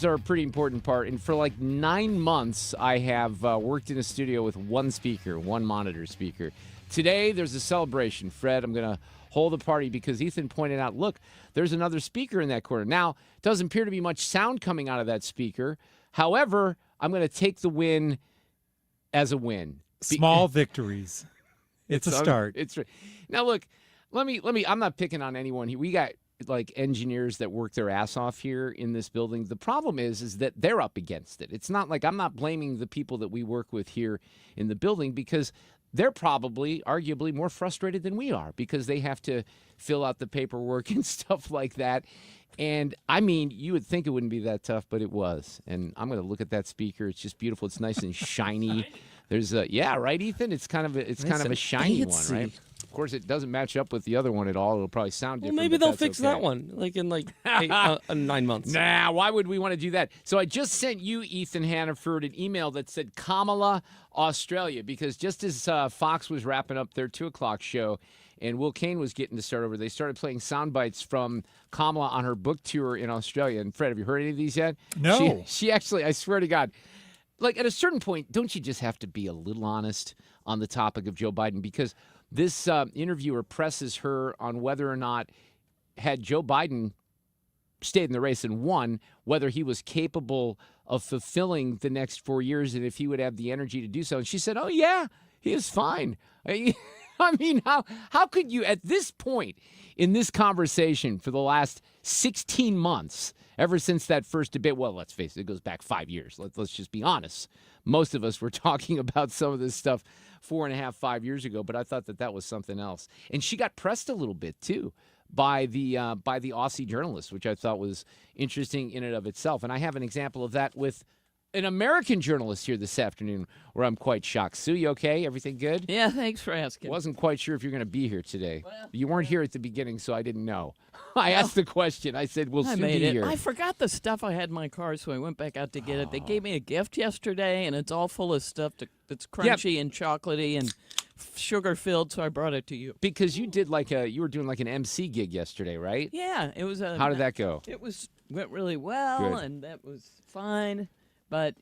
are a pretty important part. And for like 9 months, I have worked in a studio with one speaker, one monitor speaker. Today, there's a celebration. Fred, I'm going to hold a party because Ethan pointed out, look, there's another speaker in that corner. Now, it doesn't appear to be much sound coming out of that speaker. However, I'm going to take the win as a win. Small victories. It's a start. Now, look, let me. I'm not picking on anyone here. We got like engineers that work their ass off here in this building. The problem is that they're up against it. It's not like I'm not blaming the people that we work with here in the building because they're probably, arguably, more frustrated than we are because they have to fill out the paperwork and stuff like that. And, I mean, you would think it wouldn't be that tough, but it was. And I'm going to look at that speaker. It's just beautiful. It's nice and shiny. There's a, yeah, right, Ethan? It's kind of a shiny one, right? Of course, it doesn't match up with the other one at all. It'll probably sound different. Well, maybe they'll fix that one, like in 9 months. Nah, why would we want to do that? So I just sent you, Ethan Hannaford, an email that said Kamala, Australia, because just as Fox was wrapping up their 2 o'clock show and Will Kane was getting to start over, they started playing sound bites from Kamala on her book tour in Australia. And Fred, have you heard any of these yet? No. She actually, I swear to God, like at a certain point, don't you just have to be a little honest on the topic of Joe Biden? Because this interviewer presses her on whether or not, had Joe Biden stayed in the race and won, whether he was capable of fulfilling the next 4 years and if he would have the energy to do so. And she said, oh, yeah, he is fine. I mean, how could you, at this point in this conversation for the last 16 months, ever since that first debate, well, let's face it, it goes back 5 years. Let's just be honest. Most of us were talking about some of this stuff 4.5, 5 years ago, but I thought that was something else. And she got pressed a little bit, too, by the Aussie journalist, which I thought was interesting in and of itself. And I have an example of that with an American journalist here this afternoon where I'm quite shocked. Sue, you okay? Everything good? Yeah, thanks for asking. Wasn't quite sure if you're going to be here today. Well, you weren't here at the beginning, so I didn't know. I asked the question. I said, will Sue be here? I forgot the stuff I had in my car, so I went back out to get it. They gave me a gift yesterday, and it's all full of stuff that's crunchy and chocolatey and sugar-filled, so I brought it to you. Because you were doing like an MC gig yesterday, right? Yeah, it was How did that go? It went really well, Good. And that was fine. But,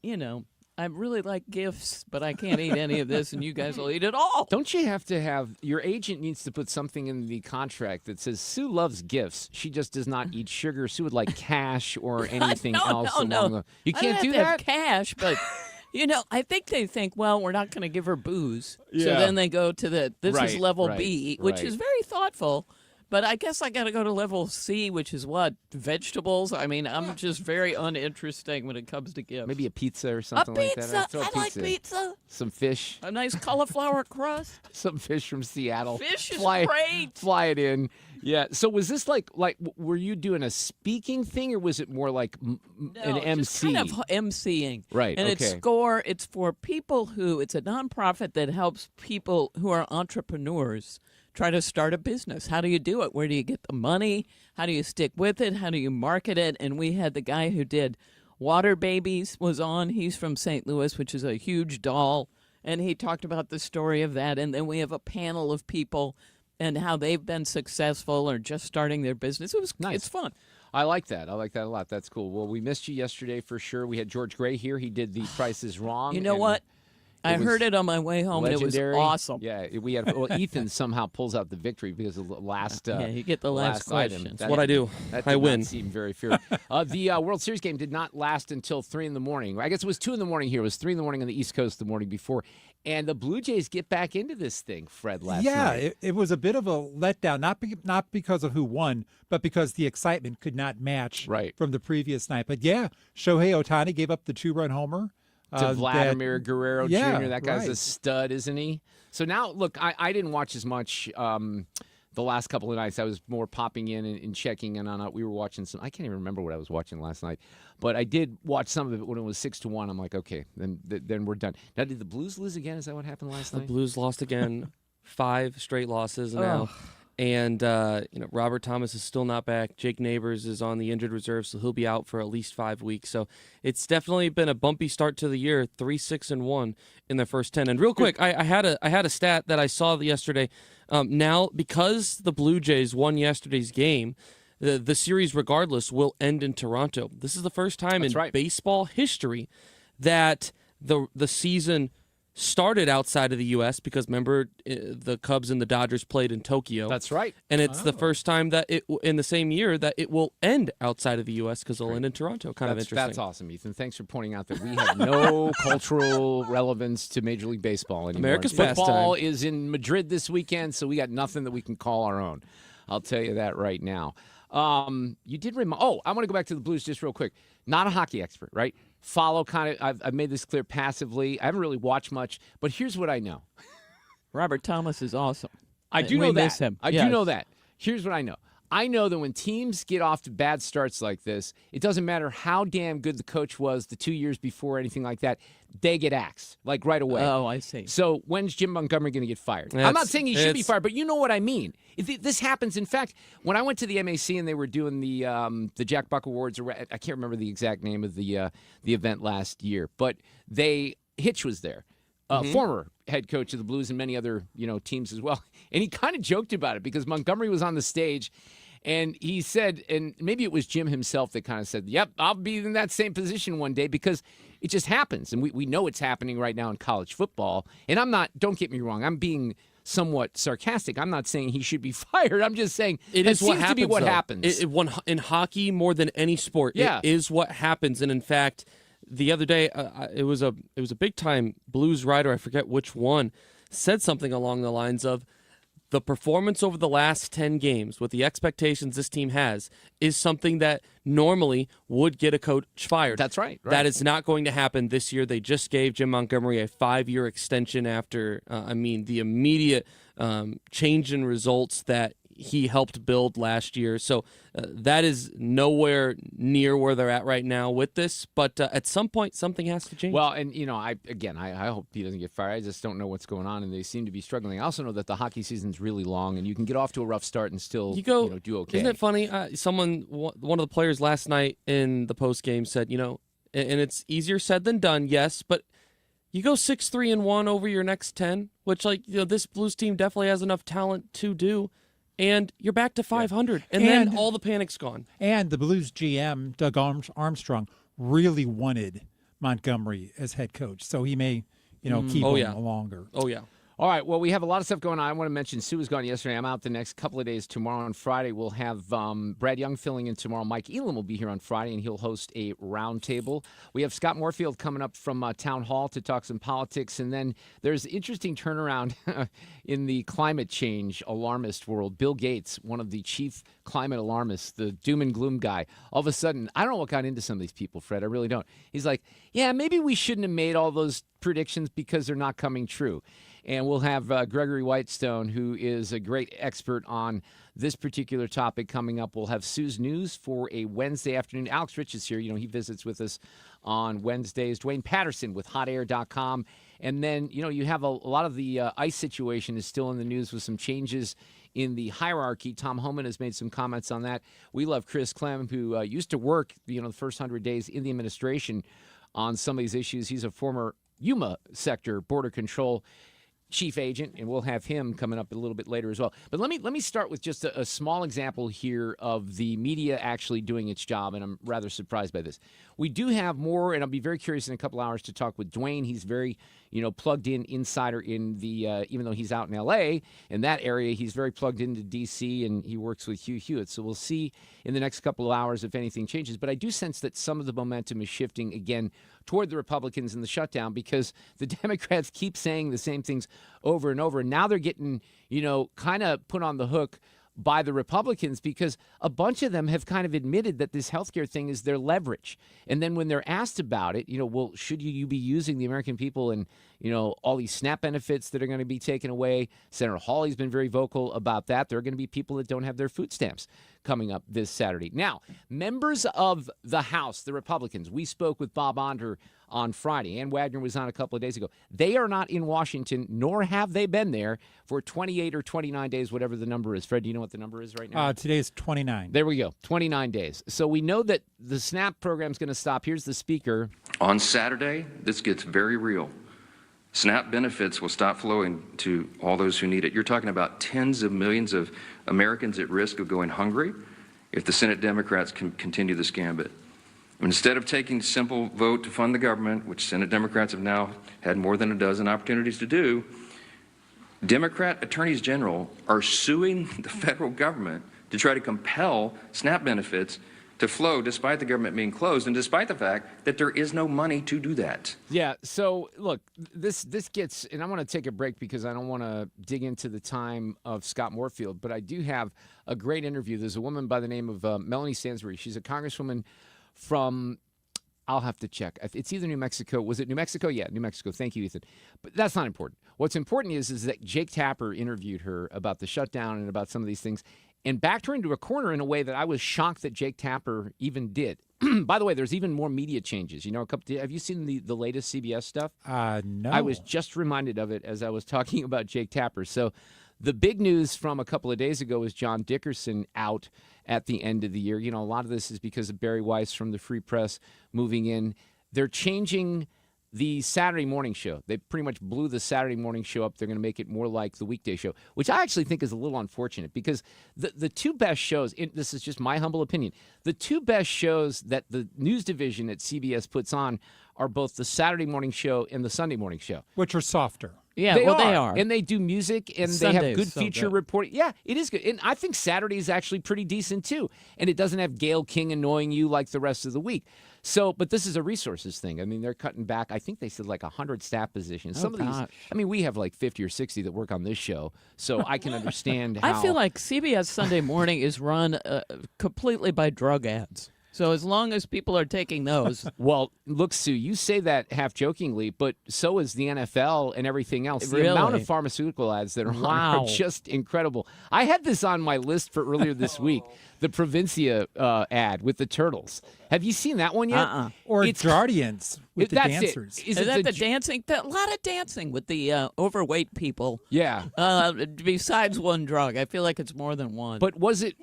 I really like gifts, but I can't eat any of this, and you guys will eat it all. Don't you have to your agent needs to put something in the contract that says Sue loves gifts. She just does not eat sugar. Sue would like cash or anything else. No. You can't do I don't that? have to have cash, but, I think they think, well, we're not going to give her booze. Yeah. So then they go to this Right, is level right, B, which right. is very thoughtful. But I guess I got to go to level C, which is what? Vegetables? I mean, I'm just very uninteresting when it comes to gifts. Maybe a pizza or something like that. I like pizza. Some fish. A nice cauliflower crust. Some fish from Seattle. Fish is great. Fly it in. Yeah. So was this like were you doing a speaking thing or was it more like an MC? Just kind of MCing. Right. And okay. it's for people it's a nonprofit that helps people who are entrepreneurs try to start a business. How do you do it? Where do you get the money? How do you stick with it? How do you market it? And we had the guy who did Water Babies was on. He's from St. Louis, which is a huge doll. And he talked about the story of that. And then we have a panel of people and how they've been successful or just starting their business. It was nice. It's fun. I like that. I like that a lot. That's cool. Well, we missed you yesterday for sure. We had George Gray here. He did The Price is Wrong. You know what? I heard it on my way home, legendary. And it was awesome. Yeah, we had. Well, Ethan somehow pulls out the victory because of the last. You get the last question. Item. That's what I do. I win. Not seem very fair. The World Series game did not last until 3 in the morning. I guess it was 2 in the morning here. It was 3 in the morning on the East Coast the morning before. And the Blue Jays get back into this thing, Fred, last night. Yeah, it was a bit of a letdown, not because of who won, but because the excitement could not match from the previous night. But yeah, Shohei Ohtani gave up the 2-run homer. To Vladimir Guerrero yeah, Jr. That guy's a stud, isn't he? So now, look, I didn't watch as much the last couple of nights. I was more popping in and checking in on it. We were watching some. I can't even remember what I was watching last night, but I did watch some of it when it was 6-1. I'm like, okay, then we're done. Now, did the Blues lose again? Is that what happened last night? The Blues lost again. 5 straight losses now. And, Robert Thomas is still not back. Jake Neighbors is on the injured reserve, so he'll be out for at least 5 weeks. So it's definitely been a bumpy start to the year, 3-6-1 in their first 10. And real quick, I had a stat that I saw yesterday. Now, because the Blue Jays won yesterday's game, the series, regardless, will end in Toronto. This is the first time in baseball history that the season started outside of the U.S. because remember the Cubs and the Dodgers played in Tokyo. That's right. And it's the first time that in the same year that it will end outside of the U.S. because it'll end in Toronto. Kind of interesting. That's awesome, Ethan. Thanks for pointing out that we have no cultural relevance to Major League Baseball anymore. America's football pastime. is in Madrid this weekend, so we got nothing that we can call our own. I'll tell you that right now. You did remind. Oh, I want to go back to the Blues just real quick. Not a hockey expert, right? Follow kind of. I've made this clear passively. I haven't really watched much, but here's what I know. Robert Thomas is awesome. I do know that. Miss him. I do know that. Here's what I know. I know that when teams get off to bad starts like this, it doesn't matter how damn good the coach was the 2 years before or anything like that, they get axed, like right away. Oh, I see. So when's Jim Montgomery going to get fired? I'm not saying he should be fired, but you know what I mean. This happens. In fact, when I went to the MAC and they were doing the Jack Buck Awards, I can't remember the exact name of the event last year, but Hitch was there. Former head coach of the Blues and many other teams as well. And he kind of joked about it because Montgomery was on the stage and he said, and maybe it was Jim himself that kind of said, yep, I'll be in that same position one day because it just happens. And we know it's happening right now in college football. And don't get me wrong, I'm being somewhat sarcastic. I'm not saying he should be fired. I'm just saying it seems to be what happens. In hockey, more than any sport, it is what happens. And in fact, the other day, it was a big time Blues writer, I forget which one, said something along the lines of the performance over the last 10 games with the expectations this team has is something that normally would get a coach fired. That's right. That is not going to happen this year. They just gave Jim Montgomery a 5-year extension after, the immediate change in results that he helped build last year. So that is nowhere near where they're at right now with this. But at some point, something has to change. Well, and, I hope he doesn't get fired. I just don't know what's going on, and they seem to be struggling. I also know that the hockey season's really long, and you can get off to a rough start and still do okay. Isn't it funny? One of the players last night in the postgame said, and it's easier said than done, yes, but you go 6-3-1 over your next 10, which, this Blues team definitely has enough talent to do. And you're back to 500, and then all the panic's gone. And the Blues GM, Doug Armstrong, really wanted Montgomery as head coach, so he may, keep him longer. Oh, yeah. All right, well, we have a lot of stuff going on. I want to mention Sue was gone yesterday. I'm out the next couple of days. Tomorrow on Friday, we'll have Brad Young filling in tomorrow. Mike Elam will be here on Friday, and he'll host a roundtable. We have Scott Morefield coming up from Town Hall to talk some politics. And then there's interesting turnaround in the climate change alarmist world. Bill Gates, one of the chief climate alarmists, the doom and gloom guy, all of a sudden, I don't know what got into some of these people, Fred. I really don't. He's like, yeah, maybe we shouldn't have made all those predictions because they're not coming true. And we'll have Gregory Wrightstone, who is a great expert on this particular topic, coming up. We'll have Sue's News for a Wednesday afternoon. Alex Rich is here. He visits with us on Wednesdays. Duane Patterson with hotair.com. And then, you have a lot of the ICE situation is still in the news with some changes in the hierarchy. Tom Homan has made some comments on that. We love Chris Clem, who used to work, the first 100 days in the administration on some of these issues. He's a former Yuma sector border control chief agent, and we'll have him coming up a little bit later as well. But let me start with just a small example here of the media actually doing its job, and I'm rather surprised by this. We do have more, and I'll be very curious in a couple hours to talk with Duane. He's very, plugged in insider in the, even though he's out in L.A., in that area, he's very plugged into D.C., and he works with Hugh Hewitt. So we'll see in the next couple of hours if anything changes. But I do sense that some of the momentum is shifting again toward the Republicans in the shutdown because the Democrats keep saying the same things over and over. And now they're getting, kind of put on the hook by the Republicans because a bunch of them have kind of admitted that this healthcare thing is their leverage. And then when they're asked about it, well, should you be using the American people and, all these SNAP benefits that are going to be taken away? Senator Hawley's been very vocal about that. There are going to be people that don't have their food stamps coming up this Saturday. Now, members of the House, the Republicans, we spoke with Bob Onder on Friday. Ann Wagner was on a couple of days ago. They are not in Washington, nor have they been there for 28 or 29 days, whatever the number is. Fred, do you know what the number is right now? Today is 29. There we go, 29 days. So we know that the SNAP program is going to stop. Here's the speaker. On Saturday, this gets very real. SNAP benefits will stop flowing to all those who need it. You're talking about tens of millions of Americans at risk of going hungry. if the Senate Democrats can continue this gambit. Instead of taking a simple vote to fund the government, which Senate Democrats have now had more than a dozen opportunities to do, Democrat attorneys general are suing the federal government to try to compel SNAP benefits to flow despite the government being closed and despite the fact that there is no money to do that. Yeah, so look, this gets, and I want to take a break because I don't want to dig into the time of Scott Morefield, but I do have a great interview. There's a woman by the name of Melanie Stansbury. She's a congresswoman from, I'll have to check. It's either New Mexico. Was it New Mexico? Yeah, New Mexico. Thank you, Ethan. But that's not important. What's important is that Jake Tapper interviewed her about the shutdown and about some of these things and backed her into a corner in a way that I was shocked that Jake Tapper even did. By the way, there's even more media changes. You know, have you seen the latest CBS stuff? No. I was just reminded of it as I was talking about Jake Tapper. So the big news from a couple of days ago is John Dickerson out at the end of the year. You know, a lot of this is because of Barry Weiss from the Free Press moving in. They're changing the Saturday morning show. They pretty much blew the Saturday morning show up. They're going to make it more like the weekday show, which I actually think is a little unfortunate because the two best shows, this is just my humble opinion, the two best shows that the news division at CBS puts on are both the Saturday morning show and the Sunday morning show. Which are softer. Yeah, they they are. And they do music, and they have good feature reporting. Yeah, it is good. And I think Saturday is actually pretty decent, too. And it doesn't have Gayle King annoying you like the rest of the week. So, but this is a resources thing. I mean, they're cutting back, I think they said like 100 staff positions. Some of these, I mean, we have like 50 or 60 that work on this show, so I can understand how. I feel like CBS Sunday Morning is run completely by drug ads. So as long as people are taking those. Well, look, Sue, you say that half jokingly, but so is the NFL and everything else. Really? The amount of pharmaceutical ads that are on are just incredible. I had this on my list for earlier this week, the Provincia ad with the turtles. Have you seen that one yet? Or Guardians with the dancers. Is that the dancing? A lot of dancing with the overweight people. Yeah. Besides one drug. I feel like it's more than one. But was it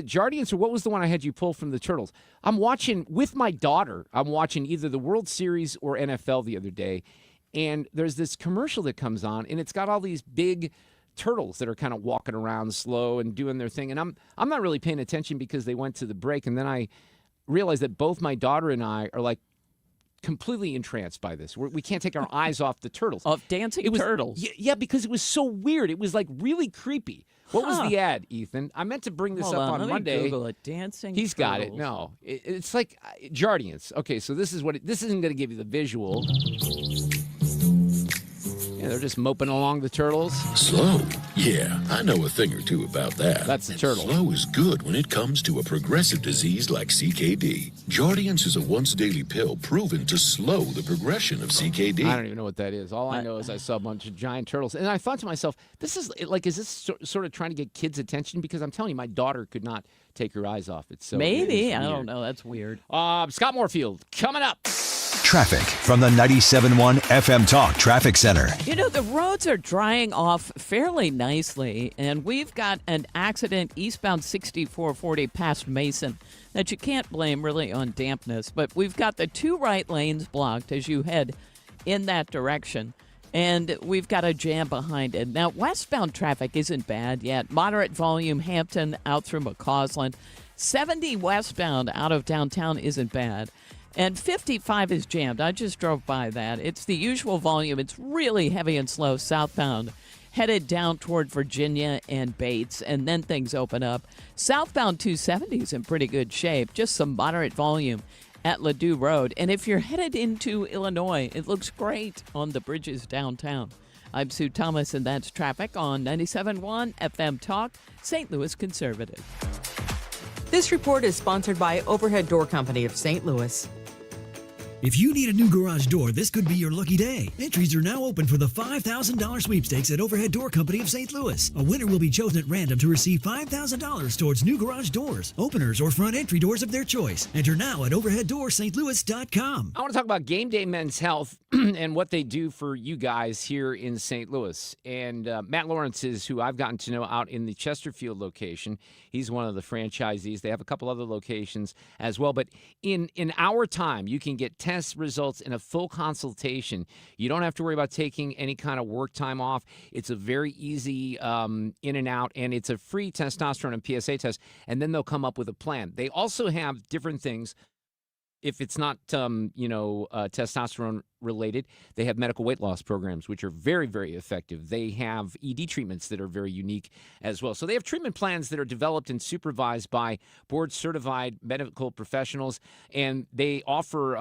Jardians or what was the one I had you pull from the Turtles? I'm watching with my daughter. I'm watching either the World Series or NFL the other day, and there's this commercial that comes on, and it's got all these big turtles that are kind of walking around slow and doing their thing, and I'm not really paying attention because they went to the break, and then I realized that both my daughter and I are like completely entranced by this. We can't take our eyes off the turtles. Of dancing turtles. Yeah, because it was so weird. It was like really creepy. What was the ad, Ethan? I meant to bring this up on let Monday. Me Google it. Dancing He's turtles. got it. No, it's like Jardians. Okay, so this is what this isn't going to give you the visual. Yeah, they're just moping along the turtles. Slow? Yeah, I know a thing or two about that. That's the turtle. Slow is good when it comes to a progressive disease like CKD. Jardians is a once-daily pill proven to slow the progression of CKD. I don't even know what that is. All I know is I saw a bunch of giant turtles. And I thought to myself, this is like, is this sort of trying to get kids' attention? Because I'm telling you, my daughter could not take her eyes off it. So maybe. I don't know. That's weird. Scott Morefield, coming up. Traffic from the 97.1 FM Talk Traffic Center. You know, the roads are drying off fairly nicely, and we've got an accident eastbound 6440 past Mason that you can't blame really on dampness, but we've got the two right lanes blocked as you head in that direction, and we've got a jam behind it. Now, westbound traffic isn't bad yet. Moderate volume Hampton out through McCausland. 70 westbound out of downtown isn't bad. And 55 is jammed. I just drove by that. It's the usual volume. It's really heavy and slow southbound, headed down toward Virginia and Bates, and then things open up. Southbound 270 is in pretty good shape. Just some moderate volume at Ladue Road. And if you're headed into Illinois, it looks great on the bridges downtown. I'm Sue Thomas, and that's traffic on 97.1 FM Talk, St. Louis Conservative. This report is sponsored by Overhead Door Company of St. Louis. If you need a new garage door, this could be your lucky day. Entries are now open for the $5,000 sweepstakes at Overhead Door Company of St. Louis. A winner will be chosen at random to receive $5,000 towards new garage doors, openers, or front entry doors of their choice. Enter now at overheaddoorstlouis.com. I want to talk about Game Day Men's Health and what they do for you guys here in St. Louis. And Matt Lawrence is who I've gotten to know out in the Chesterfield location. He's one of the franchisees. They have a couple other locations as well. But in our time, you can get test results and a full consultation. You don't have to worry about taking any kind of work time off. It's a very easy in and out, and it's a free testosterone and PSA test, and then they'll come up with a plan. They also have different things. If it's not, testosterone related, they have medical weight loss programs, which are very, very effective. They have ED treatments that are very unique as well. So they have treatment plans that are developed and supervised by board-certified medical professionals, and they offer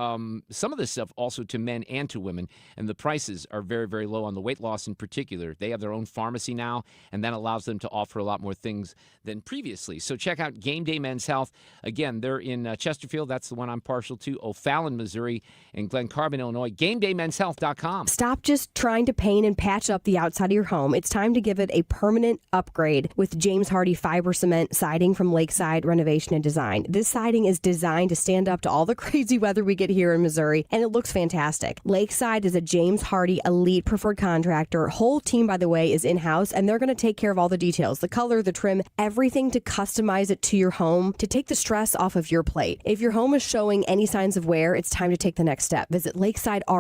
some of this stuff also to men and to women, and the prices are very, very low on the weight loss in particular. They have their own pharmacy now, and that allows them to offer a lot more things than previously. So check out Game Day Men's Health. Again, they're in Chesterfield. That's the one I'm partial to. O'Fallon, Missouri, and Glen Carbon, Illinois. GameDayMen'sHealth.com. Stop just trying to paint and patch up the outside of your home. It's time to give it a permanent upgrade with James Hardie fiber cement siding from Lakeside Renovation and Design. This siding is designed to stand up to all the crazy weather we get here in Missouri, and it looks fantastic. Lakeside is a James Hardie elite preferred contractor. Whole team, by the way, is in-house, and they're going to take care of all the details, the color, the trim, everything to customize it to your home, to take the stress off of your plate. If your home is showing any signs of wear, it's time to take the next step. Visit LakesideRD.com.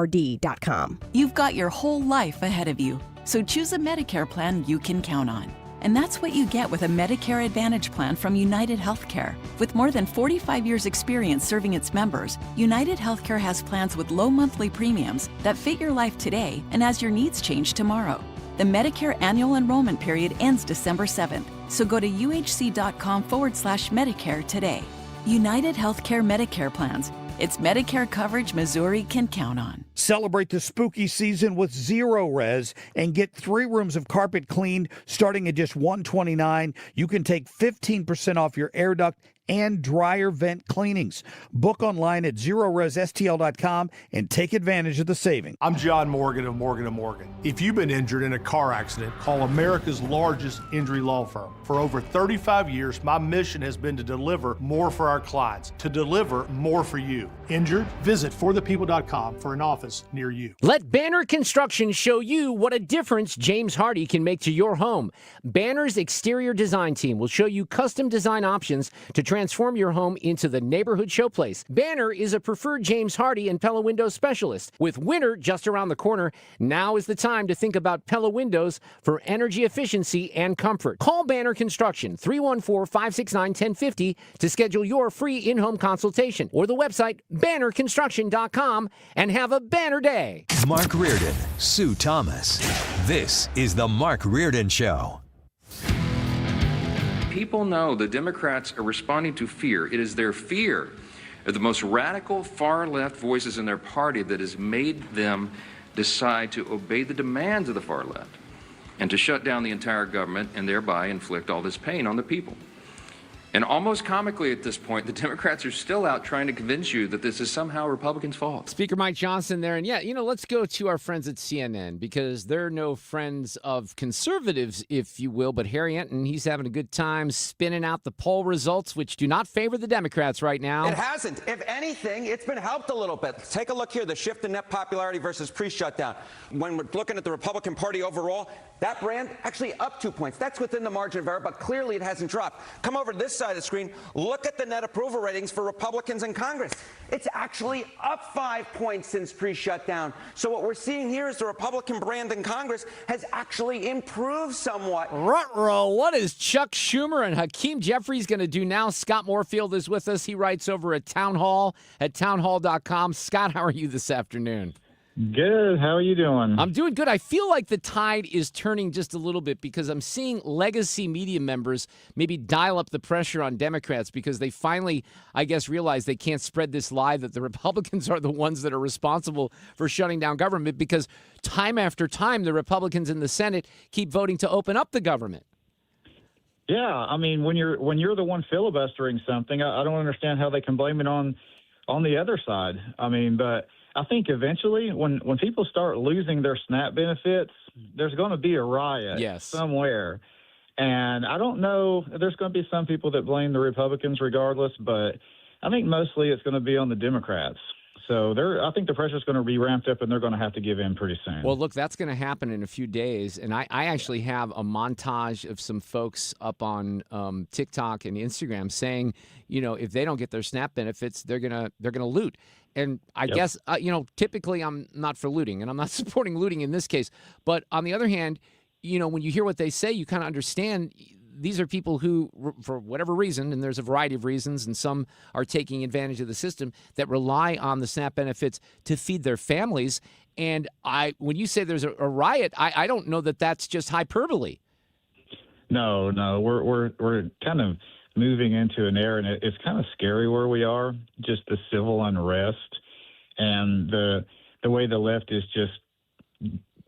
You've got your whole life ahead of you, so choose a Medicare plan you can count on. And that's what you get with a Medicare Advantage plan from United Healthcare. With more than 45 years' experience serving its members, United Healthcare has plans with low monthly premiums that fit your life today and as your needs change tomorrow. The Medicare annual enrollment period ends December 7th, so go to uhc.com/Medicare today. United Healthcare Medicare plans. It's Medicare coverage Missouri can count on. Celebrate the spooky season with Zero Res and get 3 rooms of carpet cleaned starting at just $129. You can take 15% off your air duct and dryer vent cleanings. Book online at ZeroResSTL.com and take advantage of the savings. I'm John Morgan of Morgan & Morgan. If you've been injured in a car accident, call America's largest injury law firm. For over 35 years, my mission has been to deliver more for our clients, to deliver more for you. Injured? Visit forthepeople.com for an office near you. Let Banner Construction show you what a difference James Hardie can make to your home. Banner's exterior design team will show you custom design options to transform your home into the neighborhood showplace. Banner is a preferred James Hardie and Pella Windows specialist. With winter just around the corner, now is the time to think about Pella Windows for energy efficiency and comfort. Call Banner Construction, 314-569-1050 to schedule your free in-home consultation, or the website bannerconstruction.com, and have a banner day. Mark Reardon, Sue Thomas. This is the Mark Reardon Show. People know the Democrats are responding to fear. It is their fear of the most radical far-left voices in their party that has made them decide to obey the demands of the far left and to shut down the entire government and thereby inflict all this pain on the people. And almost comically at this point, the Democrats are still out trying to convince you that this is somehow Republicans' fault. Speaker Mike Johnson there. And yeah, let's go to our friends at CNN, because they're no friends of conservatives, if you will. But Harry Enton, he's having a good time spinning out the poll results, which do not favor the Democrats right now. It hasn't. If anything, it's been helped a little bit. Take a look here, the shift in net popularity versus pre-shutdown. When we're looking at the Republican Party overall, that brand actually up 2 points. That's within the margin of error, but clearly it hasn't dropped. Come over to this side of the screen. Look at the net approval ratings for Republicans in Congress. It's actually up 5 points since pre-shutdown. So what we're seeing here is the Republican brand in Congress has actually improved somewhat. Ruh-roh, what is Chuck Schumer and Hakeem Jeffries going to do now? Scott Morefield is with us. He writes over at Town Hall at townhall.com. Scott, how are you this afternoon? Good. How are you doing? I'm doing good. I feel like the tide is turning just a little bit, because I'm seeing legacy media members maybe dial up the pressure on Democrats, because they finally, I guess, realize they can't spread this lie that the Republicans are the ones that are responsible for shutting down government, because time after time the Republicans in the Senate keep voting to open up the government. Yeah, I mean, when you're the one filibustering something, I don't understand how they can blame it on the other side. I mean, but I think eventually when people start losing their SNAP benefits, there's going to be a riot somewhere. And I don't know, there's going to be some people that blame the Republicans regardless, but I think mostly it's going to be on the Democrats. So I think the pressure's going to be ramped up, and they're going to have to give in pretty soon. Well, look, that's going to happen in a few days, and I actually have a montage of some folks up on TikTok and Instagram saying, if they don't get their SNAP benefits, they're gonna loot. And I guess typically I'm not for looting, and I'm not supporting looting in this case. But on the other hand, when you hear what they say, you kind of understand. These are people who, for whatever reason, and there's a variety of reasons, and some are taking advantage of the system, that rely on the SNAP benefits to feed their families. And when you say there's a riot, I don't know that that's just hyperbole. No, we're kind of moving into an era, and it's kind of scary where we are. Just the civil unrest and the way the left is just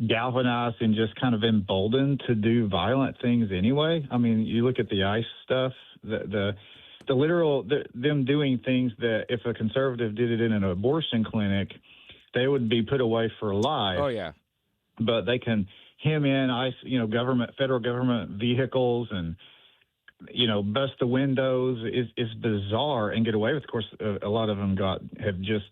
galvanized and just kind of emboldened to do violent things anyway. I mean, you look at the ICE stuff, the literal them doing things that if a conservative did it in an abortion clinic, they would be put away for life. Oh yeah, but they can hem in ICE, federal government vehicles and bust the windows. Is bizarre and get away with. Of course, a lot of them have just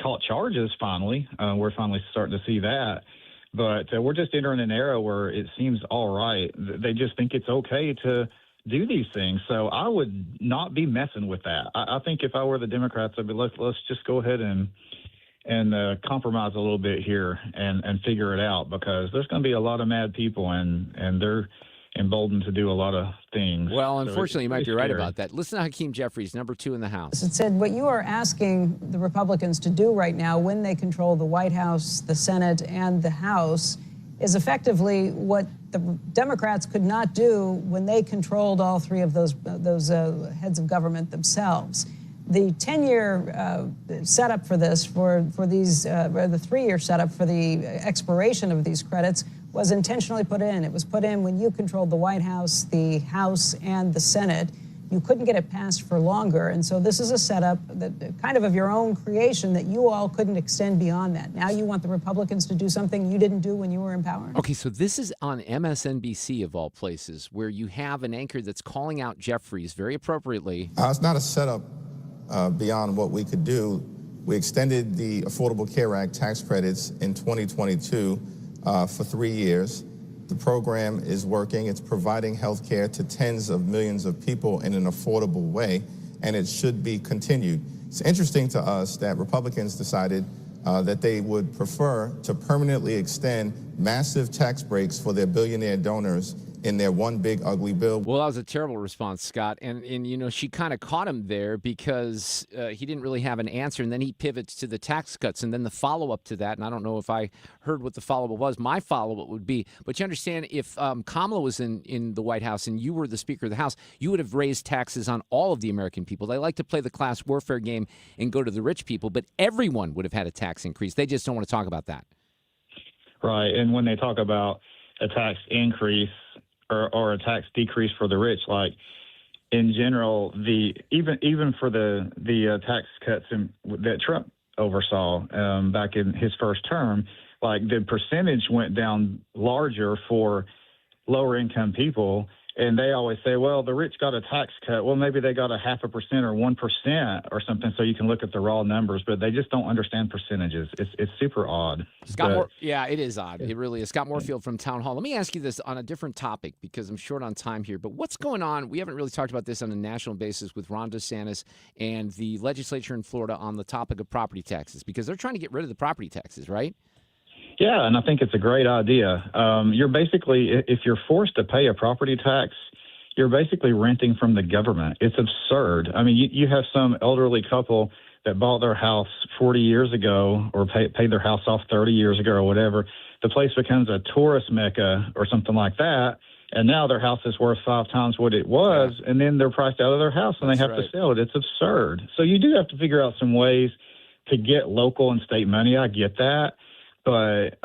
caught charges. Finally, we're finally starting to see that. But we're just entering an era where it seems all right. They just think it's okay to do these things. So I would not be messing with that. I think if I were the Democrats, I'd be let's just go ahead and compromise a little bit here and figure it out, because there's going to be a lot of mad people and they're emboldened to do a lot of things. Well, unfortunately, you might be right about that. Listen to Hakeem Jeffries, number 2 in the House. It said what you are asking the Republicans to do right now when they control the White House, the Senate, and the House is effectively what the Democrats could not do when they controlled all three of those heads of government themselves. The 10-year setup for this, for these, or the 3-year setup for the expiration of these credits was intentionally put in. It was put in when you controlled the White House, the House, and the Senate. You couldn't get it passed for longer. And so this is a setup that kind of your own creation that you all couldn't extend beyond that. Now you want the Republicans to do something you didn't do when you were in power. Okay, so this is on MSNBC of all places, where you have an anchor that's calling out Jeffries very appropriately. It's not a setup beyond what we could do. We extended the Affordable Care Act tax credits in 2022 for 3 years. The program is working. It's providing health care to tens of millions of people in an affordable way, and it should be continued. It's interesting to us that Republicans decided that they would prefer to permanently extend massive tax breaks for their billionaire donors in their one big ugly bill. Well, that was a terrible response, Scott. And she kind of caught him there because he didn't really have an answer. And then he pivots to the tax cuts. And then the follow-up to that, and I don't know if I heard what the follow-up was. My follow-up would be, but you understand, if Kamala was in the White House and you were the Speaker of the House, you would have raised taxes on all of the American people. They like to play the class warfare game and go to the rich people, but everyone would have had a tax increase. They just don't want to talk about that. Right. And when they talk about a tax increase, or a tax decrease for the rich, like in general, even for the tax cuts that Trump oversaw back in his first term, like the percentage went down larger for lower income people. And they always say, well, the rich got a tax cut. Well, maybe they got a 0.5% or 1% or something, so you can look at the raw numbers, but they just don't understand percentages. It's super odd. Yeah, it is odd. It really is. Scott Morefield from Town Hall. Let me ask you this on a different topic because I'm short on time here, but what's going on? We haven't really talked about this on a national basis with Ron DeSantis and the legislature in Florida on the topic of property taxes, because they're trying to get rid of the property taxes, right? Yeah, and I think it's a great idea. You're basically, if you're forced to pay a property tax, you're basically renting from the government. It's absurd. I mean, you have some elderly couple that bought their house 40 years ago or paid their house off 30 years ago or whatever. The place becomes a tourist mecca or something like that, and now their house is worth 5 times what it was, and then they're priced out of their house and they have to sell it. It's absurd. So you do have to figure out some ways to get local and state money. I get that. But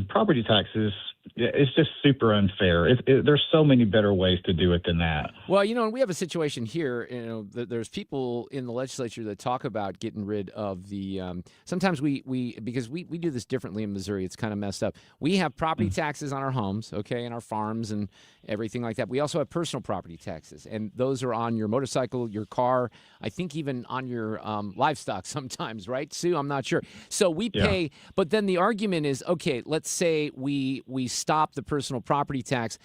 property taxes it's just super unfair. There's so many better ways to do it than that. Well, and we have a situation here. There's people in the legislature that talk about getting rid of the. Sometimes because we do this differently in Missouri. It's kind of messed up. We have property taxes on our homes, okay, and our farms and everything like that. We also have personal property taxes, and those are on your motorcycle, your car. I think even on your livestock sometimes, right, Sue? I'm not sure. So we pay, but then the argument is, okay, let's say we stop the personal property tax.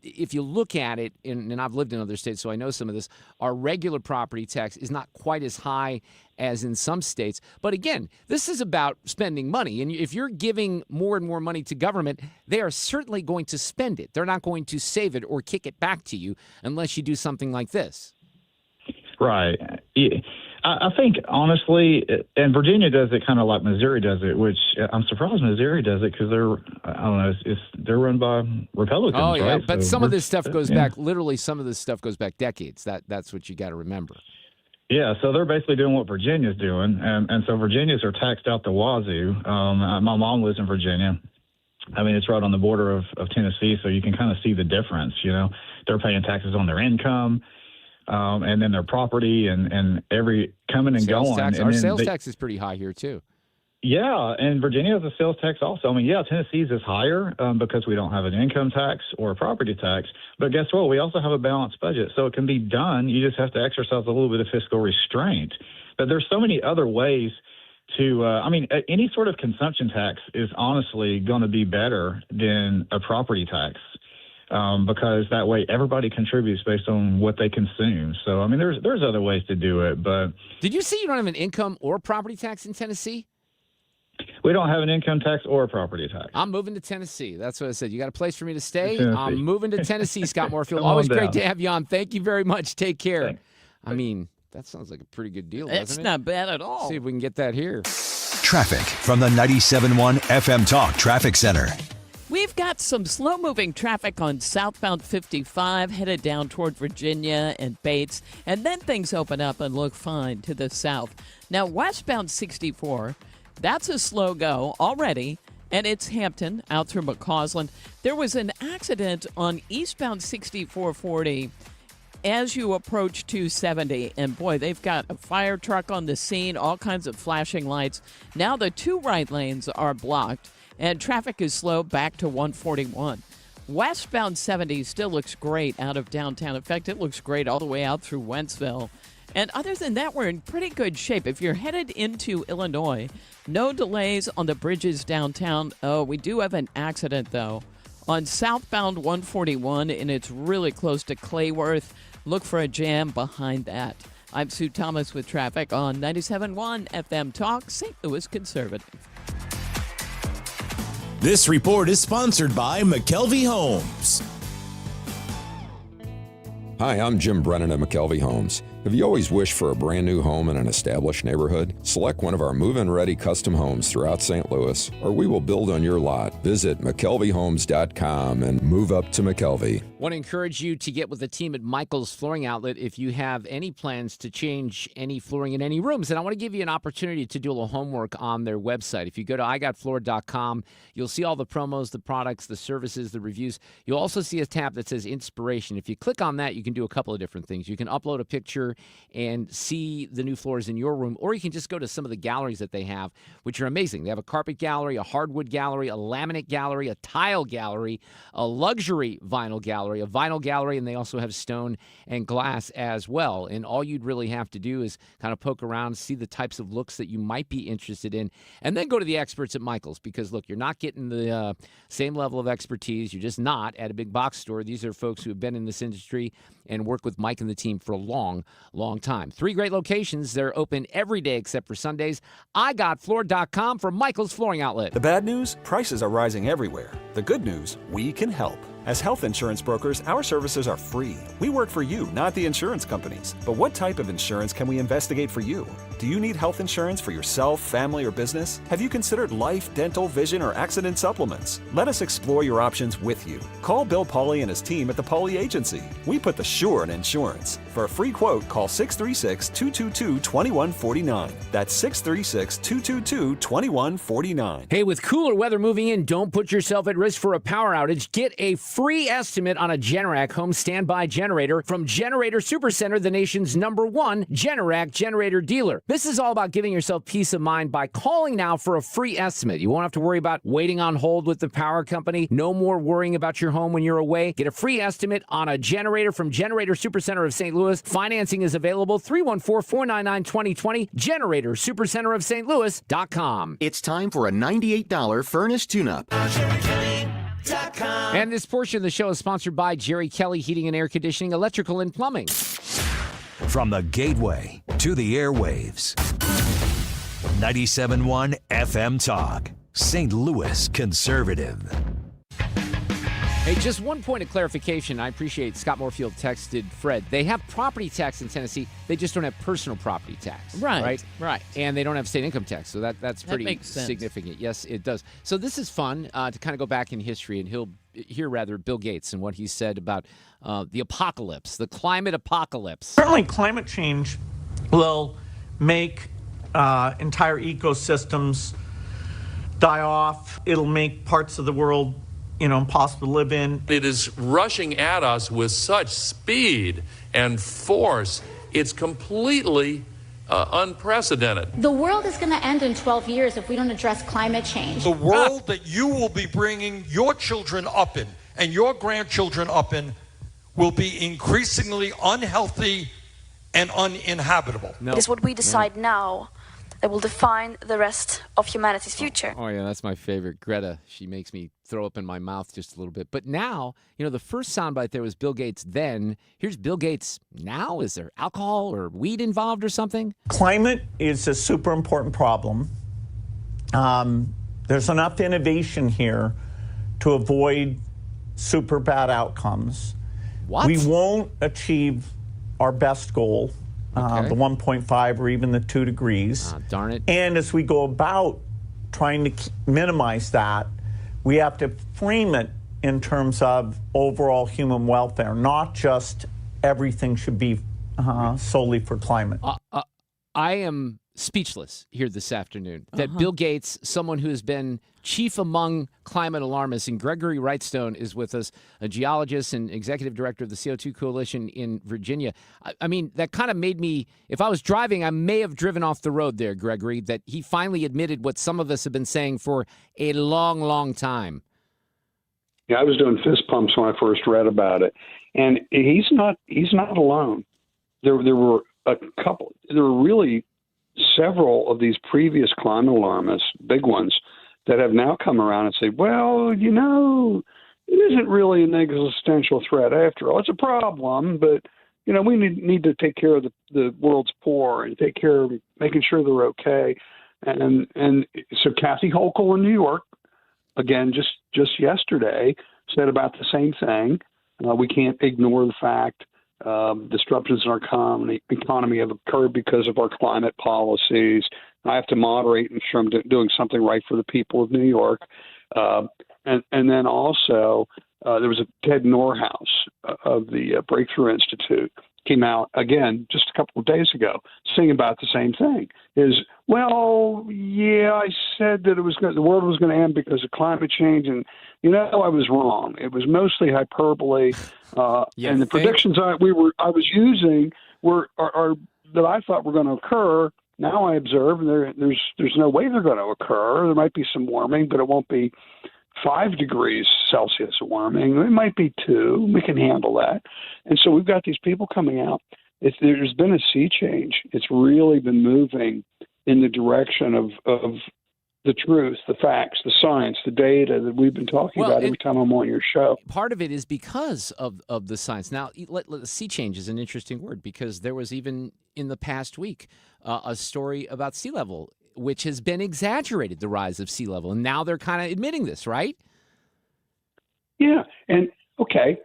If you look at it, and I've lived in other states, so I know some of this, our regular property tax is not quite as high as in some states. But again, this is about spending money. And if you're giving more and more money to government, they are certainly going to spend it. They're not going to save it or kick it back to you unless you do something like this. Right. I think, honestly, and Virginia does it kind of like Missouri does it, which I'm surprised Missouri does it because they're run by Republicans. Oh, yeah, right? but so some of this stuff goes back, literally some of this stuff goes back decades. That's what you got to remember. Yeah, so they're basically doing what Virginia's doing, and so Virginians are taxed out the wazoo. My mom lives in Virginia. I mean, it's right on the border of Tennessee, so you can kind of see the difference. They're paying taxes on their income. And then their property and every coming and sales going. Tax. And our sales tax is pretty high here, too. Yeah, and Virginia has a sales tax also. I mean, Tennessee's is higher because we don't have an income tax or a property tax. But guess what? We also have a balanced budget, so it can be done. You just have to exercise a little bit of fiscal restraint. But there's so many other ways to any sort of consumption tax is honestly going to be better than a property tax. Because that way everybody contributes based on what they consume. So, I mean, there's other ways to do it, but... Did you say you don't have an income or property tax in Tennessee? We don't have an income tax or a property tax. I'm moving to Tennessee. That's what I said. You got a place for me to stay? Tennessee. I'm moving to Tennessee, Scott Morefield. Come on Always down. great to have you on. Thank you very much. Take care. Thanks. I mean, that sounds like a pretty good deal, It's doesn't it? not bad at all. See if we can get that here. Traffic from the 97.1 FM Talk Traffic Center. We've got some slow-moving traffic on southbound 55 headed down toward Virginia and Bates, and then things open up and look fine to the south. Now, westbound 64, that's a slow go already, and it's Hampton out through McCausland. There was an accident on eastbound 6440 as you approach 270, and boy, they've got a fire truck on the scene, all kinds of flashing lights. Now the two right lanes are blocked, and traffic is slow back to 141. Westbound 70 still looks great out of downtown. In fact, it looks great all the way out through Wentzville. And other than that, we're in pretty good shape. If you're headed into Illinois, no delays on the bridges downtown. Oh, we do have an accident, though, on southbound 141, and it's really close to Clayworth. Look for a jam behind that. I'm Sue Thomas with traffic on 97.1 FM Talk, St. Louis Conservative. This report is sponsored by McKelvey Homes. Hi, I'm Jim Brennan at McKelvey Homes. Have you always wished for a brand new home in an established neighborhood? Select one of our move-in ready custom homes throughout St. Louis, or we will build on your lot. Visit McKelveyHomes.com and move up to McKelvey. Want to encourage you to get with the team at Michael's Flooring Outlet if you have any plans to change any flooring in any rooms. And I want to give you an opportunity to do a little homework on their website. If you go to igotfloor.com, you'll see all the promos, the products, the services, the reviews. You'll also see a tab that says Inspiration. If you click on that, you can do a couple of different things. You can upload a picture and see the new floors in your room, or you can just go to some of the galleries that they have, which are amazing. They have a carpet gallery, a hardwood gallery, a laminate gallery, a tile gallery, a luxury vinyl gallery, a vinyl gallery, and they also have stone and glass as well. And all you'd really have to do is kind of poke around, see the types of looks that you might be interested in, and then go to the experts at Michael's, because, look, you're not getting the same level of expertise. You're just not at a big box store. These are folks who have been in this industry and work with Mike and the team for a long, long time. 3 great locations. They're open every day except for Sundays. igotfloor.com for Michael's Flooring Outlet. The bad news? Prices are rising everywhere. The good news? We can help. As health insurance brokers, our services are free. We work for you, not the insurance companies. But what type of insurance can we investigate for you? Do you need health insurance for yourself, family, or business? Have you considered life, dental, vision, or accident supplements? Let us explore your options with you. Call Bill Pauly and his team at the Pauly Agency. We put the sure in insurance. For a free quote, call 636-222-2149. That's 636-222-2149. Hey, with cooler weather moving in, don't put yourself at risk for a power outage. Get a free estimate on a Generac home standby generator from Generator Supercenter, the nation's #1 Generac generator dealer. This is all about giving yourself peace of mind by calling now for a free estimate. You won't have to worry about waiting on hold with the power company. No more worrying about your home when you're away. Get a free estimate on a generator from Generator Supercenter of St. Louis. Financing is available 314-499-2020. Generator Supercenter of St. Louis.com. It's time for a $98 furnace tune-up. And this portion of the show is sponsored by Jerry Kelly Heating and Air Conditioning, Electrical and Plumbing. From the gateway to the airwaves. 97.1 FM Talk. St. Louis Conservative. Hey, just one point of clarification. I appreciate Scott Morefield texted Fred. They have property tax in Tennessee. They just don't have personal property tax. Right. And they don't have state income tax. So that's pretty makes sense. significant. Yes, it does. So this is fun to kind of go back in history and hear Bill Gates and what he said about the apocalypse, the climate apocalypse. Certainly climate change will make entire ecosystems die off. It'll make parts of the world impossible to live in. It is rushing at us with such speed and force. It's completely unprecedented. The world is going to end in 12 years if we don't address climate change. The world that you will be bringing your children up in and your grandchildren up in will be increasingly unhealthy and uninhabitable. It is what we decide now that will define the rest of humanity's future. Oh, yeah, that's my favorite. Greta, she makes me throw up in my mouth just a little bit. But now, the first soundbite there was Bill Gates then. Here's Bill Gates now. Is there alcohol or weed involved or something? Climate is a super important problem. There's enough innovation here to avoid super bad outcomes. What? We won't achieve our best goal, the 1.5 or even the 2 degrees. Darn it. And as we go about trying to minimize that, we have to frame it in terms of overall human welfare, not just everything should be solely for climate. I am speechless here this afternoon that Bill Gates, someone who has been chief among climate alarmists, and Gregory Wrightstone is with us, a geologist and executive director of the CO2 Coalition in Virginia. I mean, that kind of made me, if I was driving, I may have driven off the road there, Gregory, that he finally admitted what some of us have been saying for a long, long time. Yeah, I was doing fist pumps when I first read about it. And he's not alone. There were really several of these previous climate alarmists, big ones, that have now come around and say, well, it isn't really an existential threat after all. It's a problem, but, we need to take care of the world's poor and take care of making sure they're okay. And so Kathy Hochul in New York, again, just yesterday, said about the same thing. We can't ignore the fact disruptions in our economy have occurred because of our climate policies. I have to moderate and ensure I'm doing something right for the people of New York. And then also there was a Ted Norhaus of the Breakthrough Institute came out again just a couple of days ago saying about the same thing. I said that the world was going to end because of climate change, and I was wrong. It was mostly hyperbole, and the predictions I was using are that I thought were going to occur. Now I observe there's no way they're going to occur. There might be some warming, but it won't be 5 degrees Celsius warming. It might be 2. We can handle that. And so we've got these people coming out. There's been a sea change. It's really been moving in the direction of the truth, the facts, the science, the data that we've been talking about every time I'm on your show. Part of it is because of the science. Now, sea change is an interesting word because there was even in the past week a story about sea level, which has been exaggerated, the rise of sea level. And now they're kind of admitting this, right? Yeah. And Okay,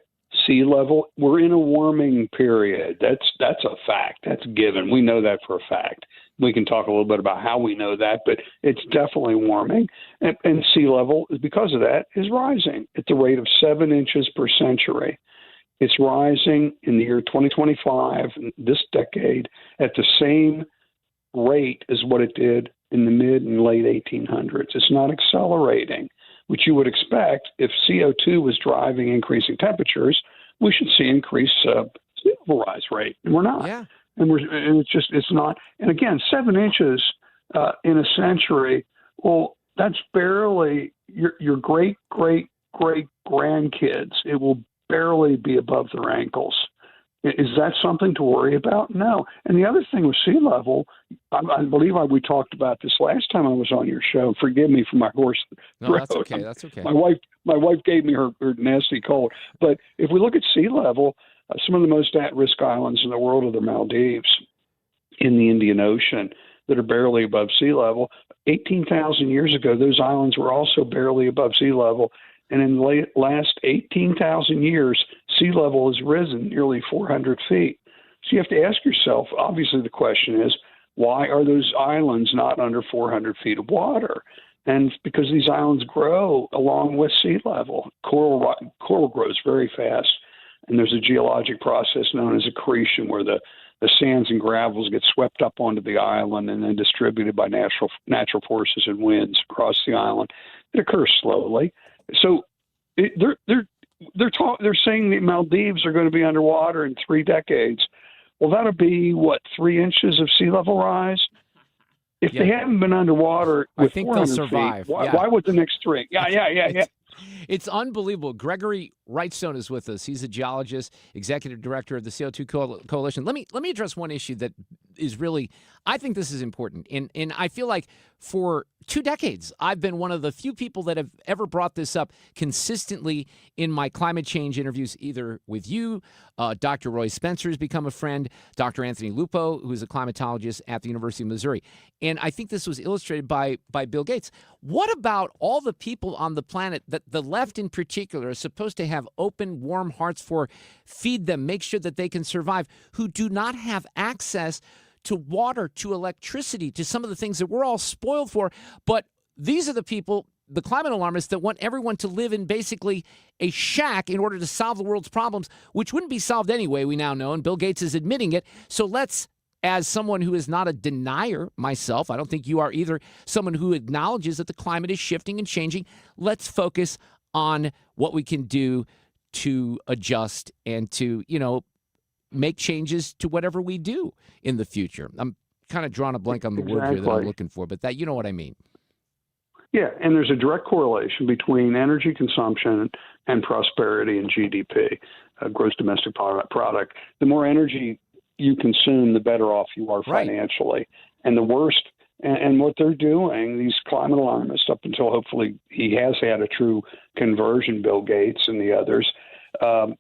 sea level, we're in a warming period. That's a fact. That's given. We know that for a fact. We can talk a little bit about how we know that, but it's definitely warming. And sea level, because of that, is rising at the rate of 7 inches per century. It's rising in the year 2025, this decade, at the same rate as what it did in the mid and late 1800s. It's not accelerating, which you would expect. If CO2 was driving increasing temperatures, we should see increased sea level rise rate, and we're not. Yeah. And it's not. And again, 7 inches in a century. Well, that's barely your great grandkids. It will barely be above their ankles. Is that something to worry about? No. And the other thing with sea level, I believe we talked about this last time I was on your show. Forgive me for my hoarse throat. No, that's okay. That's okay. My wife gave me her nasty cold. But if we look at sea level, some of the most at-risk islands in the world are the Maldives in the Indian Ocean that are barely above sea level. 18,000 years ago, those islands were also barely above sea level. And in the last 18,000 years, sea level has risen nearly 400 feet. So you have to ask yourself, obviously the question is, why are those islands not under 400 feet of water? And it's because these islands grow along with sea level. Coral grows very fast. And there's a geologic process known as accretion, where the sands and gravels get swept up onto the island and then distributed by natural forces and winds across the island. It occurs slowly. So they're saying the Maldives are going to be underwater in 3 decades. Well, that'll be 3 inches of sea level rise. If they haven't been underwater, with I think they'll survive. Feet, why would the next 3? Yeah. It's unbelievable. Gregory Wrightstone is with us. He's a geologist, executive director of the CO2 Coalition. Let me address one issue that is really, I think this is important. And I feel like for 2 decades, I've been one of the few people that have ever brought this up consistently in my climate change interviews, either with you, Dr. Roy Spencer has become a friend, Dr. Anthony Lupo, who is a climatologist at the University of Missouri. And I think this was illustrated by Bill Gates. What about all the people on the planet that the left in particular is supposed to have open, warm hearts for, feed them, make sure that they can survive, who do not have access to water, to electricity, to some of the things that we're all spoiled for? But these are the people, the climate alarmists, that want everyone to live in basically a shack in order to solve the world's problems, which wouldn't be solved anyway, we now know, and Bill Gates is admitting it. So let's, as someone who is not a denier myself, I don't think you are either, someone who acknowledges that the climate is shifting and changing, let's focus on what we can do to adjust and to, make changes to whatever we do in the future. I'm kind of drawing a blank on the word here that I'm looking for, but that, you know what I mean. Yeah, and there's a direct correlation between energy consumption and prosperity and GDP, gross domestic product. The more energy you consume, the better off you are financially. Right. And the worst, and what they're doing, these climate alarmists, up until hopefully he has had a true conversion, Bill Gates and the others,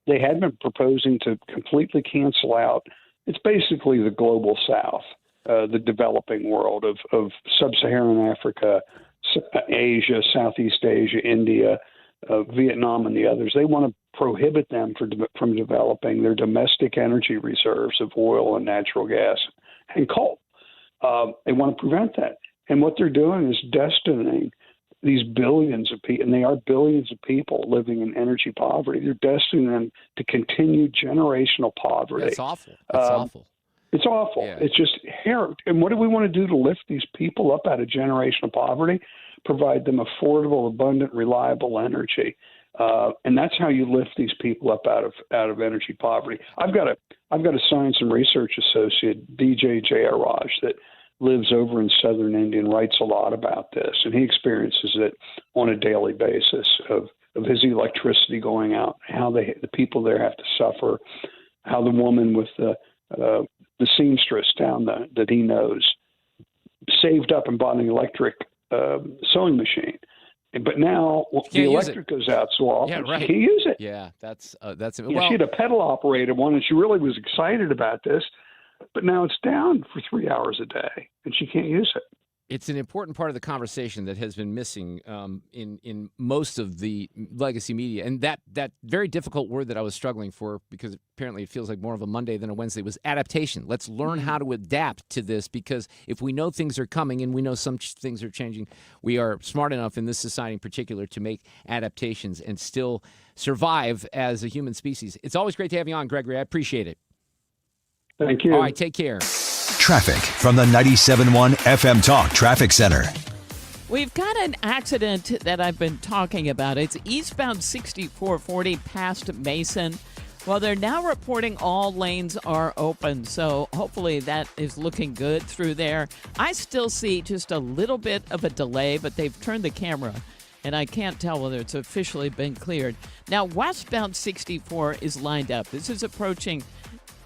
they had been proposing to completely cancel out, it's basically the global south, the developing world of sub-Saharan Africa, Asia, Southeast Asia, India, Vietnam, and the others. They want to prohibit them from developing their domestic energy reserves of oil and natural gas and coal. They want to prevent that. And what they're doing is destining these billions of people, and they are billions of people living in energy poverty. They're destining them to continue generational poverty. That's awful. That's awful. It's awful. Yeah. It's just hair. And what do we want to do to lift these people up out of generational poverty? Provide them affordable, abundant, reliable energy. And that's how you lift these people up out of energy poverty. I've got a science and research associate, DJ Jayaraj, that lives over in southern India and writes a lot about this, and he experiences it on a daily basis of his electricity going out, how the people there have to suffer, how the woman with the seamstress down that he knows saved up and bought an electric sewing machine. But now the electric goes out so often, she can't use it. Yeah, that's she had a pedal operated one, and she really was excited about this. But now it's down for 3 hours a day, and she can't use it. It's an important part of the conversation that has been missing in most of the legacy media. And that very difficult word that I was struggling for, because apparently it feels like more of a Monday than a Wednesday, was adaptation. Let's learn how to adapt to this, because if we know things are coming and we know some things are changing, we are smart enough in this society in particular to make adaptations and still survive as a human species. It's always great to have you on, Gregory. I appreciate it. Thank you. All right, take care. Traffic from the 97.1 FM Talk Traffic Center. We've got an accident that I've been talking about. It's eastbound 6440 past Mason. Well, they're now reporting all lanes are open, so hopefully that is looking good through there. I still see just a little bit of a delay, but they've turned the camera, and I can't tell whether it's officially been cleared. Now, westbound 64 is lined up. This is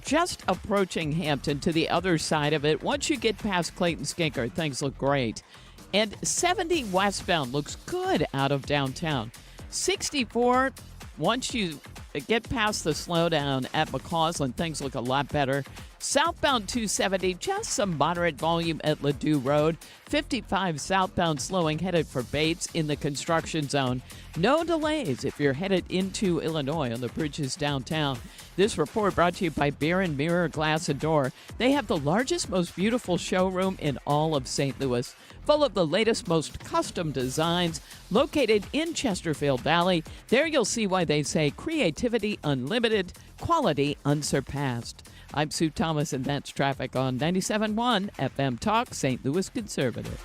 just approaching Hampton to the other side of it. Once you get past Clayton Skinker, things look great. And 70 westbound looks good out of downtown. 64, once you get past the slowdown at McCausland, things look a lot better. Southbound 270, just some moderate volume at Ladue Road. 55 southbound slowing, headed for Bates in the construction zone. No delays if you're headed into Illinois on the bridges downtown. This report brought to you by Beer and Mirror Glass and Door. They have the largest, most beautiful showroom in all of St. Louis, full of the latest, most custom designs, located in Chesterfield Valley. There you'll see why they say creativity unlimited, quality unsurpassed. I'm Sue Thomas, and that's traffic on 97.1 FM Talk, St. Louis Conservative.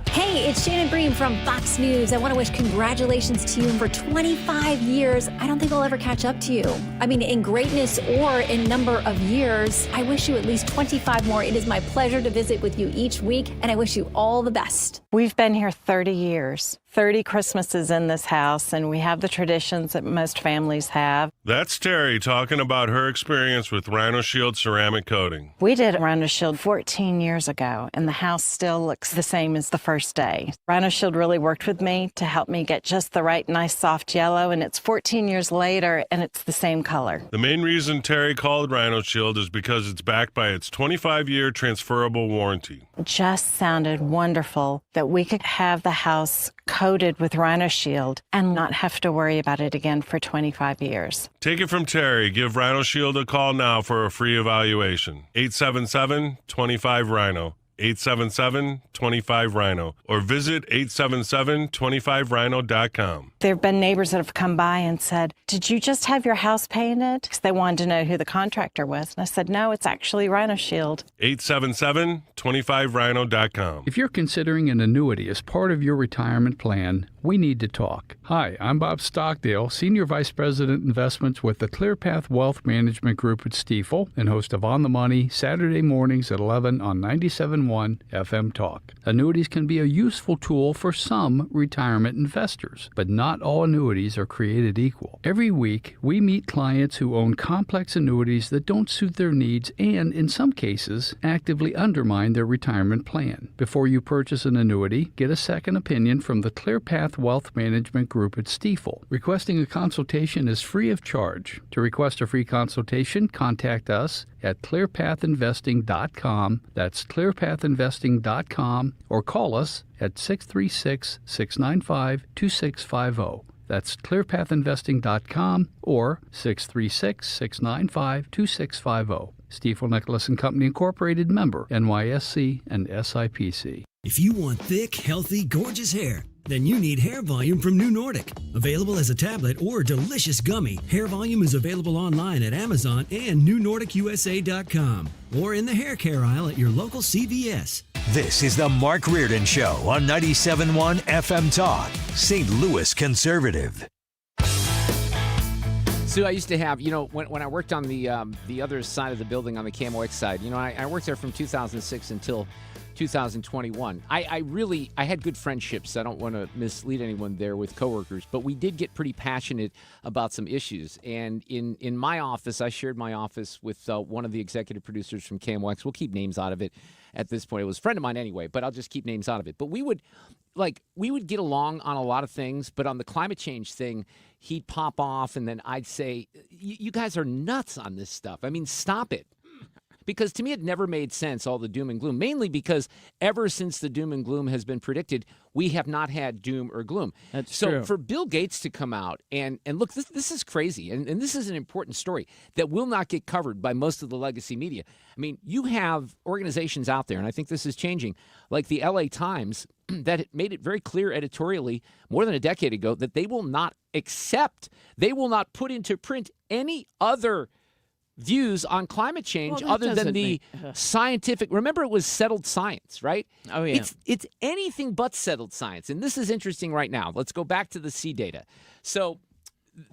Hey, it's Shannon Bream from Fox News. I want to wish congratulations to you. For 25 years, I don't think I'll ever catch up to you. I mean, in greatness or in number of years, I wish you at least 25 more. It is my pleasure to visit with you each week, and I wish you all the best. We've been here 30 years. 30 Christmases in this house, and we have the traditions that most families have. That's Terry talking about her experience with Rhino Shield ceramic coating. We did Rhino Shield 14 years ago, and the house still looks the same as the first day. Rhino Shield really worked with me to help me get just the right nice soft yellow, and it's 14 years later, and it's the same color. The main reason Terry called Rhino Shield is because it's backed by its 25-year transferable warranty. It just sounded wonderful that we could have the house coated with Rhino Shield and not have to worry about it again for 25 years. Take it from Terry. Give Rhino Shield a call now for a free evaluation. 877-25-RHINO. 877-25-RHINO. Or visit 877-25rhino.com. There have been neighbors that have come by and said, "Did you just have your house painted?" Because they wanted to know who the contractor was. And I said, "No, it's actually Rhino Shield." 877-25rhino.com. If you're considering an annuity as part of your retirement plan, we need to talk. Hi, I'm Bob Stockdale, Senior Vice President Investments with the ClearPath Wealth Management Group at Stifel, and host of On the Money, Saturday mornings at 11 on 97.1 FM Talk. Annuities can be a useful tool for some retirement investors, but not all annuities are created equal. Every week, we meet clients who own complex annuities that don't suit their needs and, in some cases, actively undermine their retirement plan. Before you purchase an annuity, get a second opinion from the ClearPath Wealth Management Group at Stifel. Requesting a consultation is free of charge. To request a free consultation, contact us at clearpathinvesting.com. That's clearpathinvesting.com, or call us at 636-695-2650. That's clearpathinvesting.com or 636-695-2650. Stifel Nicholas and Company Incorporated, member NYSE and SIPC. If you want thick, healthy, gorgeous hair, then you need Hair Volume from New Nordic. Available as a tablet or delicious gummy, Hair Volume is available online at Amazon and NewNordicUSA.com or in the hair care aisle at your local CVS. This is the Mark Reardon Show on 97.1 FM Talk, St. Louis Conservative. So I used to have, when I worked on the other side of the building on the KMOX side, I worked there from 2006 until 2021. I had good friendships. I don't want to mislead anyone there with coworkers, but we did get pretty passionate about some issues. And in my office, I shared my office with one of the executive producers from KMOX. We'll keep names out of it at this point. It was a friend of mine anyway, but I'll just keep names out of it. But we would get along on a lot of things, but on the climate change thing, he'd pop off, and then I'd say, you guys are nuts on this stuff. I mean, stop it. Because to me, it never made sense, all the doom and gloom, mainly because ever since the doom and gloom has been predicted, we have not had doom or gloom. That's so true. for Bill Gates to come out and look, this is crazy. And this is an important story that will not get covered by most of the legacy media. I mean, you have organizations out there, and I think this is changing, like the LA Times, that made it very clear editorially more than a decade ago that they will not put into print any other views on climate change other than the scientific. Remember, it was settled science, right? Oh, yeah. It's anything but settled science. And this is interesting right now. Let's go back to the sea data. So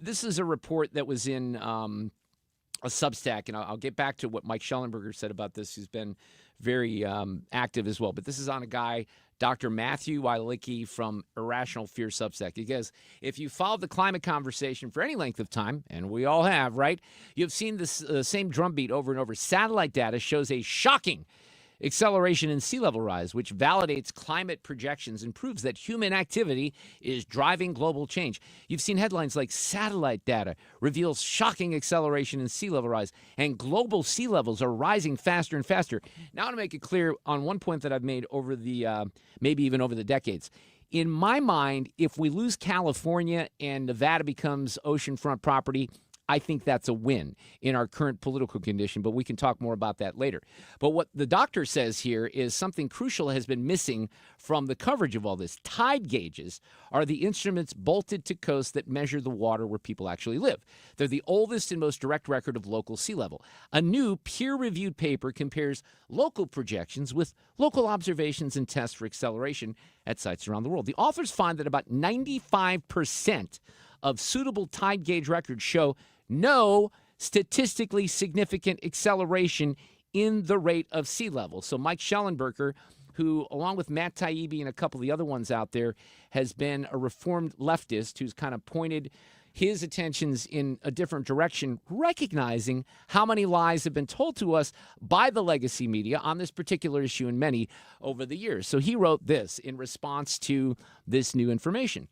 this is a report that was in a Substack, and I'll get back to what Mike Schellenberger said about this, who's been very active as well. But this is on a guy, Dr. Matthew Wielicki from Irrational Fear Substack. He goes, if you followed the climate conversation for any length of time, and we all have, right, you've seen this same drumbeat over and over. Satellite data shows a shocking acceleration in sea level rise, which validates climate projections and proves that human activity is driving global change. You've seen headlines like satellite data reveals shocking acceleration in sea level rise, and global sea levels are rising faster and faster. Now, to make it clear on one point that I've made over the, maybe even over the decades, in my mind, if we lose California and Nevada becomes oceanfront property, I think that's a win in our current political condition, but we can talk more about that later. But what the doctor says here is something crucial has been missing from the coverage of all this. Tide gauges are the instruments bolted to coasts that measure the water where people actually live. They're the oldest and most direct record of local sea level. A new peer-reviewed paper compares local projections with local observations and tests for acceleration at sites around the world. The authors find that about 95% of suitable tide gauge records show no statistically significant acceleration in the rate of sea level. So Mike Schellenberger, who, along with Matt Taibbi and a couple of the other ones out there, has been a reformed leftist who's kind of pointed his attentions in a different direction, recognizing how many lies have been told to us by the legacy media on this particular issue and many over the years. So he wrote this in response to this new information.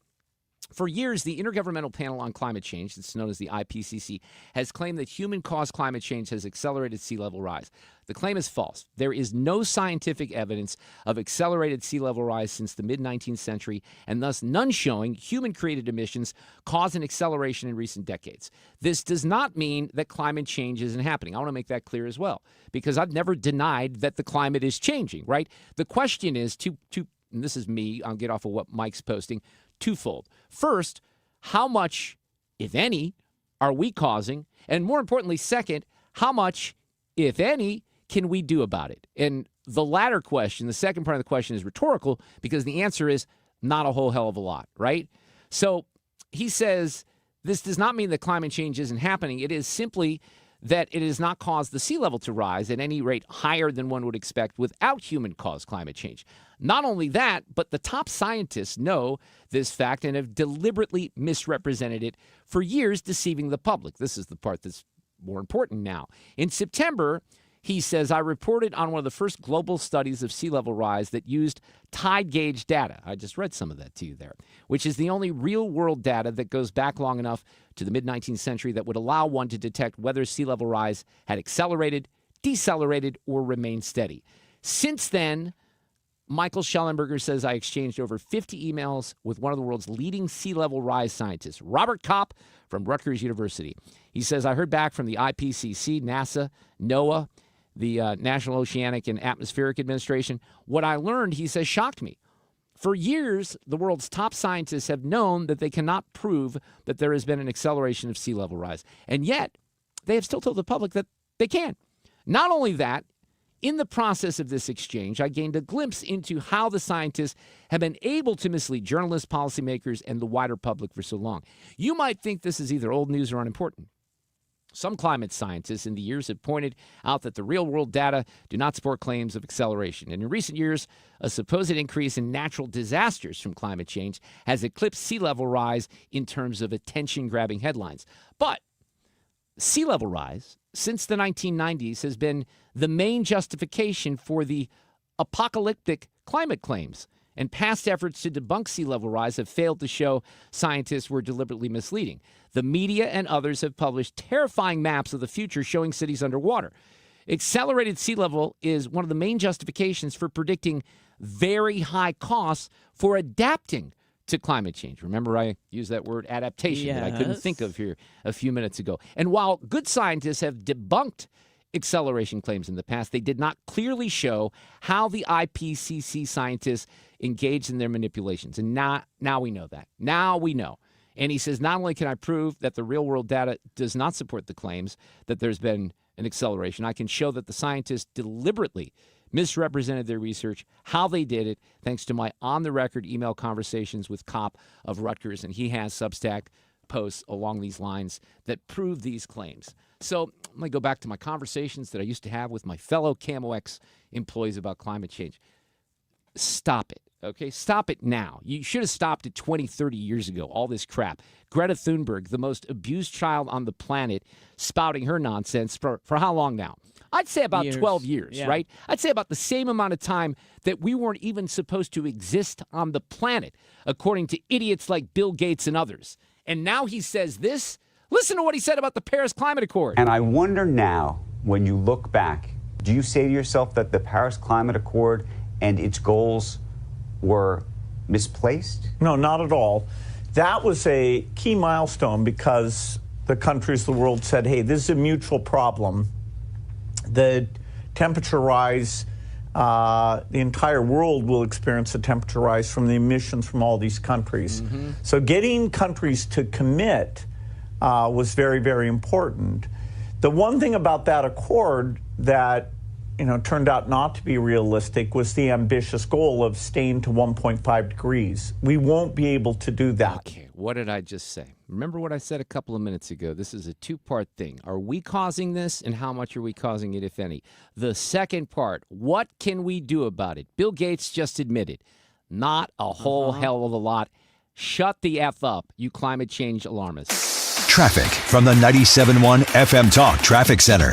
For years, the Intergovernmental Panel on Climate Change, that's known as the IPCC, has claimed that human-caused climate change has accelerated sea level rise. The claim is false. There is no scientific evidence of accelerated sea level rise since the mid-19th century, and thus none showing human-created emissions cause an acceleration in recent decades. This does not mean that climate change isn't happening. I want to make that clear as well, because I've never denied that the climate is changing, right? The question is, and this is me, I'll get off of what Mike's posting, twofold. First, how much, if any, are we causing? And more importantly, second, how much, if any, can we do about it? And the latter question, the second part of the question, is rhetorical because the answer is not a whole hell of a lot, right? So he says this does not mean that climate change isn't happening. It is simply that it has not caused the sea level to rise at any rate higher than one would expect without human-caused climate change. Not only that, but the top scientists know this fact and have deliberately misrepresented it for years, deceiving the public. This is the part that's more important now. In September, he says, I reported on one of the first global studies of sea level rise that used tide gauge data. I just read some of that to you there, which is the only real-world data that goes back long enough to the mid-19th century that would allow one to detect whether sea level rise had accelerated, decelerated, or remained steady. Since then, Michael Schellenberger says I exchanged over 50 emails with one of the world's leading sea level rise scientists, Robert Kopp from Rutgers University. He says, I heard back from the IPCC, NASA, NOAA, the National Oceanic and Atmospheric Administration. What I learned, he says, shocked me. For years, the world's top scientists have known that they cannot prove that there has been an acceleration of sea level rise. And yet, they have still told the public that they can. Not only that, in the process of this exchange, I gained a glimpse into how the scientists have been able to mislead journalists, policymakers, and the wider public for so long. You might think this is either old news or unimportant. Some climate scientists in the years have pointed out that the real-world data do not support claims of acceleration. And in recent years, a supposed increase in natural disasters from climate change has eclipsed sea level rise in terms of attention-grabbing headlines. But sea level rise since the 1990s has been the main justification for the apocalyptic climate claims, and past efforts to debunk sea level rise have failed to show scientists were deliberately misleading. The media and others have published terrifying maps of the future showing cities underwater. Accelerated sea level is one of the main justifications for predicting very high costs for adapting to climate change. Remember, I used that word adaptation that I couldn't think of here a few minutes ago. And while good scientists have debunked acceleration claims in the past, they did not clearly show how the IPCC scientists engaged in their manipulations. And now we know that. Now we know. And he says, not only can I prove that the real-world data does not support the claims that there's been an acceleration, I can show that the scientists deliberately misrepresented their research, how they did it, thanks to my on-the-record email conversations with Kopp of Rutgers, and he has Substack posts along these lines that prove these claims. So I'm going to go back to my conversations that I used to have with my fellow CamoX employees about climate change. Stop it, okay? Stop it now. You should have stopped it 20, 30 years ago, all this crap. Greta Thunberg, the most abused child on the planet, spouting her nonsense for how long now? I'd say about 12 years, right? I'd say about the same amount of time that we weren't even supposed to exist on the planet, according to idiots like Bill Gates and others. And now he says this. Listen to what he said about the Paris Climate Accord. And I wonder now, when you look back, do you say to yourself that the Paris Climate Accord and its goals were misplaced? No, not at all. That was a key milestone because the countries of the world said, hey, this is a mutual problem. The temperature rise, the entire world will experience a temperature rise from the emissions from all these countries. Mm-hmm. So getting countries to commit was very, very important. The one thing about that accord that turned out not to be realistic was the ambitious goal of staying to 1.5 degrees. We won't be able to do that. Okay, what did I just say? Remember what I said a couple of minutes ago? This is a two-part thing. Are we causing this, and how much are we causing it, if any? The second part, what can we do about it? Bill Gates just admitted, not a whole hell of a lot. Shut the F up, you climate change alarmists. Traffic from the 97.1 FM Talk Traffic Center.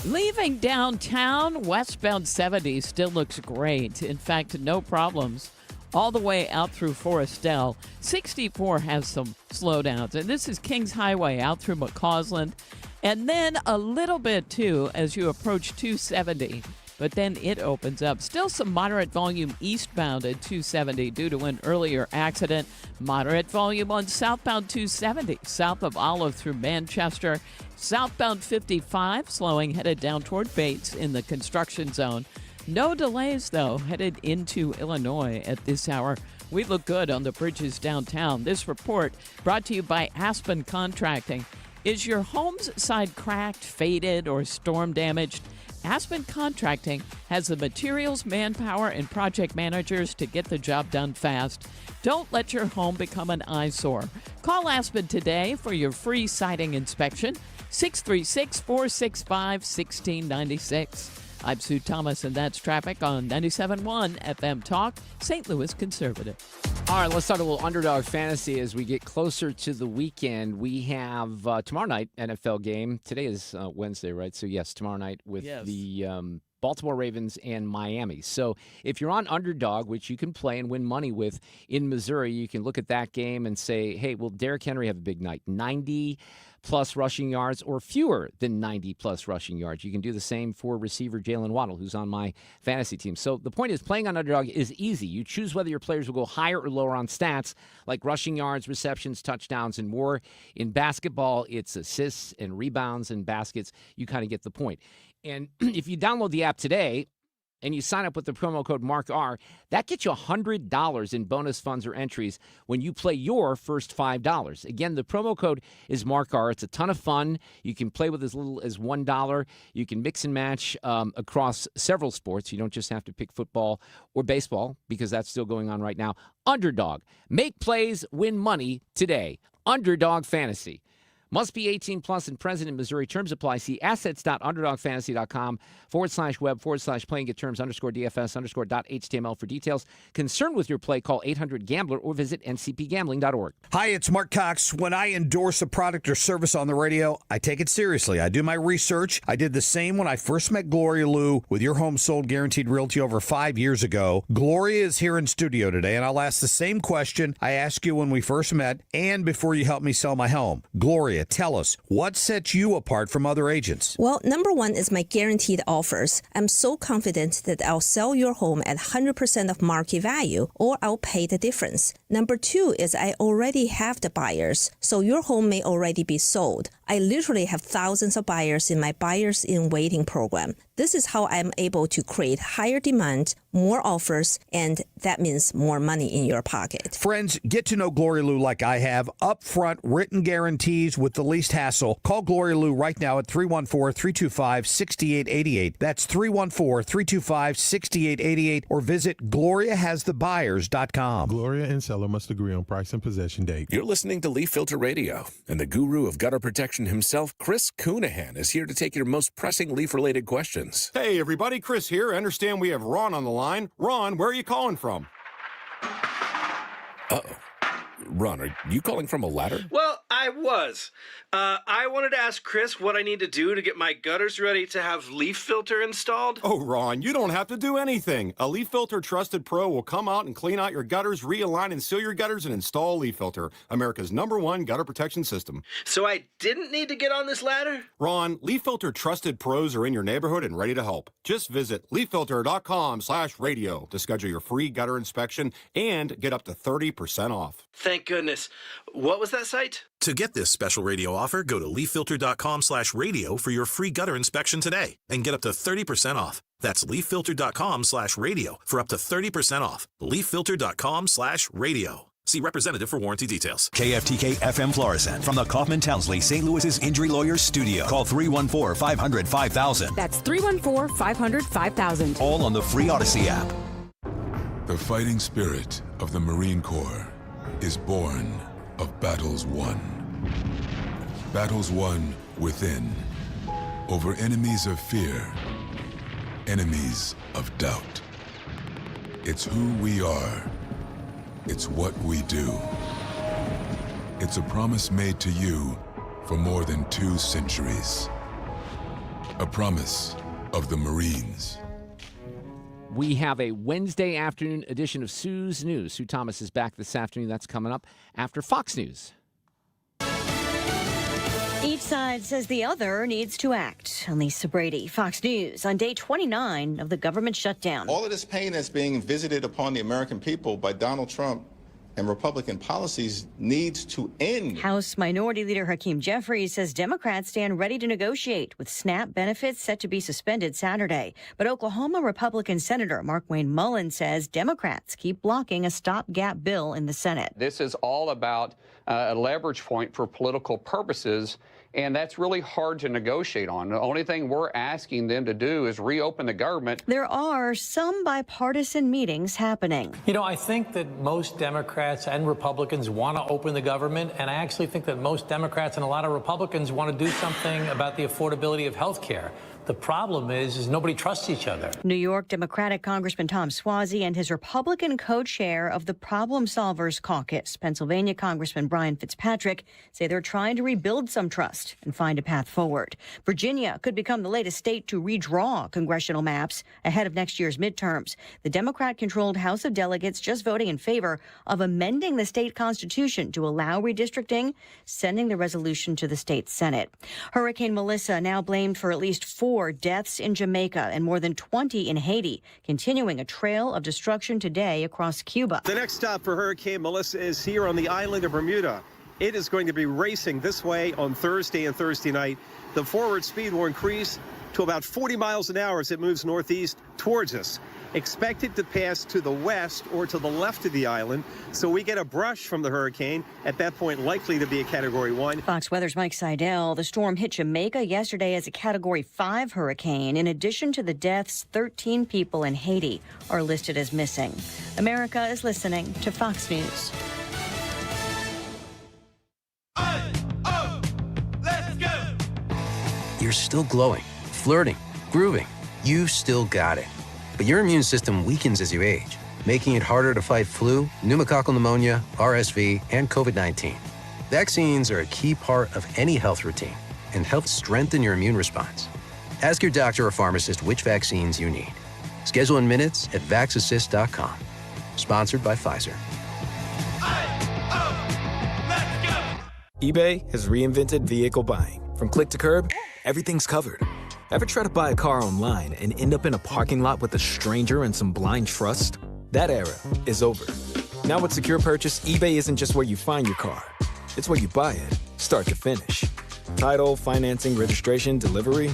Leaving downtown, westbound 70 still looks great. In fact, no problems all the way out through Forestell. 64 has some slowdowns, and this is Kings Highway out through McCausland. And then a little bit, too, as you approach 270. But then it opens up. Still some moderate volume eastbound at 270 due to an earlier accident. Moderate volume on southbound 270, south of Olive through Manchester. Southbound 55, slowing headed down toward Bates in the construction zone. No delays, though, headed into Illinois at this hour. We look good on the bridges downtown. This report brought to you by Aspen Contracting. Is your home's side cracked, faded, or storm damaged? Aspen Contracting has the materials, manpower, and project managers to get the job done fast. Don't let your home become an eyesore. Call Aspen today for your free siding inspection. 636-465-1696. I'm Sue Thomas, and that's traffic on 97.1 FM Talk, St. Louis Conservative. All right, let's start a little underdog fantasy as we get closer to the weekend. We have tomorrow night NFL game. Today is Wednesday, right? So, yes, tomorrow night with the Baltimore Ravens and Miami. So if you're on underdog, which you can play and win money with in Missouri, you can look at that game and say, hey, will Derrick Henry have a big night? 90-plus rushing yards or fewer than 90-plus rushing yards. You can do the same for receiver Jalen Waddle, who's on my fantasy team. So the point is, playing on underdog is easy. You choose whether your players will go higher or lower on stats, like rushing yards, receptions, touchdowns, and more. In basketball, it's assists and rebounds and baskets. You kind of get the point. And if you download the app today and you sign up with the promo code MarkR, that gets you $100 in bonus funds or entries when you play your first $5. Again, the promo code is MarkR. It's a ton of fun. You can play with as little as $1. You can mix and match across several sports. You don't just have to pick football or baseball, because that's still going on right now. Underdog. Make plays, win money today. Underdog Fantasy. Must be 18 plus and present in Missouri. Terms apply. See assets.underdogfantasy.com/web/playing. Get terms _DFS_.html for details. Concerned with your play, call 800-GAMBLER or visit ncpgambling.org. Hi, it's Mark Cox. When I endorse a product or service on the radio, I take it seriously. I do my research. I did the same when I first met Gloria Lou with Your Home Sold Guaranteed Realty over 5 years ago. Gloria is here in studio today, and I'll ask the same question I asked you when we first met and before you helped me sell my home. Gloria, Gloria, tell us, what sets you apart from other agents? Well, number one is my guaranteed offers. I'm so confident that I'll sell your home at 100% of market value, or I'll pay the difference. Number two is I already have the buyers, so your home may already be sold. I literally have thousands of buyers in my Buyers in Waiting program. This is how I'm able to create higher demand, more offers, and that means more money in your pocket. Friends, get to know Gloria Lou like I have. Upfront written guarantees with the least hassle. Call Gloria Lou right now at 314-325-6888. That's 314-325-6888, or visit GloriaHasTheBuyers.com. Gloria and seller must agree on price and possession date. You're listening to Leaf Filter Radio, and the guru of gutter protection himself, Chris Coonahan, is here to take your most pressing leaf-related questions. Hey, everybody, Chris here. I understand we have Ron on the line. Ron, where are you calling from? Uh-oh. Ron, are you calling from a ladder? Well, I was. I wanted to ask Chris what I need to do to get my gutters ready to have leaf filter installed. Oh, Ron, you don't have to do anything. A Leaf Filter Trusted Pro will come out and clean out your gutters, realign and seal your gutters, and install Leaf Filter, America's #1 gutter protection system. So I didn't need to get on this ladder? Ron, Leaf Filter Trusted Pros are in your neighborhood and ready to help. Just visit leaffilter.com/radio to schedule your free gutter inspection and get up to 30% off. Thank goodness. What was that site? To get this special radio offer, go to leaffilter.com/radio for your free gutter inspection today and get up to 30% off. That's leaffilter.com/radio for up to 30% off. leaffilter.com/radio. See representative for warranty details. KFTK FM Florissant from the Kaufman Townsley St. Louis's Injury Lawyers Studio. Call 314-500-5000. That's 314-500-5000. All on the free Odyssey app. The fighting spirit of the Marine Corps is born of battles won. Battles won within, over enemies of fear, enemies of doubt. It's who we are. It's what we do. It's a promise made to you for more than 2 centuries. A promise of the Marines. We have a Wednesday afternoon edition of Sue's News. Sue Thomas is back this afternoon. That's coming up after Fox News. Each side says the other needs to act. Lisa Brady, Fox News, on day 29 of the government shutdown. All of this pain that's being visited upon the American people by Donald Trump and Republican policies needs to end. House Minority Leader Hakeem Jeffries says Democrats stand ready to negotiate, with SNAP benefits set to be suspended Saturday. But Oklahoma Republican Senator Markwayne Mullin says Democrats keep blocking a stopgap bill in the Senate. This is all about a leverage point for political purposes, and that's really hard to negotiate on. The only thing we're asking them to do is reopen the government. There are some bipartisan meetings happening. You know, I think that most Democrats and Republicans want to open the government, and I actually think that most Democrats and a lot of Republicans want to do something about the affordability of health care. The problem is nobody trusts each other. New York Democratic Congressman Tom Suozzi and his Republican co-chair of the Problem Solvers Caucus, Pennsylvania Congressman Brian Fitzpatrick, say they're trying to rebuild some trust and find a path forward. Virginia could become the latest state to redraw congressional maps ahead of next year's midterms. The Democrat-controlled House of Delegates just voting in favor of amending the state constitution to allow redistricting, sending the resolution to the state Senate. Hurricane Melissa now blamed for at least 4 deaths in Jamaica and more than 20 in Haiti, continuing a trail of destruction today across Cuba. The next stop for Hurricane Melissa is here on the island of Bermuda. It is going to be racing this way on Thursday and Thursday night. The forward speed will increase to about 40 miles an hour as it moves northeast towards us. Expected to pass to the west or to the left of the island, so we get a brush from the hurricane, at that point likely to be a Category 1. Fox Weather's Mike Seidel. The storm hit Jamaica yesterday as a Category 5 hurricane. In addition to the deaths, 13 people in Haiti are listed as missing. America is listening to Fox News. You're still glowing, flirting, grooving. You still got it. But your immune system weakens as you age, making it harder to fight flu, pneumococcal pneumonia, RSV, and COVID-19. Vaccines are a key part of any health routine and help strengthen your immune response. Ask your doctor or pharmacist which vaccines you need. Schedule in minutes at vaxassist.com. Sponsored by Pfizer. eBay has reinvented vehicle buying. From click to curb, everything's covered. Ever try to buy a car online and end up in a parking lot with a stranger and some blind trust? That era is over. Now with Secure Purchase, eBay isn't just where you find your car. It's where you buy it, start to finish. Title, financing, registration, delivery,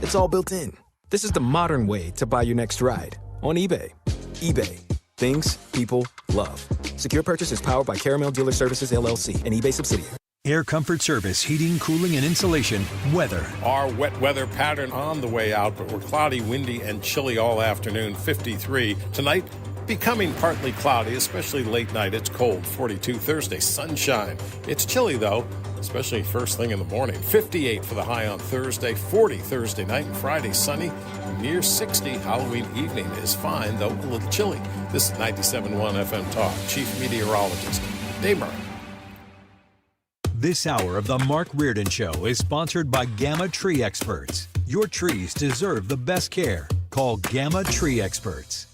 it's all built in. This is the modern way to buy your next ride on eBay. eBay. Things people love. Secure Purchase is powered by Caramel Dealer Services, LLC, an eBay subsidiary. Air Comfort Service, heating, cooling, and insulation. Weather. Our wet weather pattern on the way out, but we're cloudy, windy, and chilly all afternoon, 53. Tonight, becoming partly cloudy, especially late night. It's cold, 42 Thursday, sunshine. It's chilly, though, especially first thing in the morning. 58 for the high on Thursday, 40 Thursday night, and Friday sunny. Near 60 Halloween evening is fine, though a little chilly. This is 97.1 FM Talk. Chief Meteorologist Dave Murray. This hour of the Mark Reardon Show is sponsored by Gamma Tree Experts. Your trees deserve the best care. Call Gamma Tree Experts.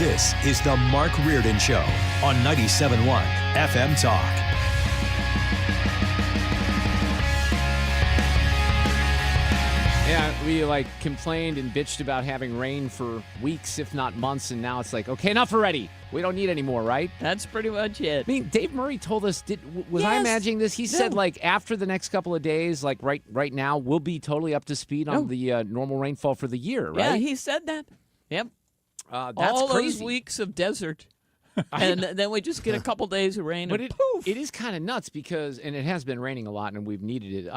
This is the Mark Reardon Show on 97.1 FM Talk. Yeah, we complained and bitched about having rain for weeks, if not months, and now it's like, okay, enough already. We don't need any more, right? That's pretty much it. I mean, Dave Murray told us, was I imagining this? He said, after the next couple of days, right now, we'll be totally up to speed on the normal rainfall for the year, right? Yeah, he said that. Yep. That's all crazy. those weeks of desert. And then we just get a couple days of rain. But and it is kind of nuts because, and it has been raining a lot and we've needed it.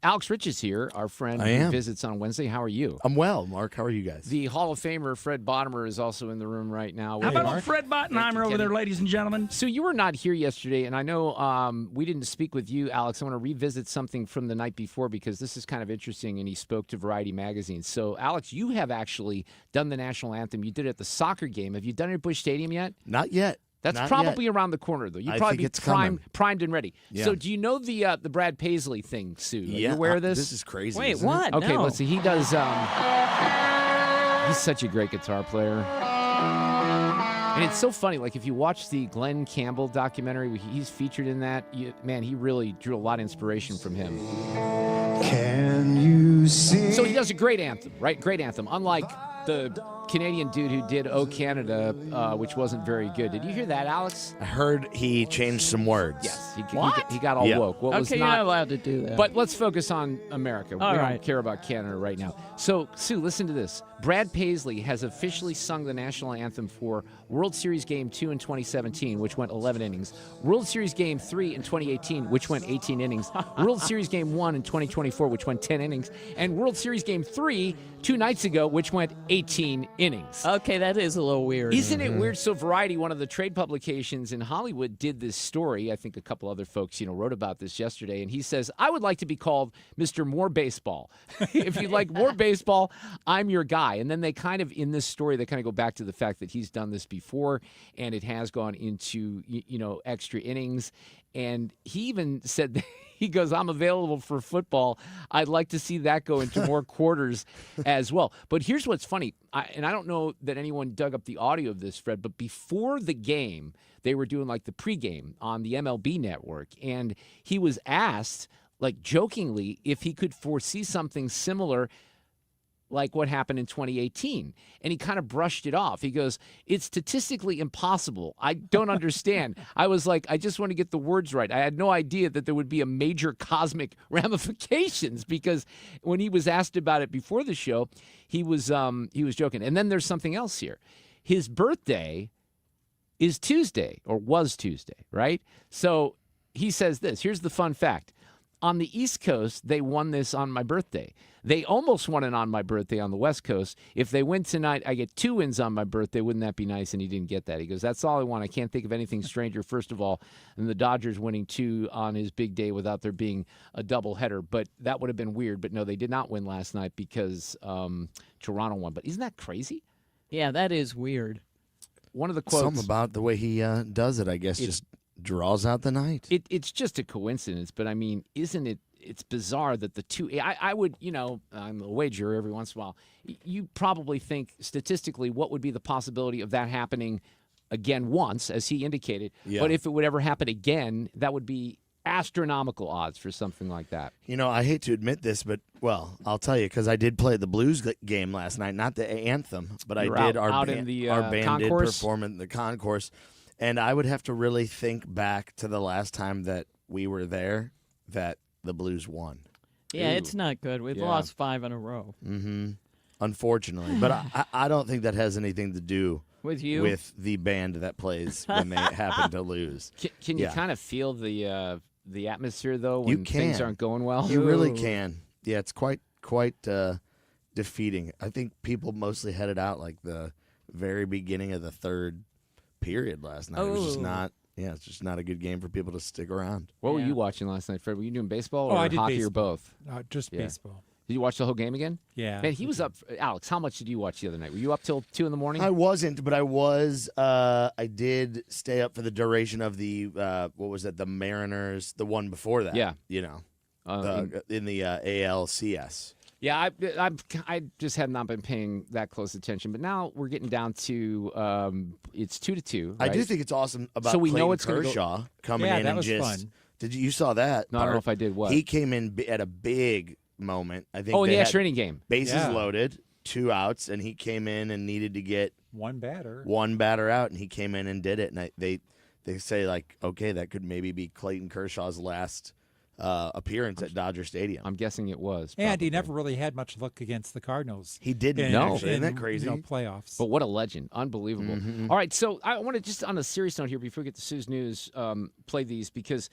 Alex Rich is here, our friend who visits on Wednesday. How are you? I'm well, Mark. How are you guys? The Hall of Famer Fred Bottomer is also in the room right now. How about old Fred Bottenheimer over there, ladies and gentlemen? So you were not here yesterday, and I know we didn't speak with you, Alex. I want to revisit something from the night before because this is kind of interesting, and he spoke to Variety magazine. So, Alex, you have actually done the national anthem. You did it at the soccer game. Have you done it at Busch Stadium yet? Not yet. That's Not probably yet. around the corner, though. You'd I probably think be it's coming. primed and ready. Yeah. So do you know the Brad Paisley thing, Sue? Are you aware of this? This is crazy. Wait, isn't what? It? Okay, No. let's see. He does. He's such a great guitar player. And it's so funny. If you watch the Glenn Campbell documentary, he's featured in that. Man, he really drew a lot of inspiration from him. Can you see? So he does a great anthem, right? Great anthem. Unlike the Canadian dude who did "Oh Canada," which wasn't very good. Did you hear that, Alex? I heard he changed some words. Yes, he got all woke. What was Okay, you're not allowed to do that. But let's focus on America. All we right. don't care about Canada right now. So, Sue, listen to this. Brad Paisley has officially sung the national anthem for World Series Game 2 in 2017, which went 11 innings. World Series Game 3 in 2018, which went 18 innings. World Series Game 1 in 2024, which went 10 innings. And World Series Game 3 2 nights ago, which went 18 innings. Okay, that is a little weird. Isn't it weird? So Variety, one of the trade publications in Hollywood, did this story. I think a couple other folks, wrote about this yesterday. And he says, I would like to be called Mr. More Baseball. If you'd like more baseball, I'm your guy. And then they kind of, in this story, they kind of go back to the fact that he's done this before and it has gone into, extra innings. And he even said that he goes, I'm available for football. I'd like to see that go into more quarters as well. But here's what's funny. I don't know that anyone dug up the audio of this, Fred, but before the game, they were doing the pregame on the MLB network. And he was asked, jokingly, if he could foresee something similar like what happened in 2018. And he kind of brushed it off. He goes, it's statistically impossible. I don't understand. I was like, I just want to get the words right. I had no idea that there would be a major cosmic ramifications because when he was asked about it before the show, he was joking. And then there's something else here. His birthday is Tuesday or was Tuesday, right? So he says this. Here's the fun fact. On the East Coast, they won this on my birthday. They almost won it on my birthday on the West Coast. If they win tonight, I get 2 wins on my birthday. Wouldn't that be nice? And he didn't get that. He goes, that's all I want. I can't think of anything stranger, first of all, than the Dodgers winning 2 on his big day without there being a doubleheader. But that would have been weird. But no, they did not win last night because Toronto won. But isn't that crazy? Yeah, that is weird. One of the quotes. Something about the way he does it, I guess, just draws out the night. It's just a coincidence, but I mean, isn't it? It's bizarre that the two. I would, I'm a wager every once in a while. You probably think statistically, what would be the possibility of that happening again once, as he indicated. Yeah. But if it would ever happen again, that would be astronomical odds for something like that. You know, I hate to admit this, but, well, I'll tell you, because I did play the Blues game last night, not the anthem, but I did. Out in the our band concourse? did perform in the concourse, and I would have to really think back to the last time that we were there that the Blues won. Yeah, it's not good. We've Yeah. lost 5 in a row. Mm-hmm. Unfortunately. But I don't think that has anything to do With you? with the band that plays when they happen to lose. Can you Yeah. kind of feel the atmosphere, though, when You can. things aren't going well? You really can. Yeah, it's quite defeating. I think people mostly headed out like the very beginning of the third period last night. It was just Oh. not. Yeah, it's just not a good game for people to stick around. What were you watching last night, Fred? Were you doing baseball Oh, or I did hockey or baseball. both? Just Yeah. baseball. Did you watch the whole game again? Yeah. Man, he was up. Alex, how much did you watch the other night? Were you up till 2 in the morning? I wasn't, but I was. I did stay up for the duration of the what was it? The Mariners, the one before that. Yeah. You know, in the ALCS. Yeah, I just had not been paying that close attention, but now we're getting down to it's 2-2. I right? do think it's awesome about So we know Clayton it's gonna go- Kershaw coming Yeah, in that and was just. fun. Did you saw that? No, I don't know part? if I did. What? He came in at a big moment. I think. Oh, in they the had extra inning game. Bases Yeah. loaded, 2 outs, and he came in and needed to get One batter. one batter out, and he came in and did it. And they say like, okay, that could maybe be Clayton Kershaw's last appearance at Dodger Stadium. I'm guessing it was. And he probably. never really had much luck against the Cardinals. He didn't. No. Isn't that crazy? Playoffs. But what a legend. Unbelievable. Mhm. All right, so I want to just, on a serious note here, before we get to Sue's News, play these because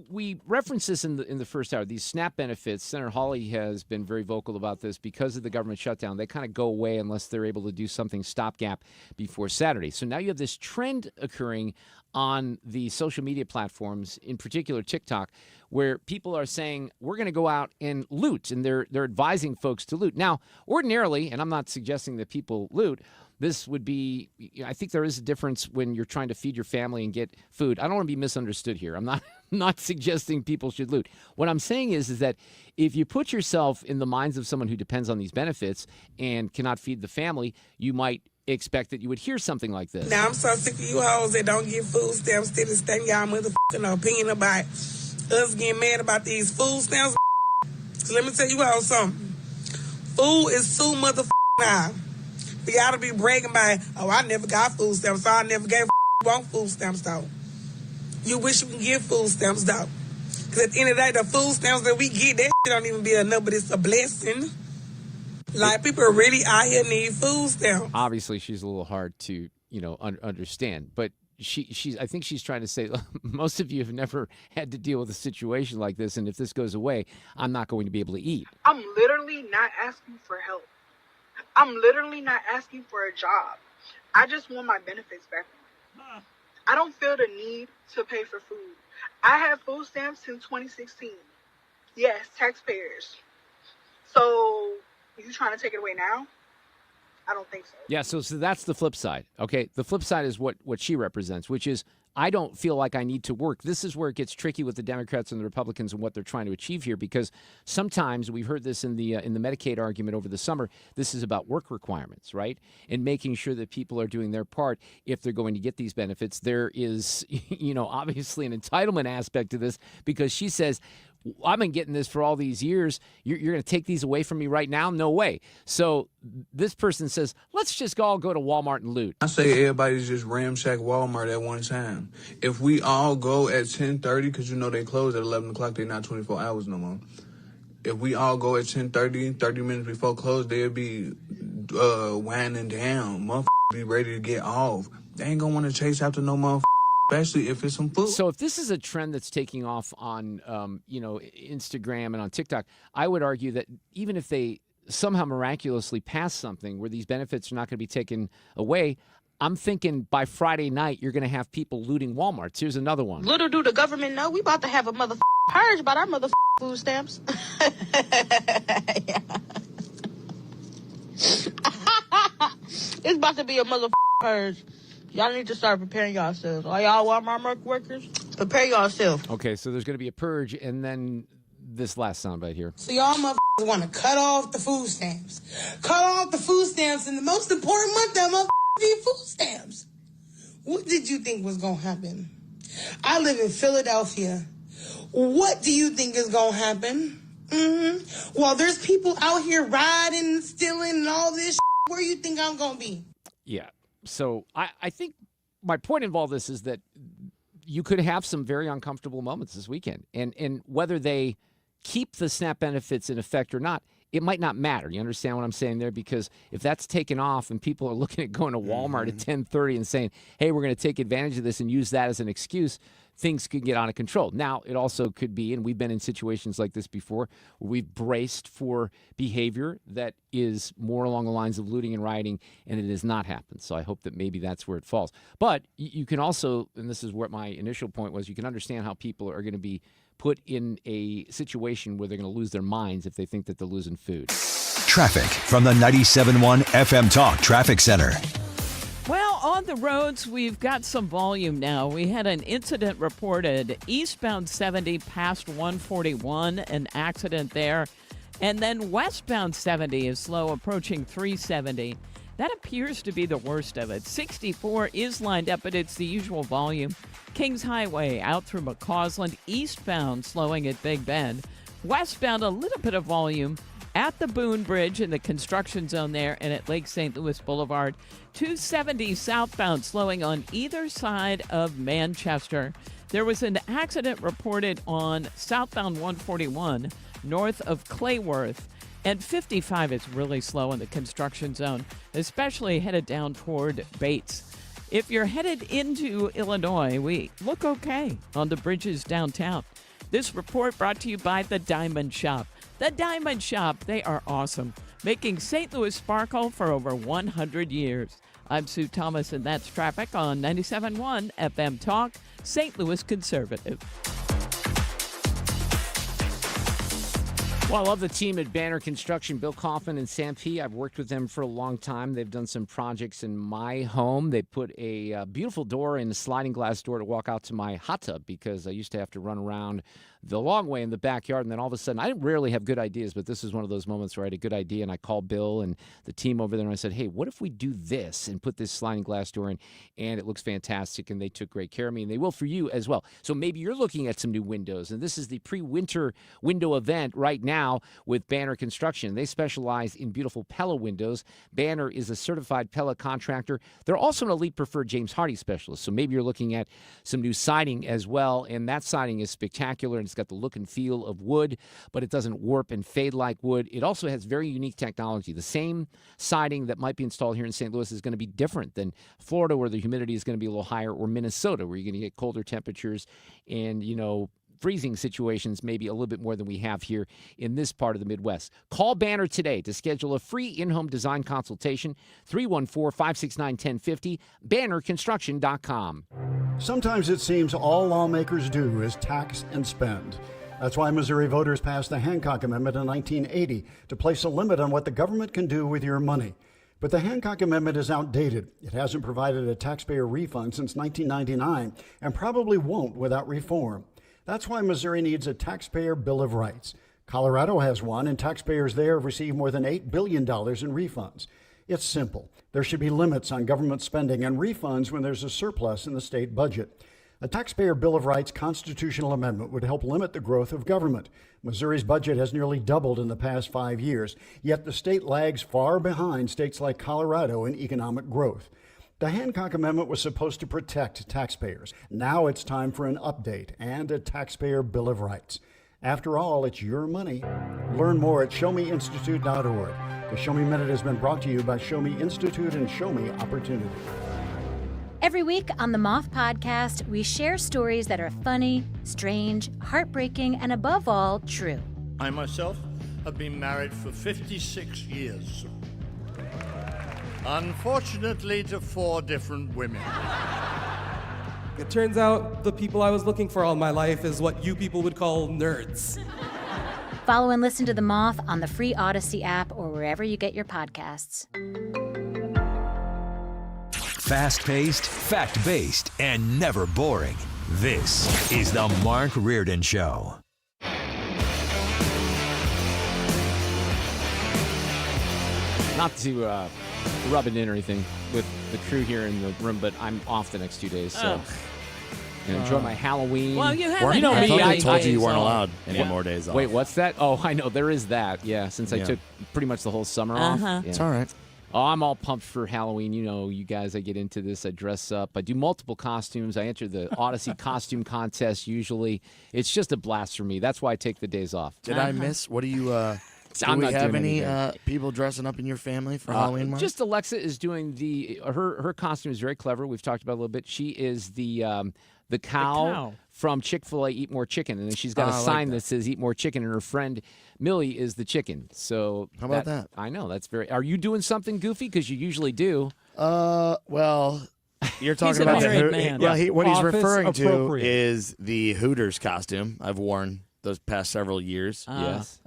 we referenced this in the first hour. These SNAP benefits, Senator Hawley has been very vocal about this because of the government shutdown. They kind of go away unless they're able to do something stopgap before Saturday. So now you have this trend occurring on the social media platforms, in particular TikTok, where people are saying, we're going to go out and loot, and they're advising folks to loot. Now, ordinarily, and I'm not suggesting that people loot, this would be, I think there is a difference when you're trying to feed your family and get food. I don't want to be misunderstood here. I'm not suggesting people should loot. What I'm saying is that if you put yourself in the minds of someone who depends on these benefits and cannot feed the family, you might expect that you would hear something like this. Now I'm so sick of you hoes that don't get food stamps to the state y'all motherfucking opinion about us getting mad about these food stamps. So let me tell you all something. Food is too motherfucking high. For y'all to be bragging about, oh, I never got food stamps, so I never gave want food stamps though. You wish you can get food stamps though. Because at the end of the day, the food stamps that we get, that shit don't even be enough, but it's a blessing. Like, people really out here need food stamps. Obviously, she's a little hard to, understand, but I think she's trying to say, most of you have never had to deal with a situation like this, and if this goes away, I'm not going to be able to eat. I'm literally not asking for help. I'm literally not asking for a job. I just want my benefits back. I don't feel the need to pay for food. I have food stamps since 2016. Yes, taxpayers. So, you trying to take it away now? I don't think so. Yeah, so that's the flip side. Okay, the flip side is what she represents, which is I don't feel like I need to work. This is where it gets tricky with the Democrats and the Republicans and what they're trying to achieve here, because sometimes we've heard this in the Medicaid argument over the summer. This is about work requirements, right, and making sure that people are doing their part if they're going to get these benefits. There is, obviously an entitlement aspect to this, because she says, I've been getting this for all these years. You're going to take these away from me right now? No way. So this person says, let's just all go to Walmart and loot. I say everybody's just ramshack Walmart at one time. If we all go at 10:30, because they close at 11 o'clock, they're not 24 hours no more. If we all go at 10:30, 30 minutes before close, they'll be winding down. Motherfuckers be ready to get off. They ain't going to want to chase after no motherfuckers. Especially if it's some food. So if this is a trend that's taking off on, Instagram and on TikTok, I would argue that even if they somehow miraculously pass something where these benefits are not going to be taken away, I'm thinking by Friday night you're going to have people looting Walmarts. Here's another one. Little do the government know, we about to have a motherfucking purge about our motherfucking food stamps. It's about to be a motherfucking purge. Y'all need to start preparing yourselves. All y'all Walmart workers, prepare yourselves. Okay, so there's going to be a purge, and then this last soundbite here. So y'all motherfuckers want to cut off the food stamps. Cut off the food stamps in the most important month that motherfuckers need food stamps. What did you think was going to happen? I live in Philadelphia. What do you think is going to happen? Well, there's people out here riding, stealing, and all this. Where you think I'm going to be? Yeah. So I think my point in all this is that you could have some very uncomfortable moments this weekend. And whether they keep the SNAP benefits in effect or not, it might not matter. You understand what I'm saying there? Because if that's taken off and people are looking at going to Walmart at 10:30 and saying, hey, we're going to take advantage of this and use that as an excuse, things could get out of control. Now, it also could be, and we've been in situations like this before, where we've braced for behavior that is more along the lines of looting and rioting, and it has not happened. So I hope that maybe that's where it falls. But you can also, and this is what my initial point was, you can understand how people are going to be put in a situation where they're going to lose their minds if they think that they're losing food. Traffic from the 97.1 FM Talk Traffic Center. Well, on the roads, we've got some volume now. We had an incident reported eastbound 70 past 141, an accident there. And then westbound 70 is slow, approaching 370. That appears to be the worst of it. 64 is lined up, but it's the usual volume. Kings Highway out through McCausland, eastbound slowing at Big Bend. Westbound, a little bit of volume at the Boone Bridge in the construction zone there and at Lake St. Louis Boulevard. 270 southbound slowing on either side of Manchester. There was an accident reported on southbound 141 north of Clayworth. And 55 is really slow in the construction zone, especially headed down toward Bates. If you're headed into Illinois, we look okay on the bridges downtown. This report brought to you by The Diamond Shop. The Diamond Shop, they are awesome, making St. Louis sparkle for over 100 years. I'm Sue Thomas, and that's traffic on 97.1 FM Talk, St. Louis Conservative. Well, I love the team at Banner Construction, Bill Kaufman and Sam P. I've worked with them for a long time. They've done some projects in my home. They put a beautiful door in, a sliding glass door to walk out to my hot tub because I used to have to run around the long way in the backyard, and then all of a sudden, I rarely have good ideas, but this is one of those moments where I had a good idea, and I called Bill and the team over there, and I said, hey, what if we do this and put this sliding glass door in, and it looks fantastic, and they took great care of me, and they will for you as well. So maybe you're looking at some new windows, and this is the pre-winter window event right now with Banner Construction. They specialize in beautiful Pella windows. Banner is a certified Pella contractor. They're also an elite preferred James Hardie specialist, so maybe you're looking at some new siding as well, and that siding is spectacular, and it's got the look and feel of wood, but it doesn't warp and fade like wood. It also has very unique technology. The same siding that might be installed here in St. Louis is going to be different than Florida, where the humidity is going to be a little higher, or Minnesota, where you're going to get colder temperatures and, freezing situations, maybe a little bit more than we have here in this part of the Midwest. Call Banner today to schedule a free in-home design consultation, 314-569-1050, bannerconstruction.com. Sometimes it seems all lawmakers do is tax and spend. That's why Missouri voters passed the Hancock Amendment in 1980 to place a limit on what the government can do with your money. But the Hancock Amendment is outdated. It hasn't provided a taxpayer refund since 1999 and probably won't without reform. That's why Missouri needs a taxpayer Bill of Rights. Colorado has one, and taxpayers there have received more than $8 billion in refunds. It's simple. There should be limits on government spending and refunds when there's a surplus in the state budget. A taxpayer Bill of Rights constitutional amendment would help limit the growth of government. Missouri's budget has nearly doubled in the past 5 years, yet the state lags far behind states like Colorado in economic growth. The Hancock Amendment was supposed to protect taxpayers. Now it's time for an update and a taxpayer Bill of Rights. After all, it's your money. Learn more at showmeinstitute.org. The Show Me Minute has been brought to you by Show Me Institute and Show Me Opportunity. Every week on the Moth Podcast, we share stories that are funny, strange, heartbreaking, and above all, true. I myself have been married for 56 years. Unfortunately, to 4 different women. It turns out the people I was looking for all my life is what you people would call nerds. Follow and listen to The Moth on the free Odyssey app or wherever you get your podcasts. Fast-paced, fact-based, and never boring. This is the Mark Reardon Show. Not to rub it in or anything with the crew here in the room, but I'm off the next 2 days, so and enjoy my Halloween. Well, you haven't. You know I me. thought I they told you weren't off. allowed any more days off. Wait, what's that? Oh, I know there is that. Yeah, since I took pretty much the whole summer off. Yeah. It's all right. Oh, I'm all pumped for Halloween. You know, you guys, I get into this. I dress up. I do multiple costumes. I enter the Odyssey costume contest usually. It's just a blast for me. That's why I take the days off. Did I miss? What do you? Do I'm we not have doing any anything. people dressing up in your family for Halloween month? Just Alexa is doing her costume is very clever. We've talked about it a little bit. She is the cow from Chick-fil-A, Eat More Chicken, and then she's got a sign that says Eat More Chicken, and her friend Millie is the chicken. So how about that? I know that's very. Are you doing something goofy? Because you usually do. Well, you're talking He's a about married man. Well, what he's Office referring to appropriate. is the Hooters costume I've worn those past several years. Yes.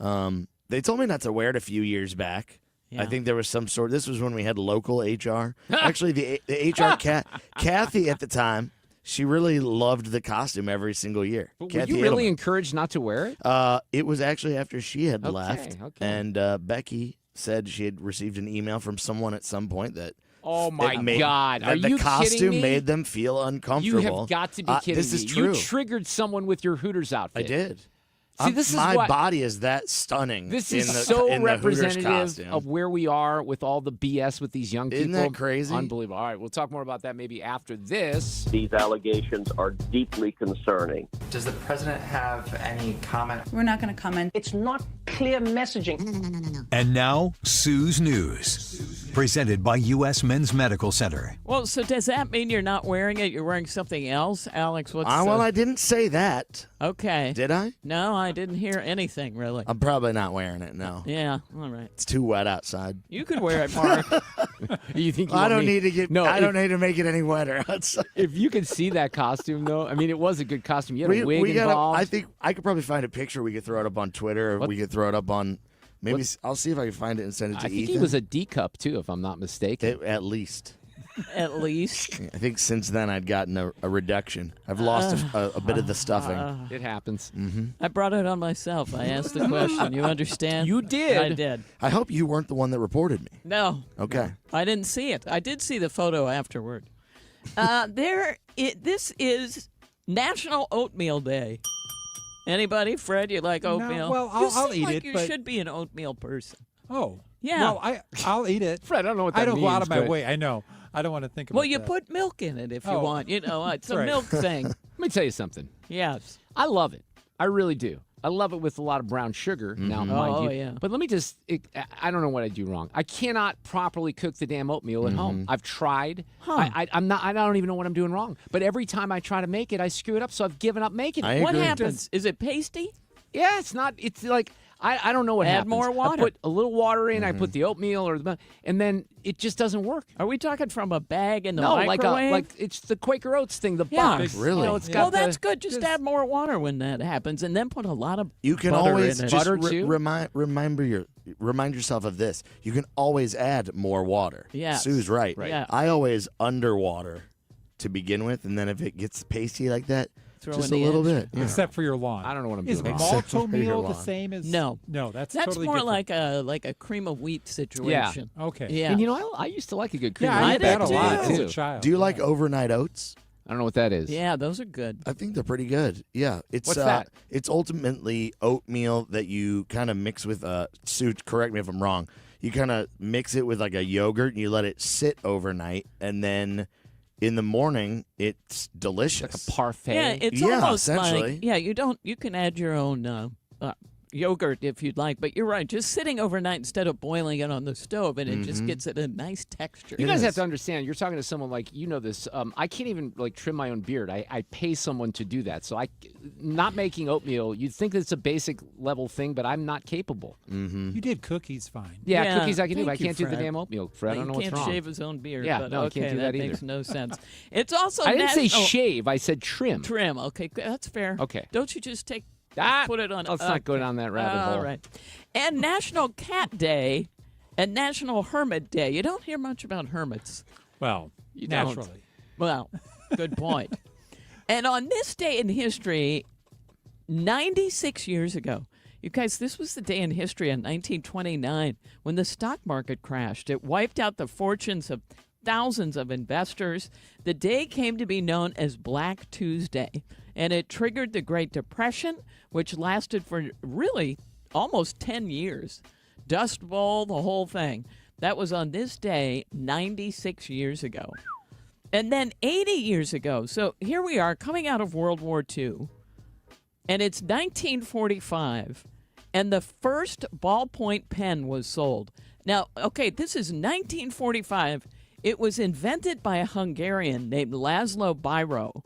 They told me not to wear it a few years back. Yeah. I think there was some sort. This was when we had local HR. Actually, the HR Kathy at the time. She really loved the costume every single year. But were Kathy you really Edelman. encouraged not to wear it? It was actually after she had Okay, left, okay. and Becky said she had received an email from someone at some point that. Oh my it made- God! that Are the you costume kidding me? made them feel You uncomfortable. have got to be kidding This me. is true. You triggered someone with your Hooters outfit. I did. See, this is my what- body is that stunning. This in is the, so in the Hooters representative costume. of where we are with all the BS with these young people. Isn't that crazy? Unbelievable. All right, we'll talk more about that maybe after this. These allegations are deeply concerning. Does the president have any comment? We're not going to comment. It's not clear messaging. No. And now, Sue's News. Presented by U.S. Men's Medical Center. Well, so does that mean you're not wearing it? You're wearing something else, Alex? Well, I didn't say that. Okay. Did I? No, I didn't hear anything really. I'm probably not wearing it. No. Yeah. All right. It's too wet outside. You could wear it, Mark. You think I don't need to get. No, I don't need to make it any wetter outside. If you could see that costume, though, I mean, it was a good costume. You had a wig gotta, involved. I think I could probably find a picture. We could throw it up on Twitter. Or we could throw it up on. Maybe I'll see if I can find it and send it to I think Ethan. he was a D cup too, if I'm not mistaken. At least. At least. I think since then I'd gotten a reduction. I've lost a bit of the stuffing. It happens. Mm-hmm. I brought it on myself. I asked the question. You understand? You did. I did. I hope you weren't the one that reported me. No. Okay. I didn't see it. I did see the photo afterward. This is National Oatmeal Day. Anybody? Fred, you like oatmeal? well, You I'll seem eat like it, You but- should be an oatmeal person. Oh. Yeah. Well, I'll eat it. Fred, I don't know what that I don't means. go out of my but- way. I know. I don't want to think about Well, you that. put milk in it if you Oh. want. You know, it's a Right. milk thing. Let me tell you something. Yes. I love it. I really do. I love it with a lot of brown sugar. Now, mind Oh, you. yeah. But let me just, I don't know what I do wrong. I cannot properly cook the damn oatmeal at home. I've tried. Huh. I don't even know what I'm doing wrong. But every time I try to make it, I screw it up. So I've given up making it. I What agree. happens? Is it pasty? Yeah, it's not. It's like I don't know what Add happens. more water. I put a little water in. I put the oatmeal and then it just doesn't work. Are we talking from a bag in the No, microwave? like it's the Quaker Oats thing, the Yeah. box. Really? You know, it's Well, got that's the, good. Just add more water when that happens, and then put a lot of You can butter always in it. just Butter, too? remind yourself of this. You can always add more water. Yes. Sue's right. Right. Yeah. I always underwater to begin with, and then if it gets pasty like that, Throw just in a the little extra. bit. Yeah. Except for your lawn. I don't know what I'm Is doing wrong. malt Except for your oatmeal the lawn. same as? No. That's That's totally more different. like a cream of wheat situation. Okay. Yeah. And you know, I used to like a good cream. Yeah, of I wheat did that back a in the lot day, as a too. child. Do you like overnight oats? I don't know what that is. Yeah, those are good. I think they're pretty good. Yeah, it's What's that? It's ultimately oatmeal that you kind of mix with Sue, correct me if I'm wrong. You kind of mix it with like a yogurt and you let it sit overnight, and then in the morning it's delicious. Like a parfait. Yeah, it's Yeah, almost essentially. like you can add your own yogurt if you'd like, but you're right. Just sitting overnight instead of boiling it on the stove, and it just gets it a nice texture. You guys have to understand, you're talking to someone like, you know this, I can't even like trim my own beard. I pay someone to do that. So not making oatmeal, you'd think it's a basic level thing, but I'm not capable. You did cookies fine. Yeah, cookies I can do, but I thank you, can't do the Fred. damn oatmeal, Fred. I don't know He what's can't wrong. shave his own beard. Yeah, but no, I okay, can't do that either. makes no sense. It's also I didn't say national- shave, I said trim. Trim. Okay, that's fair. Okay. Don't you just put it on? Let's not go down that rabbit hole. All right. And National Cat Day and National Hermit Day. You don't hear much about hermits. Well, You don't. naturally. Well, good point. And on this day in history, 96 years ago, You guys, this was the day in history in 1929 when the stock market crashed. It wiped out the fortunes of thousands of investors. The day came to be known as Black Tuesday, and it triggered the Great Depression, which lasted for really almost 10 years. Dust Bowl, the whole thing. That was on this day 96 years ago. And then 80 years ago, so here we are coming out of World War II, and it's 1945, and the first ballpoint pen was sold. Now, okay, this is 1945. It was invented by a Hungarian named Laszlo Biro,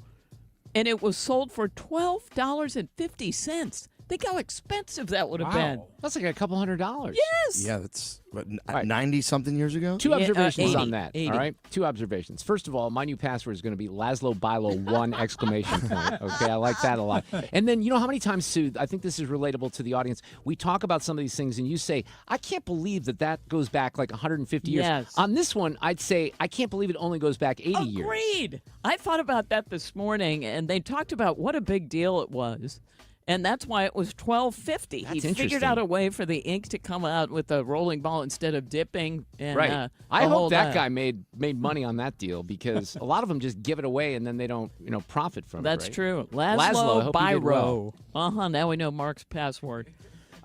and it was sold for $12.50. Think how expensive that would have been. That's like a couple $100. Yes. Yeah, that's 90-something years ago? Two observations 80, on that. 80. All right? Two observations. First of all, my new password is going to be Laszlo Bilo 1 exclamation point. Okay, I like that a lot. And then, you know how many times, Sue, I think this is relatable to the audience, we talk about some of these things and you say, I can't believe that goes back like 150 years. Yes. On this one, I'd say, I can't believe it only goes back 80 years. Agreed. I thought about that this morning, and they talked about what a big deal it was. And that's why it was $12.50. He figured interesting. out a way for the ink to come out with a rolling ball instead of dipping. And, Right. I hope that guy made money on that deal because a lot of them just give it away and then they don't, profit from That's it. Right? true. Laszlo, Laszlo hope you did Biro. well. Now we know Mark's password.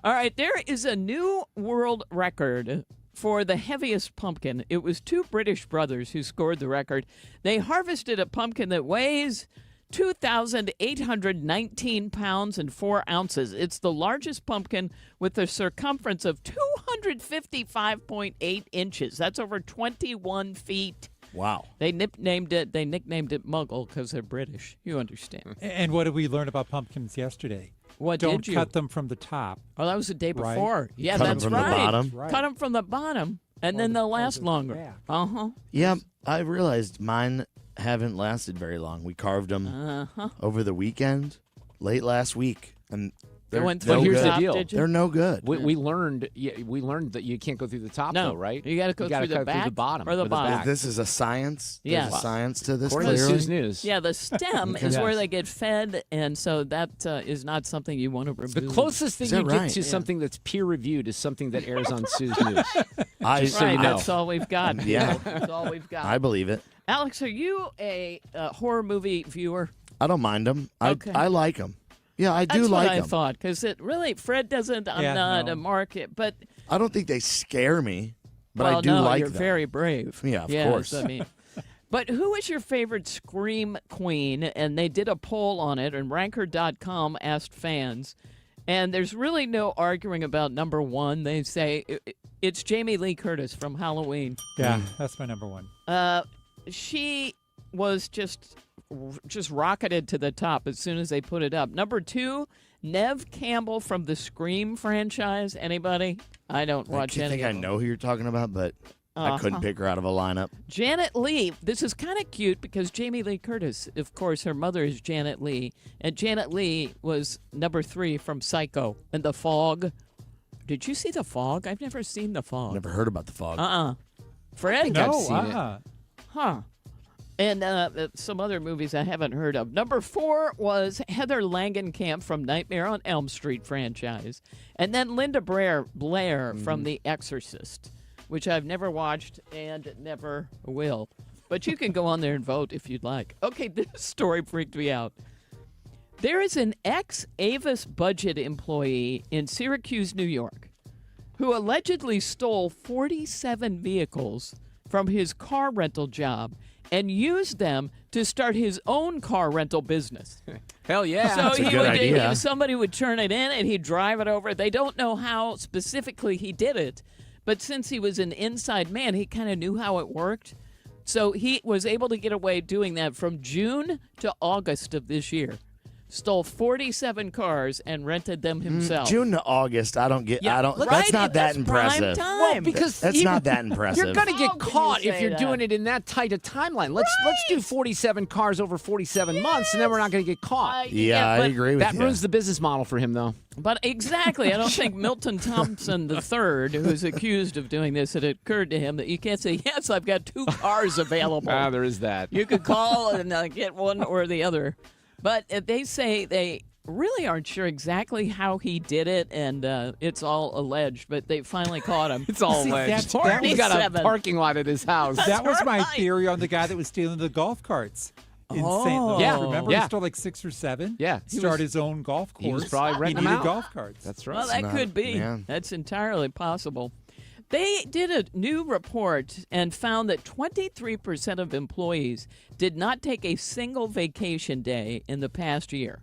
All right, there is a new world record for the heaviest pumpkin. It was two British brothers who scored the record. They harvested a pumpkin that weighs 2,819 pounds and 4 ounces. It's the largest pumpkin with a circumference of 255.8 inches. That's over 21 feet. Wow. They nicknamed it Muggle because they're British. You understand. And what did we learn about pumpkins yesterday? What Don't did you? cut them from the top. Oh, that was the day Right. before. Yeah, Cut 'em that's from the right. bottom? Right. Cut them from the bottom, and then they'll last longer. Uh-huh. Yeah, I realized mine haven't lasted very long. We carved them over the weekend, late last week, and they're went no But here's good. the deal. They're no good. We learned that you can't go through the top, No, though, right? you gotta go gotta through the cut back through the bottom or the bottom. back. This is a science. Yes. There's a science to this. According to clearly. Sue's News. Yeah, the stem Okay. is where Yes. they get fed, and so that is not something you want to remove. The closest thing Is that you get right? to Yeah. something that's peer-reviewed is something that airs on Sue's News. Just so you know. That's all we've got. Yeah. That's all we've got. I believe it. Alex, are you a horror movie viewer? I don't mind them. Okay. I like them. Yeah, I do That's like what I them. thought, because it really, Fred doesn't. I'm Yeah, not no. a market, but I don't think they scare me, but well, I do no, like you're them. very brave. Yeah, of Yes, course. I mean, but who is your favorite Scream Queen? And they did a poll on it, and Ranker.com asked fans, and there's really no arguing about number one. They say it's Jamie Lee Curtis from Halloween. Yeah, that's my number one. She was just rocketed to the top as soon as they put it up. Number two, Neve Campbell from the Scream franchise. Anybody? I don't watch I any think of I them. know who you're talking about, but I couldn't pick her out of a lineup. Janet Leigh. This is kind of cute because Jamie Lee Curtis, of course, her mother is Janet Leigh. And Janet Leigh was number 3 from Psycho and The Fog. Did you see The Fog? I've never seen The Fog. Never heard about the fog. Fred? think I've seen it. Huh. And some other movies I haven't heard of. Number 4 was Heather Langenkamp from Nightmare on Elm Street franchise. And then Linda Blair from The Exorcist, which I've never watched and never will. But you can go on there and vote if you'd like. Okay, this story freaked me out. There is an ex-Avis Budget employee in Syracuse, New York, who allegedly stole 47 vehicles from his car rental job and used them to start his own car rental business. Hell yeah. So That's a good idea. somebody would turn it in and he'd drive it over. They don't know how specifically he did it, but since he was an inside man, he kind of knew how it worked. So he was able to get away doing that from June to August of this year. Stole 47 cars and rented them himself. June to August, I don't get. Yeah, I don't. right? That's not that That's prime impressive. time. Well, because That's not that impressive. You're going to get How can caught you if say you're that? doing it in that tight a timeline. Let's do 47 cars over 47 months, and then we're not going to get caught. Yeah, I but agree with That you. ruins the business model for him, though. But exactly, I don't think Milton Thompson III, who's accused of doing this, it occurred to him that you can't say, yes, I've got 2 cars available. There is that. You could call and get one or the other. But they say really aren't sure exactly how he did it, and it's all alleged, but they finally caught him. It's all See, alleged. that He was- got a parking lot at his house. That was my right. theory on the guy that was stealing the golf carts in St. Louis. Yeah, Remember, yeah. he stole like 6 or 7. Yeah. Started his own golf course. He was probably renting them needed out. golf carts. That's right. Well, that could be. yeah. That's entirely possible. They did a new report and found that 23% of employees did not take a single vacation day in the past year.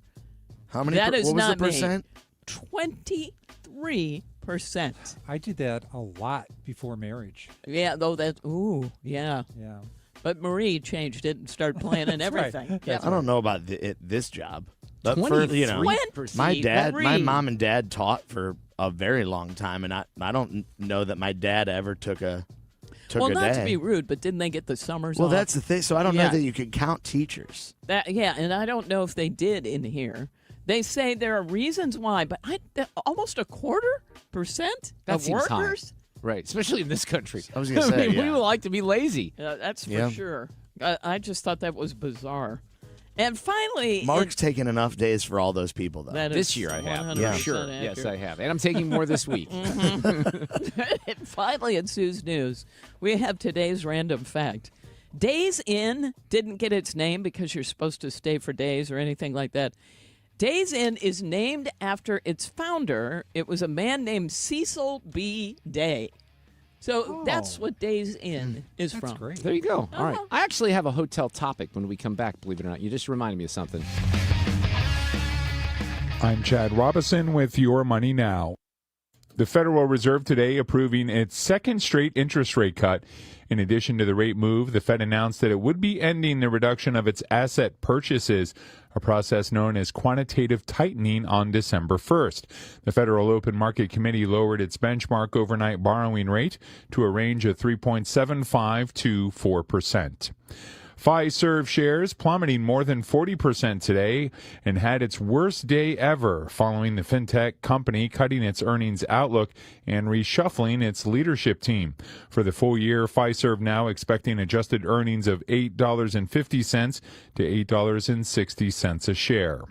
How many? That is what was not the percent? me. 23%. I did that a lot before marriage. Yeah, though that. Ooh, yeah. Yeah. But Marie changed it and started planning That's right. everything. That's I don't know about this job. But for, 23%. my dad, my Marie. mom and dad taught for a very long time, and I don't know that my dad ever took a Well, a not day. to be rude, but didn't they get the summers Well, off? that's the thing. So I don't Yeah. know that you can count teachers. Yeah, and I don't know if they did in here. They say there are reasons why, but almost 25% That of seems high. workers. Right, especially in this country. I was gonna say, we yeah. would like to be lazy. That's for Yeah. sure. I just thought that was bizarre. And finally, Mark's taken enough days for all those people, though. that This is year I have. 100% Sure. Yes, accurate. I have. And I'm taking more this week. And finally, in Sue's News, we have today's random fact. Days Inn didn't get its name because you're supposed to stay for days or anything like that. Days Inn is named after its founder. It was a man named Cecil B. Day. So that's what Days Inn is That's from. great. There you go. All right. Uh-huh. I actually have a hotel topic when we come back, believe it or not. You just reminded me of something. I'm Chad Robinson with Your Money Now. The Federal Reserve today approving its second straight interest rate cut. In addition to the rate move, the Fed announced that it would be ending the reduction of its asset purchases, a process known as quantitative tightening, on December 1st. The Federal Open Market Committee lowered its benchmark overnight borrowing rate to a range of 3.75 to 4%. Fiserv shares plummeting more than 40% today and had its worst day ever following the fintech company cutting its earnings outlook and reshuffling its leadership team. For the full year, Fiserv now expecting adjusted earnings of $8.50 to $8.60 a share.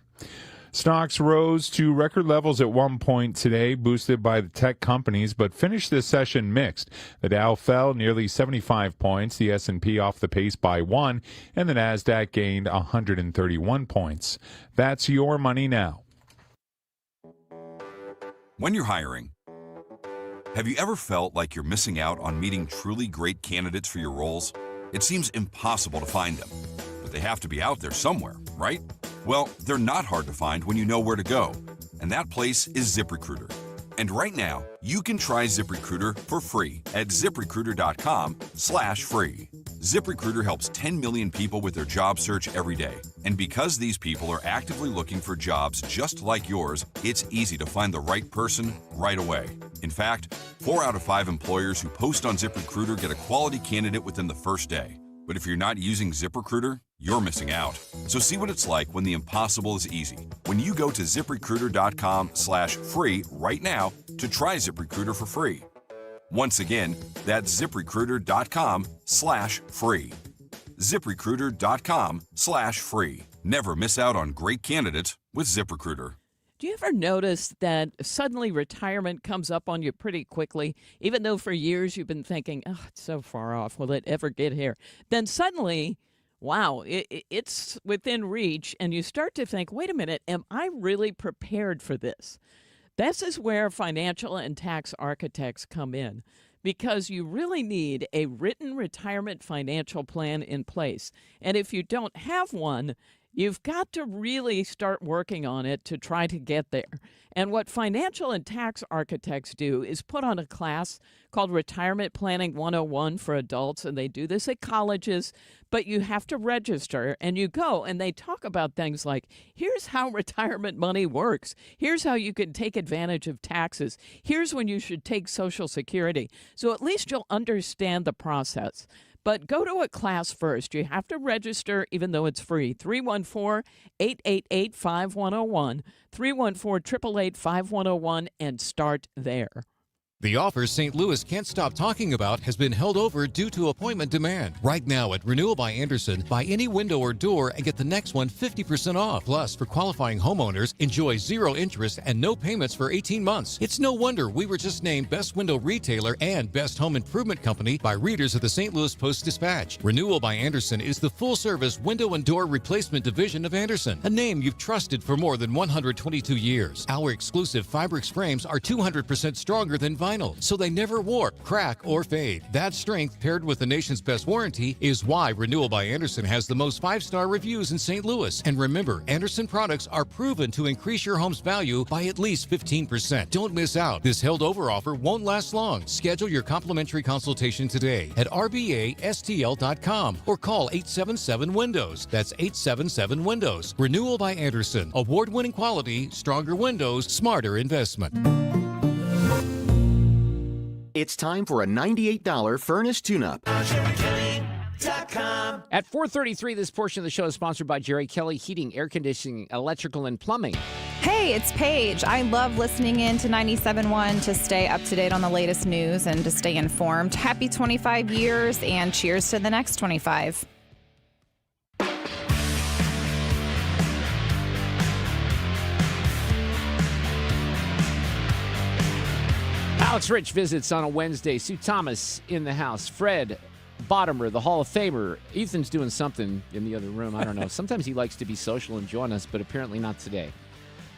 Stocks rose to record levels at one point today, boosted by the tech companies, but finished this session mixed. The Dow fell nearly 75 points, the S&P off the pace by 1, and the Nasdaq gained 131 points. That's Your Money Now. When you're hiring, have you ever felt like you're missing out on meeting truly great candidates for your roles? It seems impossible to find them, but they have to be out there somewhere, right? Well, they're not hard to find when you know where to go, and that place is ZipRecruiter. And right now, you can try ZipRecruiter for free at ZipRecruiter.com/free. ZipRecruiter helps 10 million people with their job search every day. And because these people are actively looking for jobs just like yours, it's easy to find the right person right away. In fact, 4 out of 5 employers who post on ZipRecruiter get a quality candidate within the first day. But if you're not using ZipRecruiter, you're missing out. So see what it's like when the impossible is easy. When you go to ZipRecruiter.com/free right now to try ZipRecruiter for free. Once again, that's ZipRecruiter.com/free. ZipRecruiter.com/free. Never miss out on great candidates with ZipRecruiter. Do you ever notice that suddenly retirement comes up on you pretty quickly, even though for years you've been thinking, oh, it's so far off, will it ever get here? Then suddenly, wow, it's within reach, and you start to think, wait a minute, am I really prepared for this? This is where financial and tax architects come in, because you really need a written retirement financial plan in place. And if you don't have one, you've got to really start working on it to try to get there. And what financial and tax architects do is put on a class called Retirement Planning 101 for adults, and they do this at colleges, but you have to register, and you go, and they talk about things like, here's how retirement money works. Here's how you can take advantage of taxes. Here's when you should take Social Security. So at least you'll understand the process. But go to a class first. You have to register, even though it's free. 314-888-5101, 314-888-5101, and start there. The offer St. Louis can't stop talking about has been held over due to appointment demand. Right now at Renewal by Anderson, buy any window or door and get the next one 50% off. Plus, for qualifying homeowners, enjoy 0 interest and no payments for 18 months. It's no wonder we were just named Best Window Retailer and Best Home Improvement Company by readers of the St. Louis Post-Dispatch. Renewal by Anderson is the full-service window and door replacement division of Anderson, a name you've trusted for more than 122 years. Our exclusive Fibrix frames are 200% stronger than vinyl, so they never warp, crack, or fade. That strength, paired with the nation's best warranty, is why Renewal by Anderson has the most 5-star reviews in St. Louis. And remember, Anderson products are proven to increase your home's value by at least 15%. Don't miss out. This held over offer won't last long. Schedule your complimentary consultation today at rbastl.com or call 877-WINDOWS. That's 877-WINDOWS. Renewal by Anderson. Award-winning quality, stronger windows, smarter investment. It's time for a $98 furnace tune-up. At 4:33, this portion of the show is sponsored by Jerry Kelly Heating, Air Conditioning, Electrical, and Plumbing. Hey, it's Paige. I love listening in to 97.1 to stay up to date on the latest news and to stay informed. Happy 25 years and cheers to the next 25. Alex Rich visits on a Wednesday. Sue Thomas in the house. Fred Bottomer, the Hall of Famer. Ethan's doing something in the other room. I don't know. Sometimes he likes to be social and join us, but apparently not today.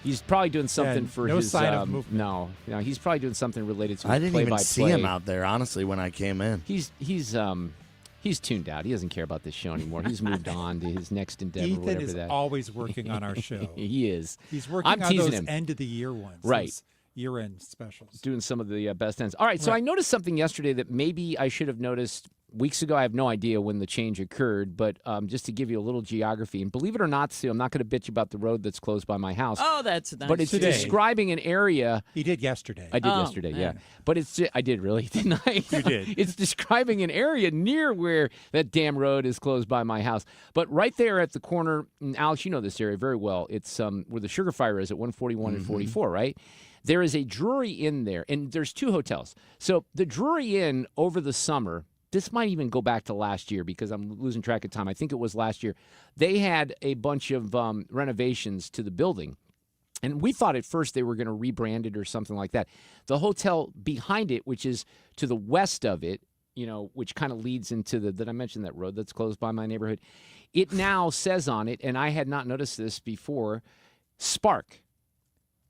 He's probably doing something for no his. sign of movement. No, he's probably doing something related to. I his didn't even play-by-play. see him out there, honestly, when I came in. He's tuned out. He doesn't care about this show anymore. He's moved on to his next endeavor. Ethan whatever is that. always working on our show. He is. He's working I'm on teasing those him. end of the year ones. Right. Those year-end specials. Doing some of the best ends. All right, so I noticed something yesterday that maybe I should have noticed weeks ago. I have no idea when the change occurred, but just to give you a little geography, and believe it or not, Sue, I'm not going to bitch about the road that's closed by my house. Oh, that's nice. But it's describing an area. He did yesterday. I did yesterday, man. yeah. But I did really, didn't I? You did. It's describing an area near where that damn road is closed by my house. But right there at the corner, and Alex, you know this area very well. It's where the Sugar Fire is at 141 and 44, right? There is a Drury Inn there, and there's 2 hotels. So the Drury Inn over the summer, this might even go back to last year because I'm losing track of time. I think it was last year. They had a bunch of renovations to the building. And we thought at first they were going to rebrand it or something like that. The hotel behind it, which is to the west of it, which kind of leads into did I mention that road that's closed by my neighborhood? It now says on it, and I had not noticed this before, Spark.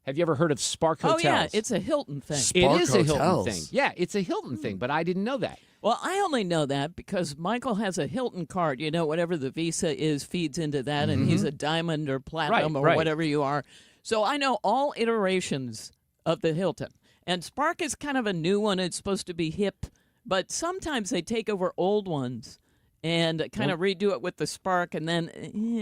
Have you ever heard of Spark Hotels? Oh, yeah, it's a Hilton thing. It is a Hilton thing. Yeah, it's a Hilton thing, but I didn't know that. Well, I only know that because Michael has a Hilton card. Whatever the Visa is feeds into that, and he's a diamond or platinum or whatever you are. So I know all iterations of the Hilton. And Spark is kind of a new one. It's supposed to be hip, but sometimes they take over old ones and kind of redo it with the Spark, and then...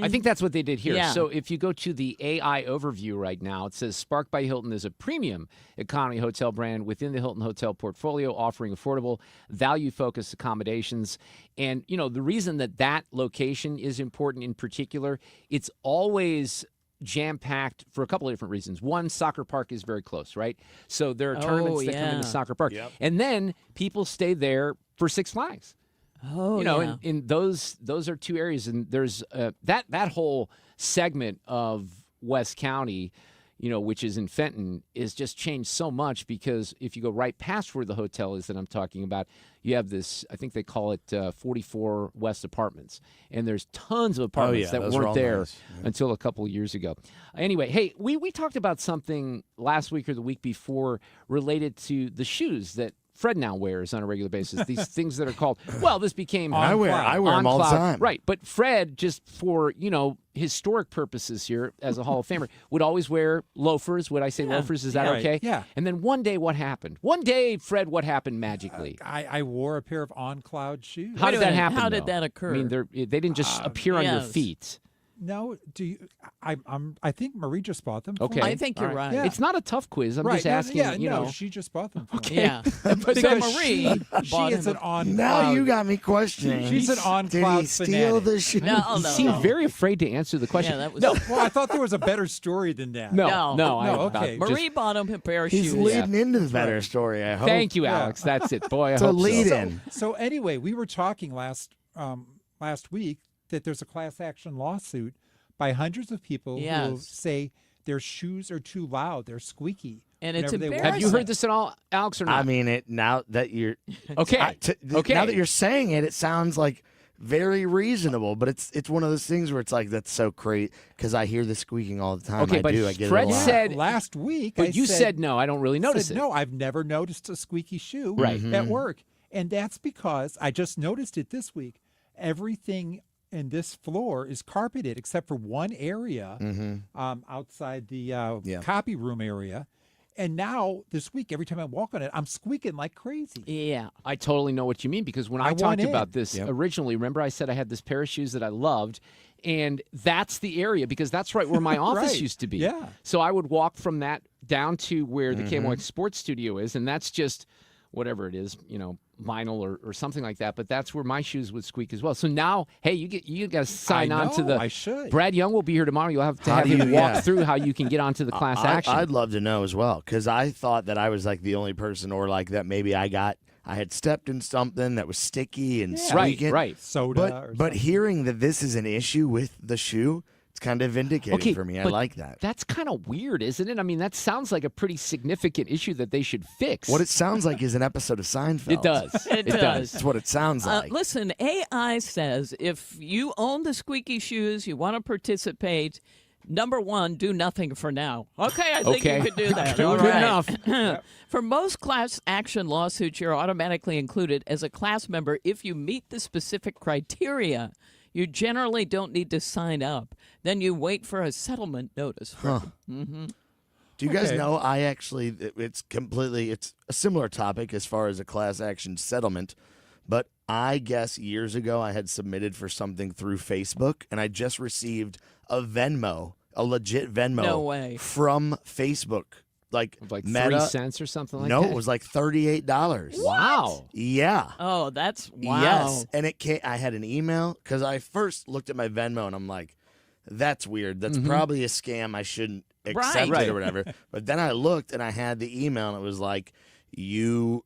I think that's what they did here. Yeah. So if you go to the AI overview right now, it says Spark by Hilton is a premium economy hotel brand within the Hilton Hotel portfolio, offering affordable, value-focused accommodations. And, the reason that location is important in particular, it's always jam-packed for a couple of different reasons. One, Soccer Park is very close, right? So there are tournaments that come into Soccer Park. Yep. And then people stay there for Six Flags. Oh, and those are 2 areas, and there's that whole segment of West County, which is in Fenton, is just changed so much because if you go right past where the hotel is that I'm talking about, you have this, I think they call it 44 West Apartments, and there's tons of apartments that those are weren't all there nice. Yeah. until a couple of years ago. Anyway, hey, we talked about something last week or the week before related to the shoes that Fred now wears on a regular basis. These things that are called, this became... I wear them all the time. Right, but Fred, just for, historic purposes here as a Hall of Famer, would always wear loafers. Would I say loafers? Is that okay? Yeah. And then one day what happened? One day, Fred, what happened magically? I wore a pair of On Cloud shoes. How did that happen, How though? did that occur? I mean, they didn't just appear on your feet. No, do you? I think Marie just bought them. Okay. I think you're All right. Yeah. It's not a tough quiz. I'm just No, asking, yeah, you know. she just bought them. For Okay. me. Yeah. But So Marie she bought is him an on. Now you got me questioning. She's an on Did cloud he steal fanatic. the shoe? No, You no, seem no. very afraid to answer the question. Yeah, that was no, Well, I thought there was a better story than that. no. okay. Marie bought him a pair of He's shoes. leading into the better story, I hope. Thank you, Yeah. Alex. That's it. Boy, I It's a hope so. lead-in. So anyway, we were talking last week that there's a class action lawsuit by hundreds of people who will Yes. say their shoes are too loud, they're squeaky. And it's whenever they embarrassing. Have you heard this at all, Alex, or not? I mean, now that you're Okay. Okay. Now that you're saying it, it sounds like very reasonable. But it's one of those things where it's like that's so great because I hear the squeaking all the time. Okay, I but do. I get Fred it a lot. said last week, But I you said no. I don't really notice said, it. No, I've never noticed a squeaky shoe Right. at work. And that's because I just noticed it this week. Everything in this floor is carpeted except for one area outside the copy room area. And now this week, every time I walk on it, I'm squeaking like crazy. Yeah. I totally know what you mean because when I I want talked in. about this originally, remember I said I had this pair of shoes that I loved, and that's the area because that's right where my office Right. used to be. Yeah. So I would walk from that down to where the KMOX sports studio is, and that's just whatever it is, vinyl or something like that. But that's where my shoes would squeak as well. So now, hey, you got to sign I on to know, the. I should. Brad Young will be here tomorrow. You'll have to How have do him you- walk yeah. through how you can get onto the class action. I'd love to know as well because I thought that I was like the only person, or like that maybe I had stepped in something that was sticky and squeaking. Right. Soda. But hearing that this is an issue with the shoe, it's kind of vindicating for me. I but like that. That's kind of weird, isn't it? I mean, that sounds like a pretty significant issue that they should fix. What it sounds like is an episode of Seinfeld. It does. It does. That's what it sounds like. Listen, AI says if you own the squeaky shoes, you want to participate, number one, do nothing for now. Okay, I think Okay. you could do that. Good All right. enough. For most class action lawsuits, you're automatically included as a class member if you meet the specific criteria. You generally don't need to sign up. Then you wait for a settlement notice. Do you guys Okay. know it's a similar topic as far as a class action settlement, but I guess years ago I had submitted for something through Facebook and I just received a legit Venmo No way. from Facebook. Like Meta, 3 Meta, cents or something like no, that? it was like $38. Wow. Yeah. Oh, that's wow. Yes, and I had an email because I first looked at my Venmo and I'm like, "That's weird. That's probably a scam. I shouldn't accept Right. it or whatever." But then I looked and I had the email and it was like, "You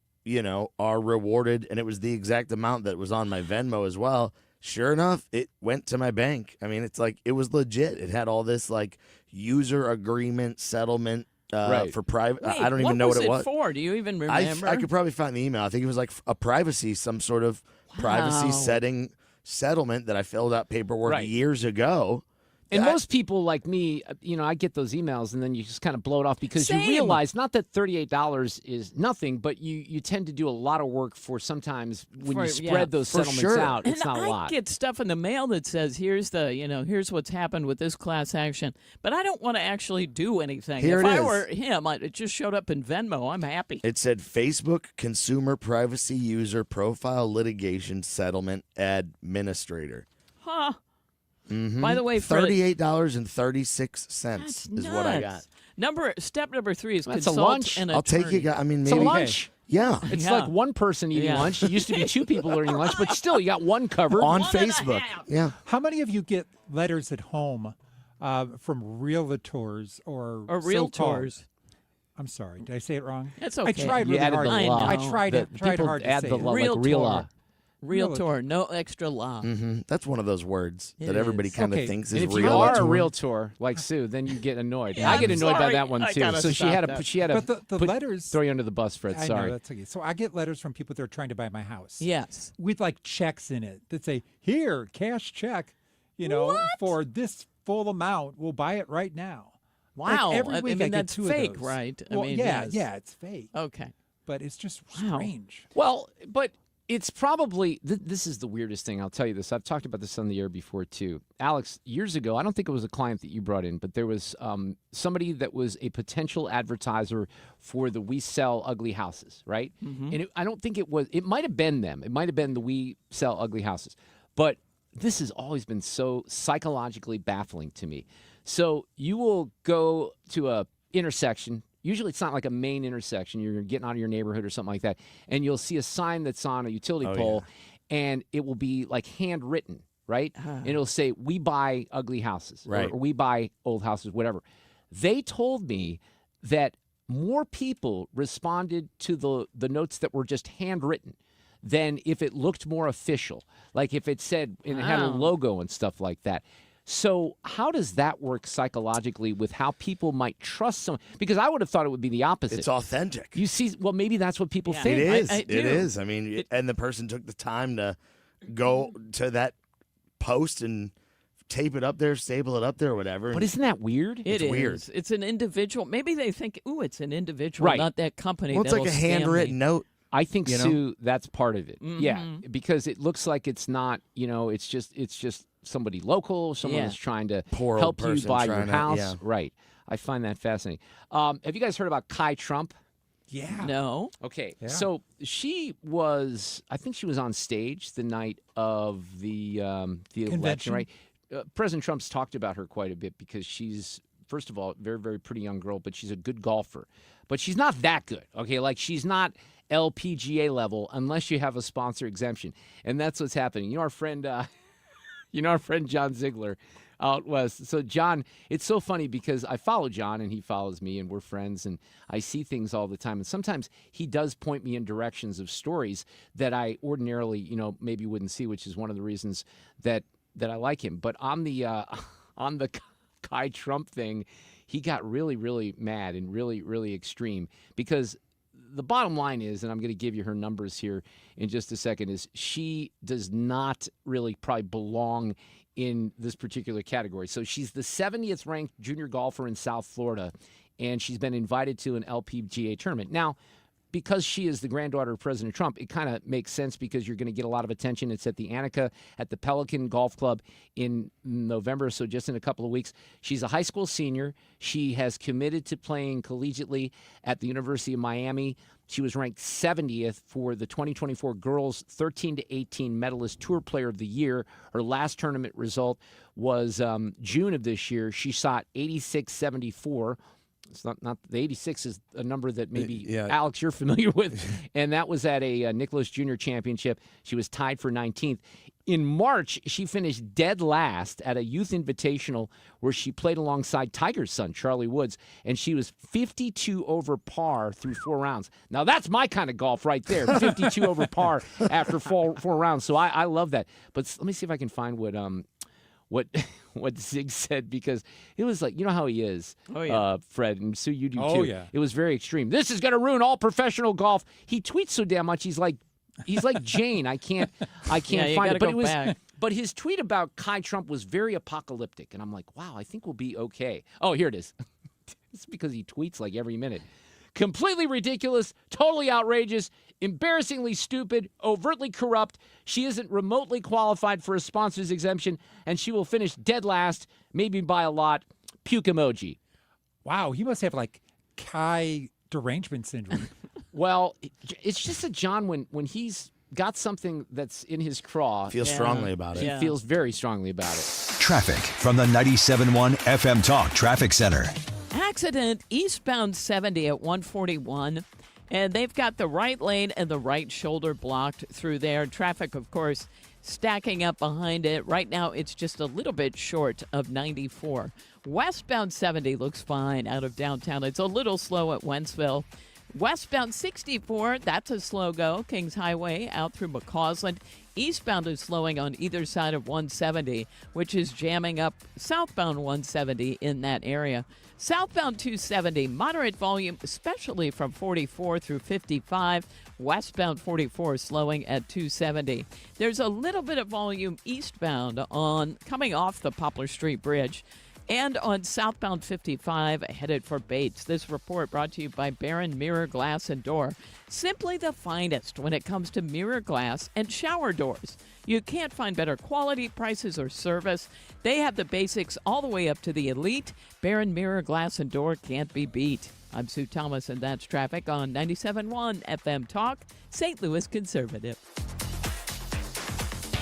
are rewarded," and it was the exact amount that was on my Venmo as well. Sure enough, it went to my bank. I mean, it's like it was legit. It had all this like user agreement settlement. For private, Wait, I don't even know what it was. For? Do you even remember? I could probably find the email. I think it was like some sort of privacy setting settlement that I filled out paperwork years ago. And most people like me, I get those emails and then you just kind of blow it off because Same. you realize not that $38 is nothing, but you tend to do a lot of work for sometimes when you spread those settlements out, it's not a lot. I get stuff in the mail that says, here's what's happened with this class action, but I don't want to actually do anything. Here if it I is. were him, it just showed up in Venmo. I'm happy. It said Facebook Consumer Privacy User Profile Litigation Settlement Administrator. Huh. Mm-hmm. By the way, Fred, $38.36 is what I got. Step number 3 is That's consult a lunch. an I'll take attorney. you. I mean, It's maybe a lunch. Yeah, It's Yeah. like one person eating Yeah. lunch. It used to be 2 people eating lunch, but still, you got one covered. on One and a Facebook. half. Yeah. How many of you get letters at home from realtors or Or so-called- realtors. I'm sorry. Did I say it wrong? That's I okay. tried You really added hard. the I law. know. I tried People hard to add say the it. law, like Realtor. real law. Realtor, no extra law. Mm-hmm. That's one of those words It that everybody is. kind of Okay. thinks And is if real. you are a realtor like Sue, then you get annoyed. Yeah, I get I'm annoyed by sorry. that one I too. gotta So stop that. she had to But the letters throw you under the bus, Fred. I Sorry. know, that's okay. So I get letters from people that are trying to buy my house. Yes. With like checks in it that say, "Here, cash check, for this full amount. We'll buy it right now." Wow. Like every I week mean, get that's 2 of fake, those. right? Well, yes. it's fake. Okay. But it's just Wow. strange. Well, but it's probably this is the weirdest thing. I'll tell you this. I've talked about this on the air before too. Alex, years ago, I don't think it was a client that you brought in, but there was somebody that was a potential advertiser for the We Sell Ugly Houses, right? Mm-hmm. And I don't think it was. It might have been them. It might have been the We Sell Ugly Houses, but this has always been so psychologically baffling to me. So you will go to a intersection. Usually it's not like a main intersection. You're getting out of your neighborhood or something like that. And you'll see a sign that's on a utility pole, and it will be like handwritten, right? And it'll say, we buy ugly houses, Right. or we buy old houses, whatever. They told me that more people responded to the notes that were just handwritten than if it looked more official, like if it said and it had a logo and stuff like that. So how does that work psychologically with how people might trust someone? Because I would have thought it would be the opposite. It's authentic. You see, well, maybe that's what people think. It is. I mean, and the person took the time to go to that post and tape it up there, staple it up there, or whatever. But isn't that weird? It's weird. It's an individual. Maybe they think, ooh, it's an individual, Right. not that company. Well, it's like a that'll scam handwritten me. note. I think, You know? Sue, that's part of it. Mhm. Yeah, because it looks like it's not, it's just somebody local, someone Yeah. that's trying to Poor old help you person buy your trying to- house. yeah. Right. I find that fascinating. Have you guys heard about Kai Trump? Yeah. No. Okay, Yeah. so I think she was on stage the night of the election, Convention. right? President Trump's talked about her quite a bit because she's, first of all, a very, very pretty young girl, but she's a good golfer. But she's not that good, okay? Like, she's not LPGA level unless you have a sponsor exemption. And that's what's happening. Our friend John Ziegler out west. So, John, it's so funny because I follow John and he follows me and we're friends and I see things all the time. And sometimes he does point me in directions of stories that I ordinarily, maybe wouldn't see, which is one of the reasons that I like him. But on the Kai Trump thing, he got really, really mad and really, really extreme because the bottom line is, and I'm going to give you her numbers here in just a second, is she does not really probably belong in this particular category. So she's the 70th ranked junior golfer in South Florida, and she's been invited to an LPGA tournament. Now, because she is the granddaughter of President Trump, it kind of makes sense because you're going to get a lot of attention. It's at the Annika at the Pelican Golf Club in November, so just in a couple of weeks. She's a high school senior. She has committed to playing collegiately at the University of Miami. She was ranked 70th for the 2024 Girls 13 to 18 Medalist Tour Player of the Year. Her last tournament result was June of this year. She shot 86.74. It's not the 86 is a number that maybe, Alex, you're familiar with. And that was at a Nicholas Jr. Championship. She was tied for 19th. In March, she finished dead last at a youth invitational where she played alongside Tiger's son, Charlie Woods, and she was 52 over par through 4 rounds. Now, that's my kind of golf right there, 52 over par after four rounds. So I love that. But let me see if I can find what Zig said, because it was like, you know how he is, Fred, and Sue, you do too. Yeah. It was very extreme. This is going to ruin all professional golf. He tweets so damn much. He's like Jane. I can't find it. But his tweet about Kai Trump was very apocalyptic, and I'm like, wow, I think we'll be okay. Oh, here it is. It's because he tweets like every minute. Completely ridiculous, totally outrageous, embarrassingly stupid, overtly corrupt. She isn't remotely qualified for a sponsor's exemption, and she will finish dead last, maybe by a lot. Puke emoji. Wow, he must have like Kai derangement syndrome. Well, it's just that John, when he's got something that's in his craw, Feels strongly about it. He feels very strongly about it. Traffic from the 97.1 FM Talk Traffic Center. Accident eastbound 70 at 141, and they've got the right lane and the right shoulder blocked through there. Traffic, of course, stacking up behind it. Right now, it's just a little bit short of 94. Westbound 70 looks fine out of downtown. It's a little slow at Wentzville. Westbound 64, that's a slow go. Kings Highway out through McCausland. Eastbound is slowing on either side of 170, which is jamming up southbound 170 in that area. Southbound 270, moderate volume, especially from 44 through 55. Westbound 44 slowing at 270. There's a little bit of volume eastbound on coming off the Poplar Street Bridge. And on southbound 55, headed for Bates. This report brought to you by Barron Mirror Glass and Door. Simply the finest when it comes to mirror glass and shower doors. You can't find better quality, prices, or service. They have the basics all the way up to the elite. Barron Mirror Glass and Door can't be beat. I'm Sue Thomas, and that's traffic on 97.1 FM Talk, St. Louis Conservative.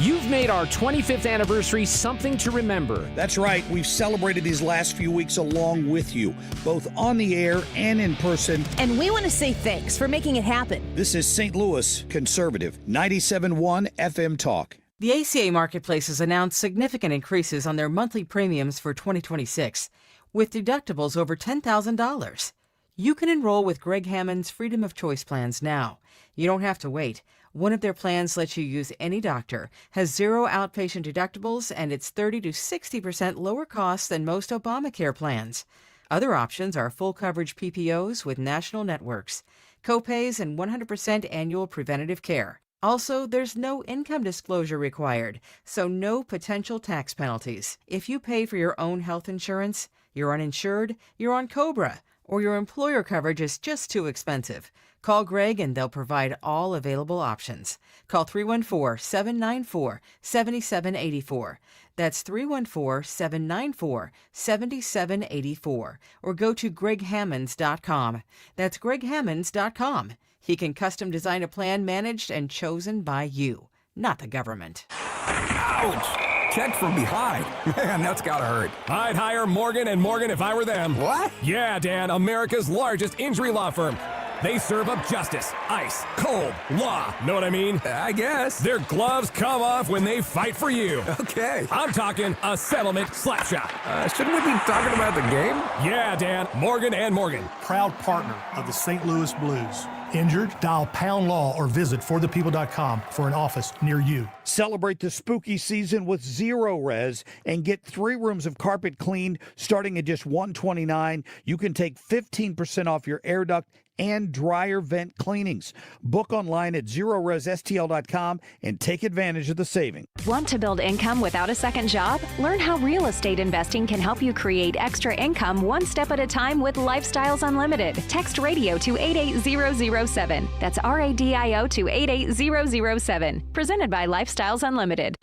You've made our 25th anniversary something to remember. That's right. We've celebrated these last few weeks along with you, both on the air and in person. And we want to say thanks for making it happen. This is St. Louis Conservative, 97.1 FM Talk. The ACA Marketplace has announced significant increases on their monthly premiums for 2026, with deductibles over $10,000. You can enroll with Greg Hammond's Freedom of Choice plans now. You don't have to wait. One of their plans lets you use any doctor, has 0 outpatient deductibles, and it's 30 to 60% lower costs than most Obamacare plans. Other options are full coverage PPOs with national networks, copays, and 100% annual preventative care. Also, there's no income disclosure required, so no potential tax penalties. If you pay for your own health insurance, you're uninsured, you're on COBRA, or your employer coverage is just too expensive. Call Greg and they'll provide all available options. Call 314-794-7784. That's 314-794-7784. Or go to greghammonds.com. That's greghammonds.com. He can custom design a plan managed and chosen by you, not the government. Ouch! Checked from behind. Man, that's gotta hurt. I'd hire Morgan & Morgan if I were them. What? Yeah, Dan, America's largest injury law firm. They serve up justice, ice, cold, law. Know what I mean? I guess. Their gloves come off when they fight for you. Okay. I'm talking a settlement slapshot. Shouldn't we be talking about the game? Yeah, Dan. Morgan & Morgan. Proud partner of the St. Louis Blues. Injured? Dial Pound Law or visit forthepeople.com for an office near you. Celebrate the spooky season with Zero Res and get 3 rooms of carpet cleaned starting at just $129. You can take 15% off your air duct and dryer vent cleanings. Book online at ZeroResSTL.com and take advantage of the saving. Want to build income without a second job? Learn how real estate investing can help you create extra income one step at a time with Lifestyles Unlimited. Text radio to 88007. That's RADIO to 88007. Presented by Lifestyles Unlimited.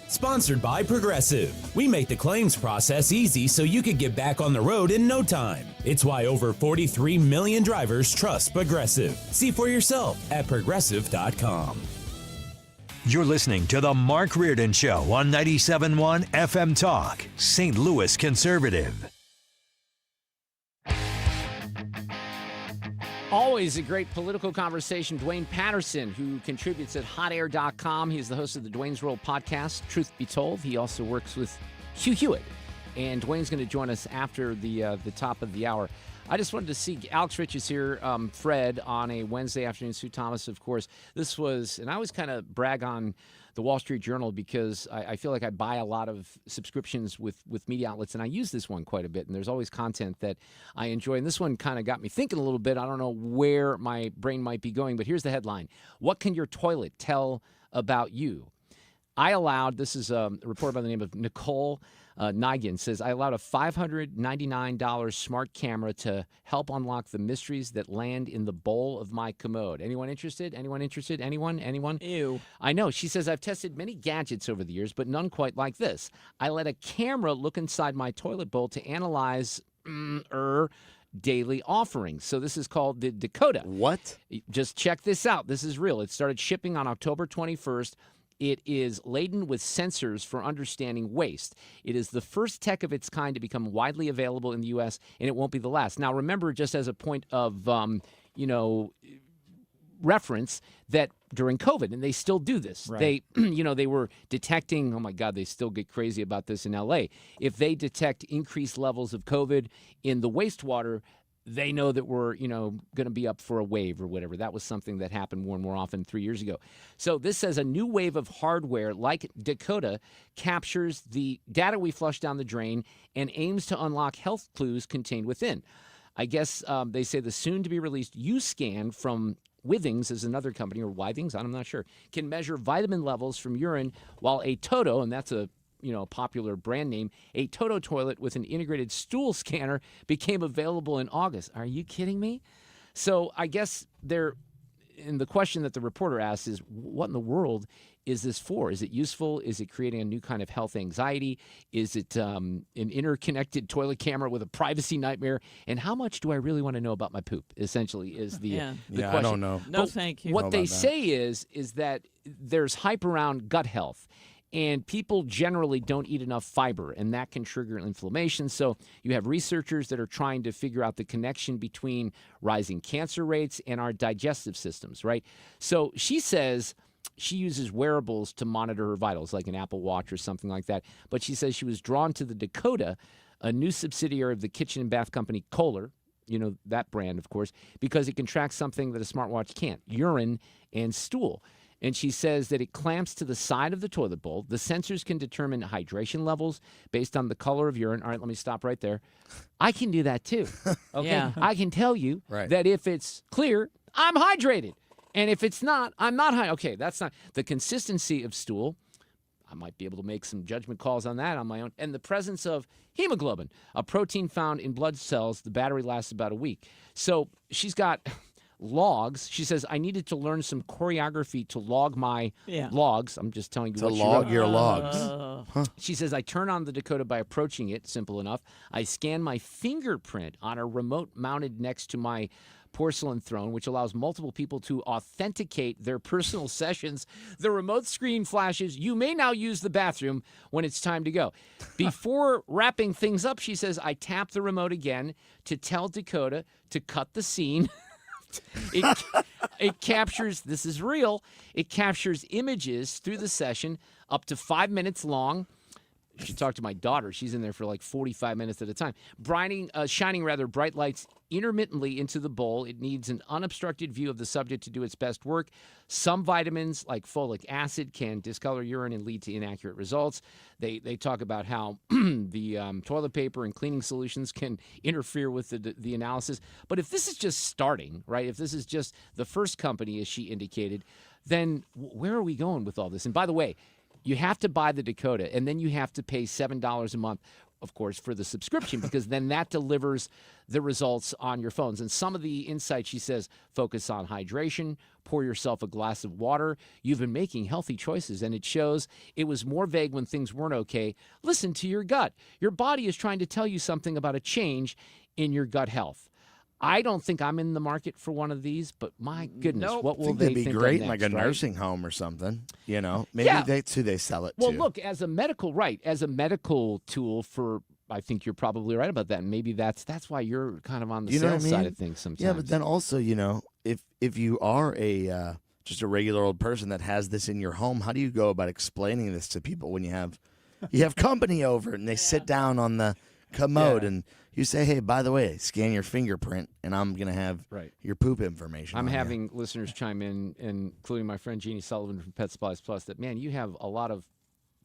Sponsored by Progressive. We make the claims process easy so you could get back on the road in no time. It's why over 43 million drivers trust Progressive. See for yourself at progressive.com. You're listening to The Mark Reardon Show on 97.1 FM Talk, St. Louis Conservative. Always a great political conversation. Duane Patterson, who contributes at hotair.com. He's the host of the Duane's World podcast, Truth Be Told. He also works with Hugh Hewitt. And Duane's going to join us after the top of the hour. I just wanted to see, Alex Rich is here, Fred, on a Wednesday afternoon, Sue Thomas, of course. This was, and I always kind of brag on the Wall Street Journal because I feel like I buy a lot of subscriptions with media outlets, and I use this one quite a bit, and there's always content that I enjoy. And this one kind of got me thinking a little bit. I don't know where my brain might be going, but here's the headline. What can your toilet tell about you? I allowed, this is a report by the name of Nicole Nigan, says, I allowed a $599 smart camera to help unlock the mysteries that land in the bowl of my commode. Anyone interested? Anyone interested? Anyone? Ew. I know. She says, I've tested many gadgets over the years, but none quite like this. I let a camera look inside my toilet bowl to analyze daily offerings. So this is called the Dakota. What? Just check this out. This is real. It started shipping on October 21st. It is laden with sensors for understanding waste. It is the first tech of its kind to become widely available in the U.S., and it won't be the last. Now, remember, just as a point of, reference, that during COVID, and they still do this. Right. They were detecting, oh my God, they still get crazy about this in L.A. If they detect increased levels of COVID in the wastewater, they know that we're, going to be up for a wave or whatever. That was something that happened more and more often 3 years ago. So this says a new wave of hardware like Dakota captures the data we flush down the drain and aims to unlock health clues contained within. I guess they say the soon-to-be-released U-Scan from Withings is another company, or Withings, I'm not sure, can measure vitamin levels from urine, while a Toto, and that's a popular brand name, a Toto toilet with an integrated stool scanner became available in August. Are you kidding me? So I guess and the question that the reporter asked is, what in the world is this for? Is it useful? Is it creating a new kind of health anxiety? Is it an interconnected toilet camera with a privacy nightmare? And how much do I really want to know about my poop, essentially, is the question. I don't know. No, thank you. What they say is that there's hype around gut health. And people generally don't eat enough fiber, and that can trigger inflammation. So you have researchers that are trying to figure out the connection between rising cancer rates and our digestive systems, right? So she says she uses wearables to monitor her vitals, like an Apple Watch or something like that. But she says she was drawn to the Dakota, a new subsidiary of the kitchen and bath company Kohler, you know, that brand, of course, because it can track something that a smartwatch can't, urine and stool. And she says that it clamps to the side of the toilet bowl. The sensors can determine hydration levels based on the color of urine. All right, let me stop right there. I can do that too. Okay, Yeah. I can tell you Right. that if it's clear, I'm hydrated. And if it's not, I'm not high. Okay, that's not the consistency of stool. I might be able to make some judgment calls on that on my own. And the presence of hemoglobin, a protein found in blood cells. The battery lasts about a week. So she's got logs. She says, I needed to learn some choreography to log my logs. I'm just telling you To what she log wrote. your logs. She says, I turn on the Dakota by approaching it, simple enough. I scan my fingerprint on a remote mounted next to my porcelain throne, which allows multiple people to authenticate their personal sessions. The remote screen flashes, you may now use the bathroom when it's time to go. Before wrapping things up, she says, I tap the remote again to tell Dakota to cut the scene. It captures, this is real, it captures images through the session up to 5 minutes long. You should talk to my daughter. She's in there for like 45 minutes at a time. Shining bright lights intermittently into the bowl. It needs an unobstructed view of the subject to do its best work. Some vitamins, like folic acid, can discolor urine and lead to inaccurate results. They talk about how the toilet paper and cleaning solutions can interfere with the analysis. But if this is just starting, right, if this is just the first company, as she indicated, then where are we going with all this? And by the way, you have to buy the Dakota, and then you have to pay $7 a month, of course, for the subscription, because then that delivers the results on your phones. And some of the insights, she says, focus on hydration, pour yourself a glass of water. You've been making healthy choices, and it shows. It was more vague when things weren't okay. Listen to your gut. Your body is trying to tell you something about a change in your gut health. I don't think I'm in the market for one of these, but my goodness, what will they they'd be think great of in like next, a right? nursing home or something. You know, maybe Yeah. that's who they sell it Well, to. look, as a medical tool for, I think you're probably right about that. And maybe that's why you're kind of on the You know what I sales side mean? of things sometimes. Yeah, but then also, you know, if you are a just a regular old person that has this in your home, how do you go about explaining this to people when you have company over and they sit down on the commode and you say, hey, by the way, scan your fingerprint and I'm going to have your poop information. I'm on having listeners chime in, including my friend Jeannie Sullivan from Pet Supplies Plus, that, man, you have a lot of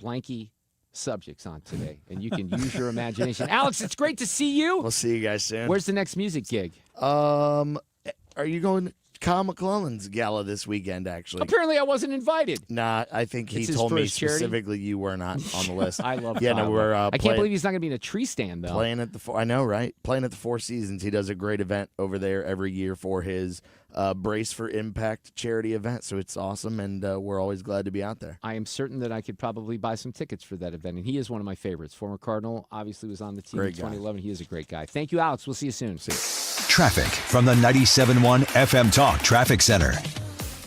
blanky subjects on today, and you can use your imagination. Alex, it's great to see you. We'll see you guys soon. Where's the next music gig? Are you going to Kyle McClellan's gala this weekend, actually? Apparently I wasn't invited. Nah, I think he It's his told me first charity? specifically you were not on the list. I love Yeah, Kyle. no, we're I can't believe he's not going to be in a tree stand, though. playing at the I know, right? Playing at the Four Seasons. He does a great event over there every year for his Brace for Impact charity event. So it's awesome, and we're always glad to be out there. I am certain that I could probably buy some tickets for that event, and he is one of my favorites. Former Cardinal, obviously was on the team Great in guy. 2011. He is a great guy. Thank you, Alex. We'll see you soon. Traffic from the 97.1 FM Talk Traffic Center.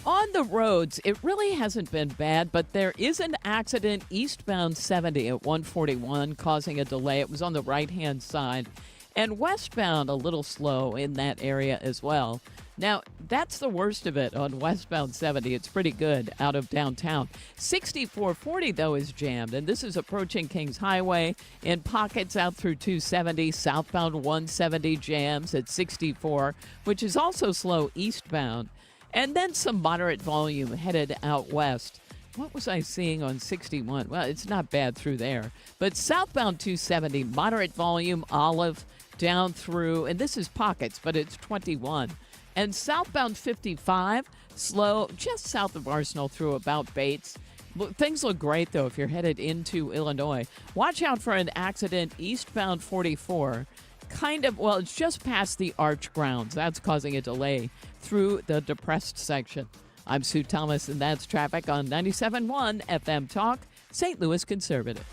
On the roads, it really hasn't been bad, but there is an accident eastbound 70 at 141 causing a delay. It was on the right-hand side. And westbound, a little slow in that area as well. Now, that's the worst of it on westbound 70. It's pretty good out of downtown. 6440, though, is jammed, and this is approaching Kings Highway in pockets out through 270. Southbound 170 jams at 64, which is also slow eastbound. And then some moderate volume headed out west. What was I seeing on 61? Well, it's not bad through there. But southbound 270, moderate volume, Olive, down through, and this is pockets, but it's 21. And southbound 55, slow, just south of Arsenal through about Bates. Things look great, though, if you're headed into Illinois. Watch out for an accident eastbound 44. It's just past the Arch grounds. That's causing a delay through the depressed section. I'm Sue Thomas, and that's traffic on 97.1 FM Talk, St. Louis Conservative.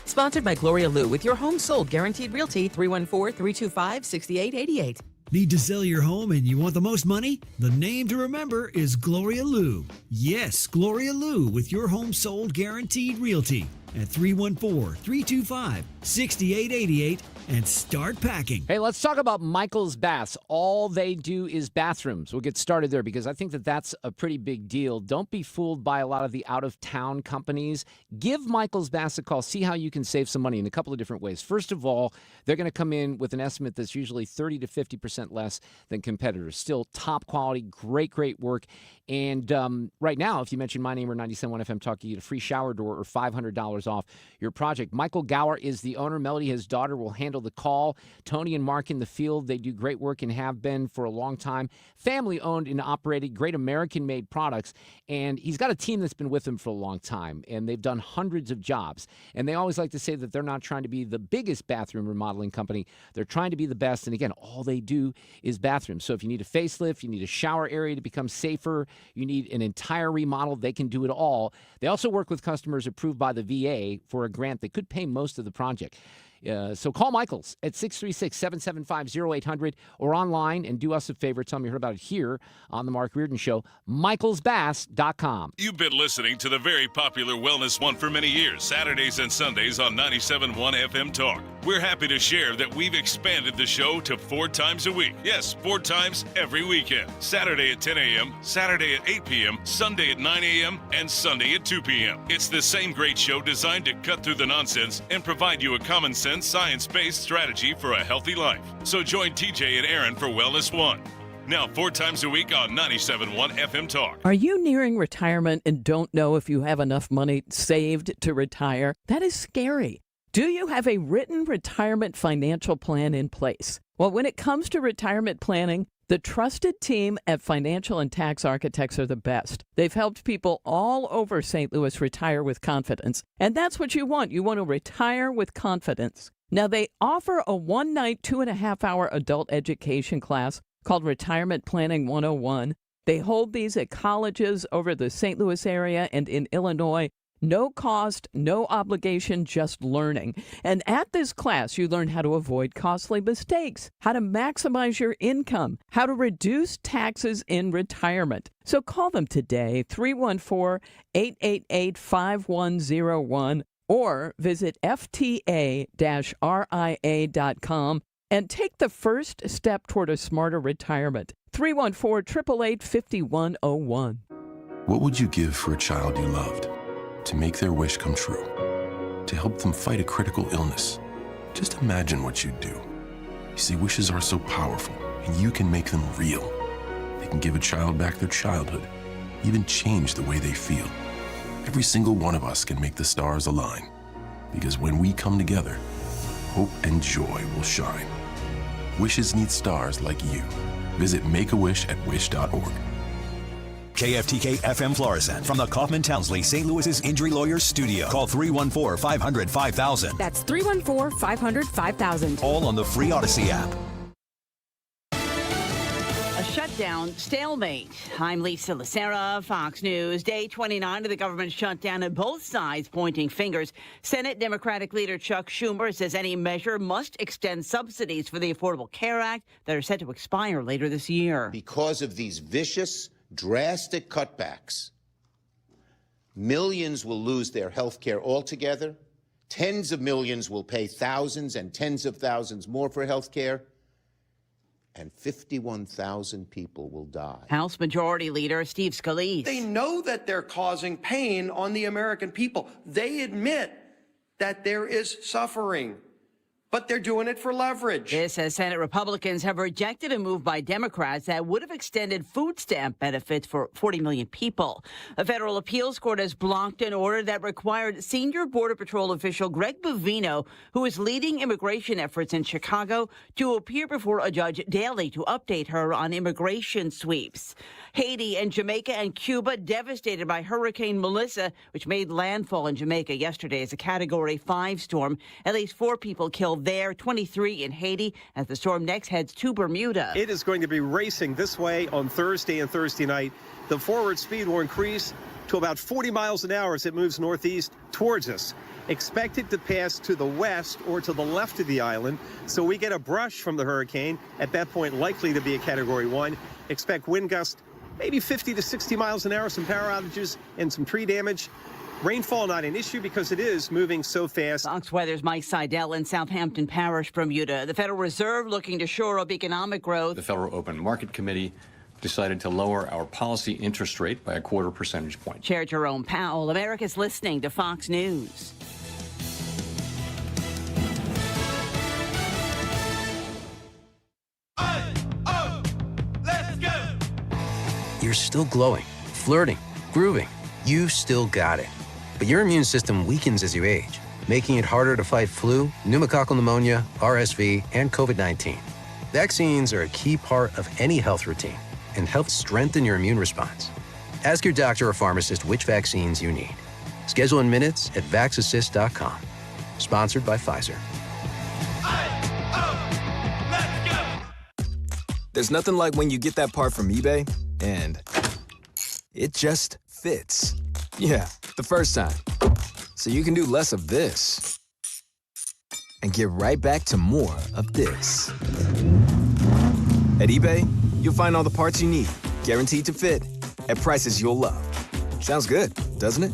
Sponsored by Gloria Lou with your home sold guaranteed realty 314-325-6888. Need to sell your home and you want the most money? The name to remember is Gloria Lou. Yes, Gloria Lou with your home sold guaranteed realty at 314-325-6888 and start packing. Hey, let's talk about Michael's Baths. All they do is bathrooms. We'll get started there because I think that that's a pretty big deal. Don't be fooled by a lot of the out-of-town companies. Give Michael's Baths a call. See how you can save some money in a couple of different ways. First of all, they're going to come in with an estimate that's usually 30 to 50% less than competitors. Still top quality, great work. And right now, if you mention my name or 97.1 FM Talk, you get a free shower door or $500 off your project. Michael Gower is the owner. Melody, his daughter, will handle the call. Tony and Mark in the field. They do great work and have been for a long time. Family owned and operated, great American-made products. And he's got a team that's been with him for a long time, and they've done hundreds of jobs. And they always like to say that they're not trying to be the biggest bathroom remodeling company. They're trying to be the best. And again, all they do is bathrooms. So if you need a facelift, you need a shower area to become safer, you need an entire remodel, they can do it all. They also work with customers approved by the VA for a grant that could pay most of the project. So call Michaels at 636-775-0800 or online and do us a favor. Tell them you heard about it here on the Mark Reardon Show. michaelsbass.com. You've been listening to the very popular Wellness One for many years, Saturdays and Sundays on 97.1 FM Talk. We're happy to share that we've expanded the show to 4 times a week. Yes, 4 times every weekend. Saturday at 10 a.m., Saturday at 8 p.m., Sunday at 9 a.m., and Sunday at 2 p.m. It's the same great show designed to cut through the nonsense and provide you a common sense, science-based strategy for a healthy life. So join TJ and Aaron for Wellness One. Now 4 times a week on 97.1 FM Talk. Are you nearing retirement and don't know if you have enough money saved to retire? That is scary. Do you have a written retirement financial plan in place? Well, when it comes to retirement planning, the trusted team at Financial and Tax Architects are the best. They've helped people all over St. Louis retire with confidence. And that's what you want. You want to retire with confidence. Now, they offer a 1-night, 2.5-hour adult education class called Retirement Planning 101. They hold these at colleges over the St. Louis area and in Illinois. No cost, no obligation, just learning. And at this class, you learn how to avoid costly mistakes, how to maximize your income, how to reduce taxes in retirement. So call them today, 314-888-5101, or visit fta-ria.com and take the first step toward a smarter retirement. 314-888-5101. What would you give for a child you loved? To make their wish come true, to help them fight a critical illness. Just imagine what you'd do. You see, wishes are so powerful, and you can make them real. They can give a child back their childhood, even change the way they feel. Every single one of us can make the stars align, because when we come together, hope and joy will shine. Wishes need stars like you. Visit makeawish@wish.org. KFTK FM Florissant from the Kaufman Townsley St. Louis's Injury Lawyers Studio. Call 314-500-5000. That's 314-500-5000. All on the free Odyssey app. A shutdown stalemate. I'm Lisa Lacera, Fox News. Day 29 of the government shutdown and both sides pointing fingers. Senate Democratic leader Chuck Schumer says any measure must extend subsidies for the Affordable Care Act that are set to expire later this year. Because of these vicious, drastic cutbacks, millions will lose their health care altogether. Tens of millions will pay thousands and tens of thousands more for health care. And 51,000 people will die. House Majority Leader Steve Scalise. They know that they're causing pain on the American people. They admit that there is suffering, but they're doing it for leverage. This as Senate Republicans have rejected a move by Democrats that would have extended food stamp benefits for 40 million people. A federal appeals court has blocked an order that required senior Border Patrol official Greg Bovino, who is leading immigration efforts in Chicago, to appear before a judge daily to update her on immigration sweeps. Haiti and Jamaica and Cuba devastated by Hurricane Melissa, which made landfall in Jamaica yesterday as a Category 5 storm. At least 4 people killed there, 23 in Haiti, as the storm next heads to Bermuda. It is going to be racing this way on Thursday and Thursday night. The forward speed will increase to about 40 miles an hour as it moves northeast towards us. Expect it to pass to the west or to the left of the island, so we get a brush from the hurricane. At that point, likely to be a Category 1. Expect wind gusts maybe 50 to 60 miles an hour, some power outages and some tree damage. Rainfall not an issue because it is moving so fast. Fox Weather's Mike Seidel in Southampton Parish, Bermuda. The Federal Reserve looking to shore up economic growth. The Federal Open Market Committee decided to lower our policy interest rate by a 1/4 percentage point. Chair Jerome Powell, America's listening to Fox News. You're still glowing, flirting, grooving. You still got it. But your immune system weakens as you age, making it harder to fight flu, pneumococcal pneumonia, RSV, and COVID-19. Vaccines are a key part of any health routine and help strengthen your immune response. Ask your doctor or pharmacist which vaccines you need. Schedule in minutes at vaxassist.com. Sponsored by Pfizer. There's nothing like when you get that part from eBay and it just fits. Yeah, the first time. So you can do less of this and get right back to more of this. At eBay, you'll find all the parts you need, guaranteed to fit, at prices you'll love. Sounds good, doesn't it?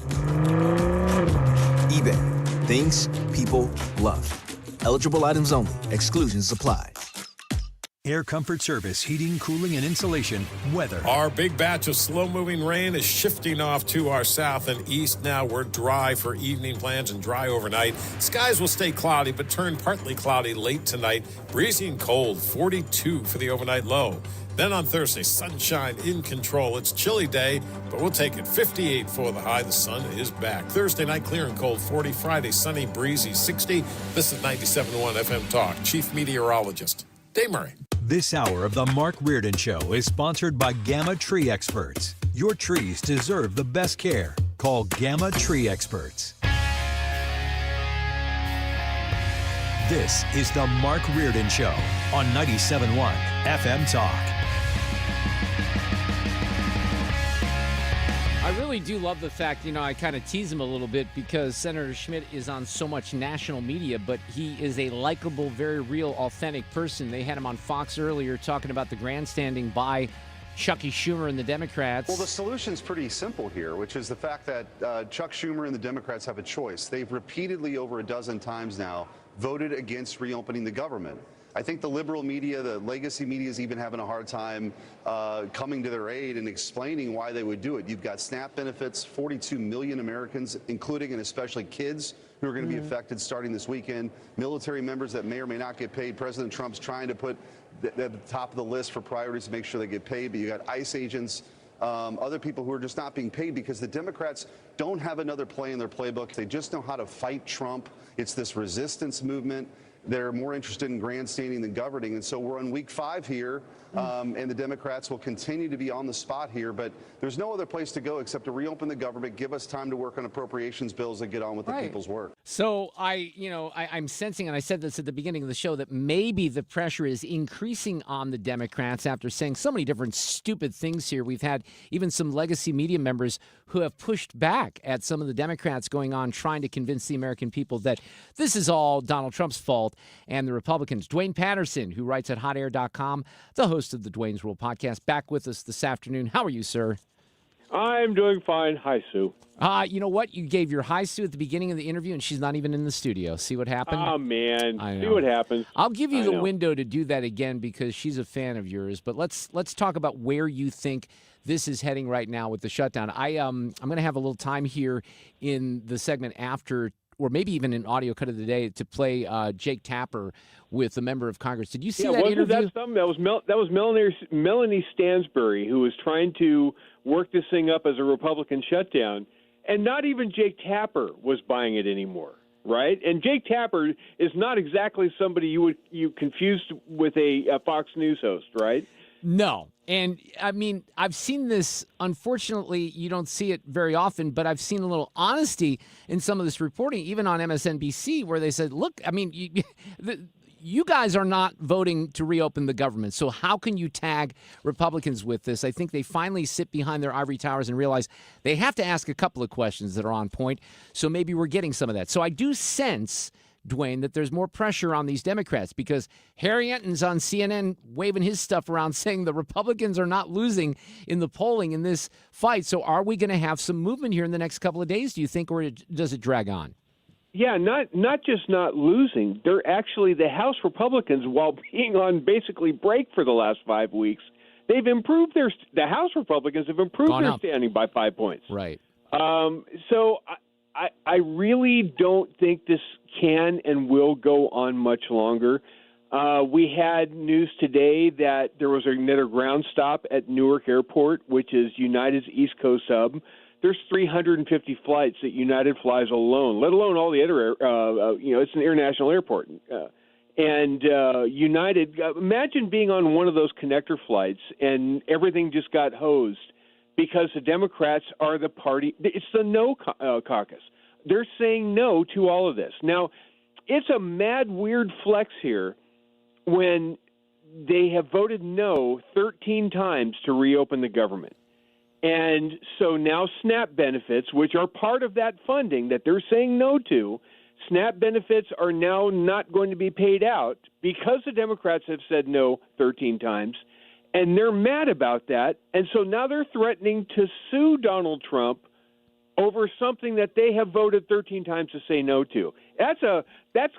eBay, things people love. Eligible items only. Exclusions apply. Air Comfort Service, heating, cooling, and insulation, weather. Our big batch of slow-moving rain is shifting off to our south and east now. We're dry for evening plans and dry overnight. Skies will stay cloudy, but turn partly cloudy late tonight. Breezy and cold, 42 for the overnight low. Then on Thursday, sunshine in control. It's chilly day, but we'll take it. 58 for the high. The sun is back. Thursday night, clear and cold, 40. Friday, sunny, breezy, 60. This is 97.1 FM Talk. Chief Meteorologist Dave Murray. This hour of the Mark Reardon Show is sponsored by Gamma Tree Experts. Your trees deserve the best care. Call Gamma Tree Experts. This is the Mark Reardon Show on 97.1 FM Talk. I really do love the fact, I kind of tease him a little bit because Senator Schmidt is on so much national media, but he is a likable, very real, authentic person. They had him on Fox earlier talking about the grandstanding by Chucky Schumer and the Democrats. Well, the solution's pretty simple here, which is the fact that Chuck Schumer and the Democrats have a choice. They've repeatedly, over a dozen times now, voted against reopening the government. I think the liberal media, the legacy media, is even having a hard time coming to their aid and explaining why they would do it. You've got SNAP benefits, 42 million Americans, including and especially kids, who are going to be affected starting this weekend. Military members that may or may not get paid. President Trump's trying to put at the top of the list for priorities to make sure they get paid. But you got ICE agents, other people who are just not being paid because the Democrats don't have another play in their playbook. They just know how to fight Trump. It's this resistance movement. They're more interested in grandstanding than governing. And so we're on week 5 here, and the Democrats will continue to be on the spot here. But there's no other place to go except to reopen the government, give us time to work on appropriations bills and get on with the people's work. So I'm sensing, and I said this at the beginning of the show, that maybe the pressure is increasing on the Democrats after saying so many different stupid things here. We've had even some legacy media members who have pushed back at some of the Democrats going on trying to convince the American people that this is all Donald Trump's fault and the Republicans. Duane Patterson, who writes at hotair.com, the host of the Duane's World podcast, back with us this afternoon. How are you, sir? I'm doing fine. Hi, Sue. You know what? You gave your hi, Sue, at the beginning of the interview, and she's not even in the studio. See what happened? Oh, man. See what happens. I'll give you the window to do that again because she's a fan of yours. But let's talk about where you think this is heading right now with the shutdown. I'm going to have a little time here in the segment after, or maybe even an audio cut of the day, to play Jake Tapper with a member of Congress. Did you see that interview? That was Melanie Stansbury, who was trying to work this thing up as a Republican shutdown, and not even Jake Tapper was buying it anymore, right? And Jake Tapper is not exactly somebody you confused with a Fox News host, right? No. And, I mean, I've seen this. Unfortunately, you don't see it very often, but I've seen a little honesty in some of this reporting, even on MSNBC, where they said, look, I mean, you guys are not voting to reopen the government. So how can you tag Republicans with this? I think they finally sit behind their ivory towers and realize they have to ask a couple of questions that are on point. So maybe we're getting some of that. So I do sense, Duane, that there's more pressure on these Democrats because Harry Enton's on CNN waving his stuff around saying the Republicans are not losing in the polling in this fight. So are we going to have some movement here in the next couple of days, do you think, or does it drag on? Yeah, not just not losing. They're actually the House Republicans, while being on basically break for the last 5 weeks, they've improved the House Republicans have improved their standing by 5 points. Right. So I really don't think this can and will go on much longer. We had news today that there was another ground stop at Newark Airport, which is United's East Coast hub. There's 350 flights that United flies alone, let alone all the other, it's an international airport. And United, imagine being on one of those connector flights and everything just got hosed because the Democrats are the party. It's the no caucus. They're saying no to all of this. Now, it's a mad, weird flex here when they have voted no 13 times to reopen the government. And so now SNAP benefits, which are part of that funding that they're saying no to, SNAP benefits are now not going to be paid out because the Democrats have said no 13 times. And they're mad about that. And so now they're threatening to sue Donald Trump over something that they have voted 13 times to say no to. That's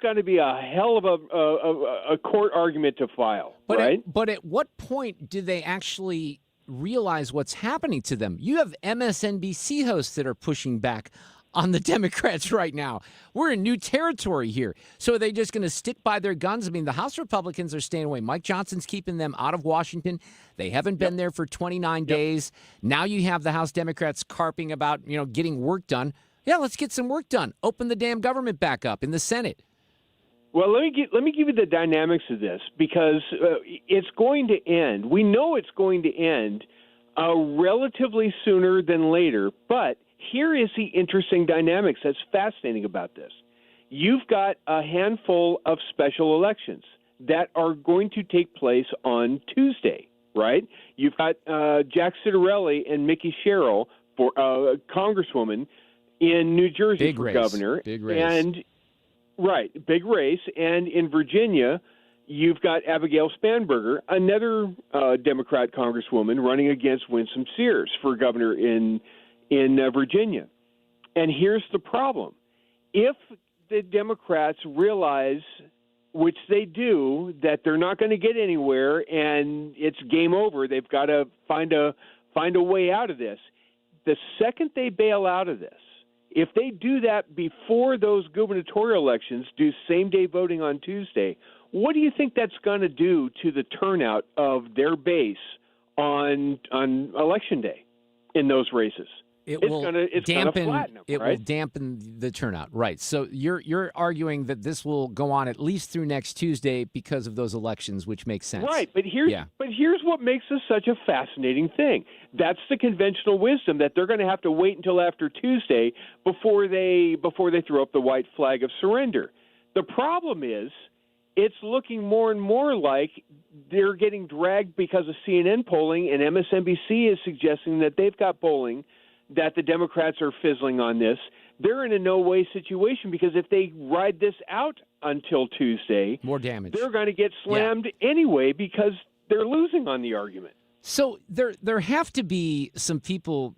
going to be a hell of a court argument to file, right? But at what point do they actually realize what's happening to them? You have MSNBC hosts that are pushing back on the Democrats right now. We're in new territory here. So are they just going to stick by their guns? I mean, the House Republicans are staying away. Mike Johnson's keeping them out of Washington. They haven't been there for 29 days. Now you have the House Democrats carping about, getting work done. Yeah, let's get some work done. Open the damn government back up in the Senate. Well, let me give you the dynamics of this because it's going to end. We know it's going to end relatively sooner than later, but here is the interesting dynamics that's fascinating about this. You've got a handful of special elections that are going to take place on Tuesday, right? You've got Jack Ciattarelli and Mickey Sherrill for Congresswoman in New Jersey for governor. Big race. And right, big race. And in Virginia, you've got Abigail Spanberger, another Democrat congresswoman running against Winsome Sears for governor in Virginia. And here's the problem. If the Democrats realize, which they do, that they're not going to get anywhere and it's game over, they've got to find a way out of this. The second they bail out of this, if they do that before those gubernatorial elections, do same-day voting on Tuesday, what do you think that's going to do to the turnout of their base on Election Day in those races? It will dampen the turnout, right? So you're arguing that this will go on at least through next Tuesday because of those elections, which makes sense, right? But here's what makes this such a fascinating thing. That's the conventional wisdom that they're going to have to wait until after Tuesday before they throw up the white flag of surrender. The problem is, it's looking more and more like they're getting dragged because of CNN polling, and MSNBC is suggesting that they've got polling that the Democrats are fizzling on this. They're in a no-way situation because if they ride this out until Tuesday, more damage. They're going to get slammed anyway because they're losing on the argument. So there have to be some people,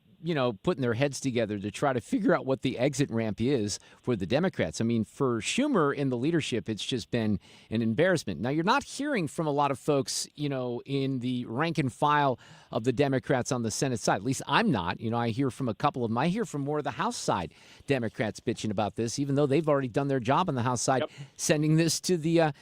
putting their heads together to try to figure out what the exit ramp is for the Democrats. I mean, for Schumer in the leadership, it's just been an embarrassment. Now, you're not hearing from a lot of folks, in the rank and file of the Democrats on the Senate side. At least I'm not. I hear from a couple of them. I hear from more of the House side Democrats bitching about this, even though they've already done their job on the House side, sending this to the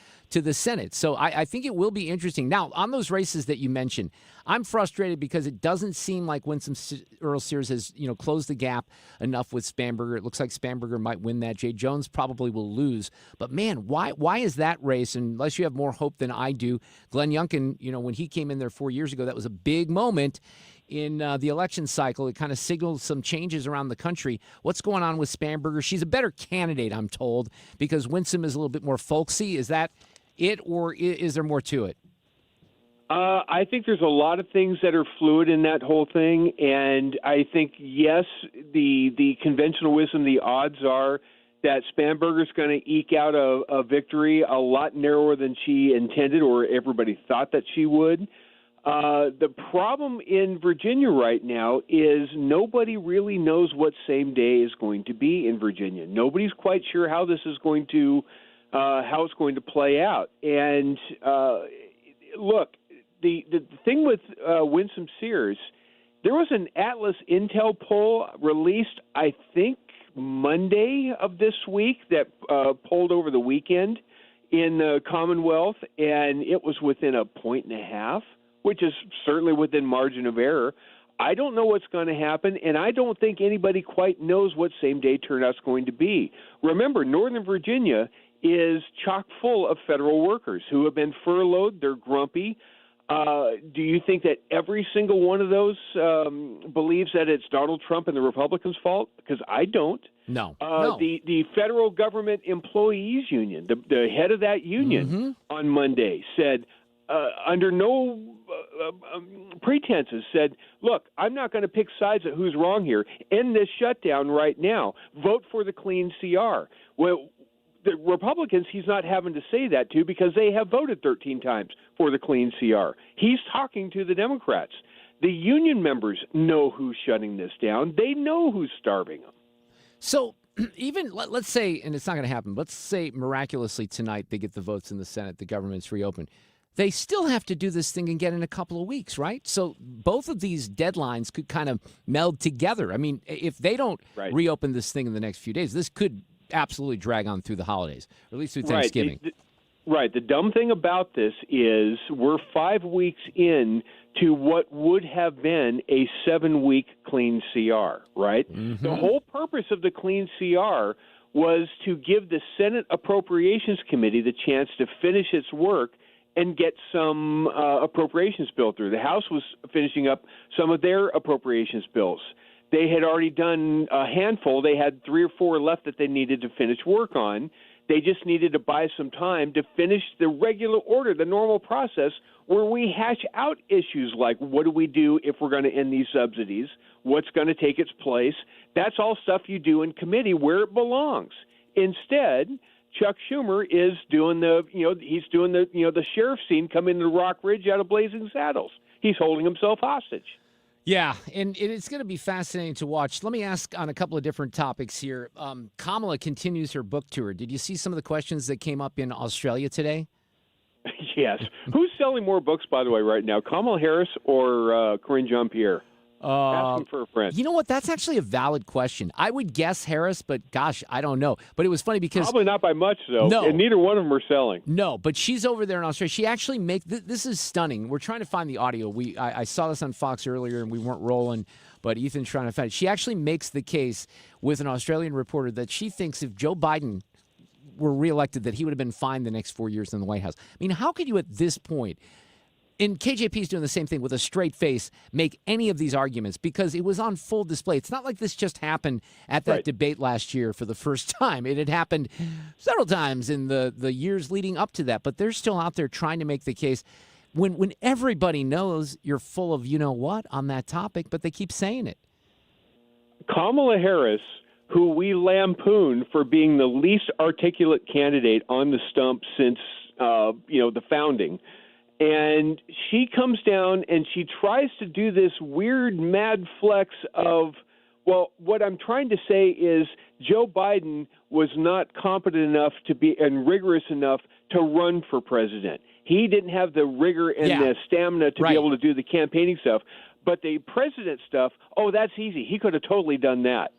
Senate. So I think it will be interesting. Now, on those races that you mentioned, I'm frustrated because it doesn't seem like Winsome Earl Sears has, closed the gap enough with Spanberger. It looks like Spanberger might win that. Jay Jones probably will lose. But, man, why is that race? Unless you have more hope than I do. Glenn Youngkin, when he came in there 4 years ago, that was a big moment in the election cycle. It kind of signaled some changes around the country. What's going on with Spanberger? She's a better candidate, I'm told, because Winsome is a little bit more folksy. Is that it, or is there more to it? I think there's a lot of things that are fluid in that whole thing, and I think, yes, the conventional wisdom, the odds are that Spanberger's going to eke out a victory a lot narrower than she intended or everybody thought that she would. The problem in Virginia right now is nobody really knows what same day is going to be in Virginia. Nobody's quite sure how this is going to play out. And look, the thing with Winsome Sears, there was an Atlas Intel poll released, I think, Monday of this week that polled over the weekend in the Commonwealth, and it was within 1.5 points, which is certainly within margin of error. I don't know what's going to happen, and I don't think anybody quite knows what same-day turnout's going to be. Remember, Northern Virginia is chock full of federal workers who have been furloughed. They're grumpy. Do you think that every single one of those believes that it's Donald Trump and the Republicans' fault? Because I don't. No. The federal government employees union, the head of that union on Monday said, under no pretenses, said, look, I'm not going to pick sides at who's wrong here. End this shutdown right now. Vote for the clean CR. Well, the Republicans, he's not having to say that to because they have voted 13 times for the clean CR. He's talking to the Democrats. The union members know who's shutting this down. They know who's starving them. So even, let's say, and it's not going to happen, let's say miraculously tonight they get the votes in the Senate, the government's reopened. They still have to do this thing again in a couple of weeks, right? So both of these deadlines could kind of meld together. I mean, if they don't reopen this thing in the next few days, this could absolutely drag on through the holidays, or at least through Thanksgiving. Right. The dumb thing about this is we're 5 weeks in to what would have been a 7-week clean CR, right? Mm-hmm. The whole purpose of the clean CR was to give the Senate Appropriations Committee the chance to finish its work and get some appropriations bill through. The House was finishing up some of their appropriations bills. They had already done a handful. They had 3 or 4 left that they needed to finish work on. They just needed to buy some time to finish the regular order, the normal process, where we hash out issues like what do we do if we're going to end these subsidies, what's going to take its place. That's all stuff you do in committee where it belongs. Instead, Chuck Schumer is doing the sheriff scene coming to Rock Ridge out of Blazing Saddles. He's holding himself hostage. Yeah, and it's going to be fascinating to watch. Let me ask on a couple of different topics here. Kamala continues her book tour. Did you see some of the questions that came up in Australia today? Yes. Who's selling more books, by the way, right now, Kamala Harris or Corinne Jean-Pierre? Asking for a friend. You know what? That's actually a valid question. I would guess Harris, but gosh, I don't know. But it was funny because probably not by much, though. No, and neither one of them are selling. No, but she's over there in Australia. She actually this is stunning. We're trying to find the audio. I saw this on Fox earlier, and we weren't rolling. But Ethan's trying to find it. She actually makes the case with an Australian reporter that she thinks if Joe Biden were reelected, that he would have been fine the next 4 years in the White House. I mean, how could you at this point? And KJP is doing the same thing with a straight face, make any of these arguments because it was on full display. It's not like this just happened at that debate last year for the first time. It had happened several times in the years leading up to that, but they're still out there trying to make the case when everybody knows you're full of you-know-what on that topic, but they keep saying it. Kamala Harris, who we lampoon for being the least articulate candidate on the stump since the founding, and she comes down and she tries to do this weird mad flex of, well, what I'm trying to say is Joe Biden was not competent enough to be and rigorous enough to run for president. He didn't have the rigor and the stamina to be able to do the campaigning stuff. But the president stuff, that's easy. He could have totally done that.